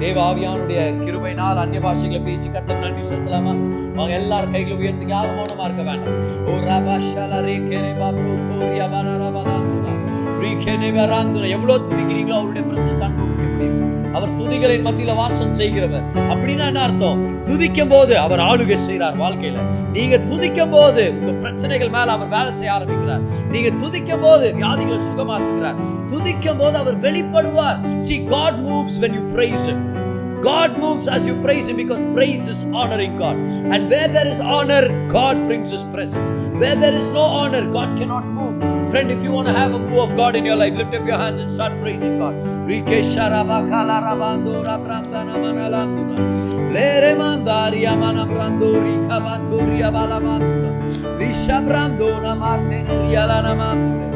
தேவ ஆவியானுடைய கிருபையினால் அந்நிய பாஷைகளை பேசி கர்த்தருக்கு நன்றி செலுத்தலாமா? அவங்க எல்லாரும் கைகளை உயர்த்தி யாரும் மௌனமா இருக்க வேண்டாம். ஓ ரபாஷாலா ரேகேரே பாப்ரோ தோரியா பனரவலாந்துனா ரீகேனே வராந்துனா. எவ்வளவு துதிக்கிறீங்களோ அவருடைய பிரசன்னத்தை அனுபவிக்க முடியும். அவர் துதிகளின் மத்தியில வாசம் செய்கிறவர். அப்படின்னா என்ன அர்த்தம்? துதிக்கும் போது அவர் ஆளுகை செய்கிறார் வாழ்க்கையில. நீங்க துதிக்கும் போது உங்க பிரச்சனைகள் மேல அவர் வேலை செய்ய ஆரம்பிக்கிறார். நீங்க துதிக்கும் போது வியாதிகளை சுகமாக்குகிறார். துதிக்கும் போது அவர் வெளிப்படுவார். See, God moves when you praise him. God moves as you praise him, because praise is honoring God. And where there is honor, God brings his presence. Where there is no honor, God cannot move. Friend, if you want to have a move of God in your life, lift up your hands and start praising God. Rikesharabakala rabandora brandana manalanduna lere mandaria manabrandori kabatoria balamanduna lishabrandona marteneria lana mandune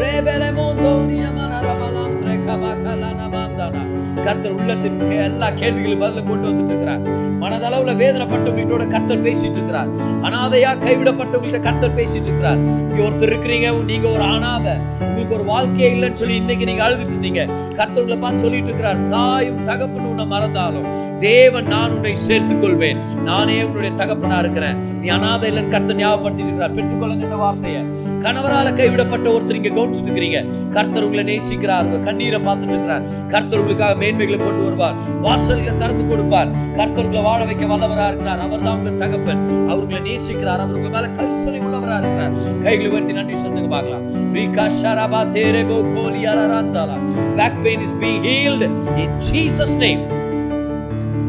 rebele mondonia manarabalandre kabakala namandana. கர்த்தர் உள்ளத்தின் எல்லா கேள்விகளும் பதில கொண்டு வந்துட்டு இருக்கிறார். மனதளவுல வேதனைப்பட்டவங்களோட கர்த்தர் பேசிட்டு இருக்கிறார். அனாதையா கைவிடப்பட்டவங்கள்ட்ட கர்த்தர் பேசிட்டு இருக்கிறார். இங்க ஒருத்தர் இருக்கிறீங்க, நீங்க ஒரு அனாதை, உங்களுக்கு ஒரு வாழ்க்கையே இல்லைன்னு சொல்லி இன்னைக்கு நீங்க அழுதுட்டு இருந்தீங்க. கர்த்தர்களை பார்த்து சொல்லிட்டு இருக்கிறார், தாயும் தகப்பனும் உன்னை மறந்தாலும் தேவன் நான் உன்னை சேர்த்துக் கொள்வேன், நானே உன்னுடைய தகப்பனா இருக்கிறேன், நீ அனாதை இல்லைன்னு கர்த்தர் ஞாபகப்படுத்திட்டு இருக்கிறார். பெற்றுக்கொள்ளுங்க இந்த வார்த்தையை. கணவரால கைவிடப்பட்ட ஒருத்தர் இங்க கவனிச்சுட்டு இருக்கிறீங்க. கர்த்தர் உங்களை நேசிக்கிறார். உங்க கண்ணீரை பார்த்துட்டு இருக்கிறார். கர்த்தர் உங்களுக்காக மேன்மைகளை கொண்டு வருவார். வாசல்களை திறந்து கொடுப்பார். கர்த்தர் உங்களை வாழ வைக்க வல்லவரா இருக்கிறார். அவர் தான் உங்க தகப்பன். அவர்களை நேசிக்கிறார். அவர் உங்க மேல கரிசனை உள்ளவரா இருக்கிறார். கைகளை உயர்த்தி நன்றி சொல்லுங்க பார்க்கலாம். Back pain is being healed in Jesus' name.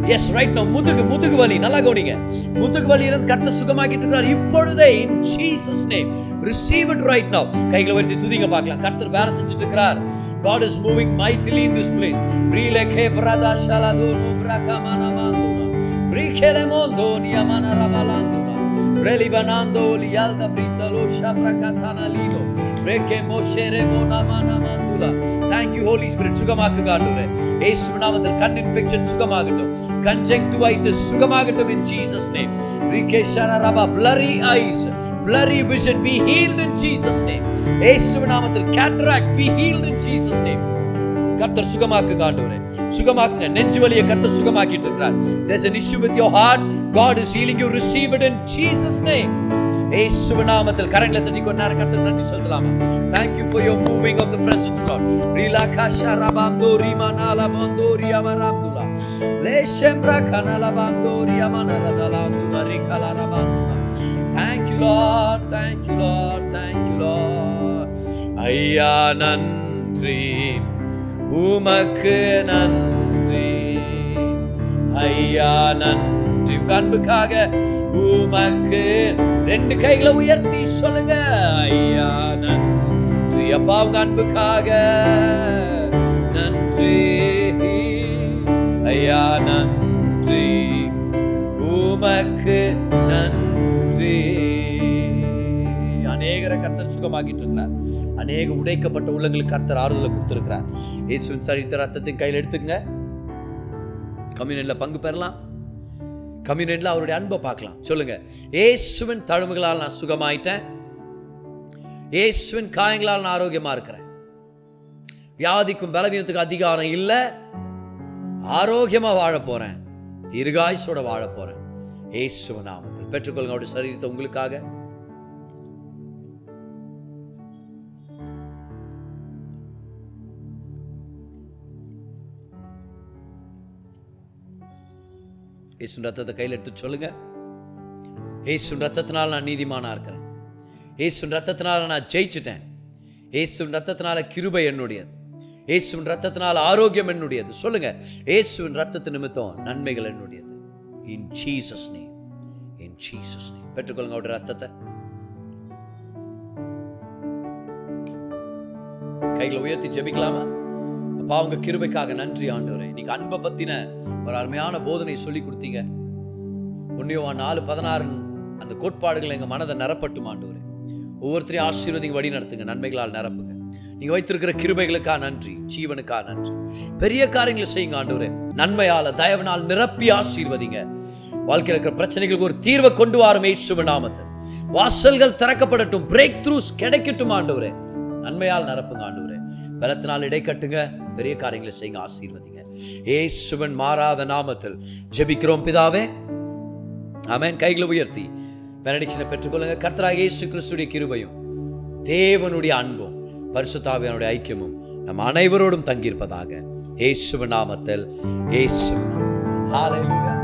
Yes, right now. முதுகு வலி நல்லா கவனிங்க. முதுகு வலியிலிருந்து கர்த்தர் சுகமாக்கிட்டு இருக்கிறார் இப்பொழுதே. in Jesus name receive it right now. கைகளை உயர்த்தி துதிங்க பார்க்கலாம். கர்த்தர் வேலை செஞ்சுட்டு இருக்கிறார். God is moving mightily in this place. Rileke brada shaladono brakamana manduna rikele mondonia manarabalanduna relibanando lialda britalo shabrakatana lino reke moshere mona mana mandula. Thank you Holy Spirit. சுகமாக்குங்க ஆண்டவரே. இயேசுவின் நாமத்தில் கண் இன்ஃபெக்ஷன் சுகமாகட்டும். conjunctivitis சுகமாகட்டும் in Jesus name. rike shararaba blurry eyes, blurry vision be healed in Jesus name. இயேசுவின் நாமத்தில் cataract be healed in Jesus name. கர்த்தர் சுகமாக்குங்க ஆண்டவரே. சுகமாக்குங்க. நெஞ்சு வலியை கர்த்தர் சுகமாக்கிட்டு இருக்கிறார். There's an issue with your heart, God is healing you. Receive it in Jesus name. இயேசுவின் நாமத்தில் கரங்களை தட்டி கொண்டார் கர்த்தர் நன்றி சொல்லலாமா? Thank you for your moving of the presence Lord. Rilakasha rabandori manala bandori amarandula leshembra kanala bandori amanaradalanduna rikala rabanduna. Thank you Lord, thank you Lord, thank you Lord. ஐயா நன்றி, உமக்கு நன்றி, ஐயா நன்றி. உங்க அன்புக்காக உமக்கு ரெண்டு கைகளை உயர்த்தி சொல்லுங்க. ஐயா நன்றி அப்பா, உங்க அன்புக்காக நன்றி, ஐயா நன்றி, உமக்கு நன்றி. அநேகரை கர்த்தர் சுகமாக்கிட்டு இருக்கிறார். அநேக உடைக்கப்பட்ட உள்ளங்களுக்கு கர்த்தர் ஆறுதலை கொடுத்திருக்கிறார். இயேசுவின் சரித்த ரத்தத்தின் கையில் எடுத்துங்க. கம்யூனியன்ல பங்கு பெறலாம். கம்யூனியன்ல அவருடைய அன்பை பார்க்கலாம். சொல்லுங்க, இயேசுவின் தழும்புகளால் நான் சுகமாயிட்டேன், இயேசுவின் காயங்களால் நான் ஆரோக்கியமா இருக்கிறேன், வியாதிக்கும் பலவீனத்துக்கு அதிகாரம் இல்லை, ஆரோக்கியமா வாழ போறேன், தீர்காயுசோட வாழ போறேன். இயேசுவின் நாமத்தில் பெற்றுக்கொள்ளுங்க அவருடைய சரீரத்தை உங்களுக்காக. இயேசுவின் ரத்தத்தை கையில் எடுத்து சொல்லுங்க. இயேசுவின் ரத்தத்தினால நான் நீதிமானா இருக்கிறேன், இயேசுவின் ரத்தத்தினால நான் ஜெயிச்சிட்டேன், இயேசுவின் ரத்தத்தினால கிருபை என்னுடையது, இயேசுவின் ரத்தத்தினால ஆரோக்கியம் என்னுடையது. சொல்லுங்க, இயேசுவின் ரத்தத்து நிமித்தம் நன்மைகள் என்னுடையது. In Jesus name, in Jesus name. பெற்றுக்கொள்ளுங்க அவருடைய ரத்தத்தை. கைகளை உயர்த்தி ஜெபிக்கலாமா? அப்பா, உங்க கிருபைக்காக நன்றி ஆண்டவரே. நீங்க அன்பை பத்தின ஒரு அருமையான போதனை சொல்லி கொடுத்தீங்க. 1 யோவான் 4:16 அந்த கோட்பாடுகள் எங்க மனதை நிரப்பட்டும் ஆண்டவரே. ஒவ்வொருத்தரையும் ஆசீர்வதிங்க, வழி நடத்துங்க, நன்மைகளால் நிரப்புங்க. நீங்க வைத்திருக்கிற கிருபைகளுக்காக நன்றி, ஜீவனுக்காக நன்றி. பெரிய காரியங்களை செய்யுங்க ஆண்டவரே. நன்மையால தயவினால் நிரப்பி ஆசீர்வதிங்க. வாழ்க்கையில் இருக்கிற பிரச்சனைகளுக்கு ஒரு தீர்வை கொண்டு வரும் இயேசுவின் நாமத்தில். வாசல்கள் திறக்கப்படட்டும், பிரேக் த்ரூஸ் கிடைக்கட்டும் ஆண்டவரே. நன்மையால் நிரப்புங்க ஆண்டவரே. பலத்தினால் இடை கட்டுங்க, பெரிய காரியங்களை செய்யுங்க, ஆசீர்வதிங்க. இயேசுவின் மாறாத நாமத்தில் ஜெபிக்கிறோம் பிதாவே, ஆமென். கைகளை உயர்த்தி பெனடிக்ஷனை பெற்றுக்கொள்ளுங்க. கர்த்தராகிய இயேசு கிறிஸ்துவின் கிருபையும் தேவனுடைய அன்பும் பரிசுத்த ஆவியானவருடைய ஐக்கியமும் நம்ம அனைவரோடும் தங்கியிருப்பதாக. இயேசுவின் நாமத்தில், இயேசுவின் நாமத்தில். ஹல்லேலூயா.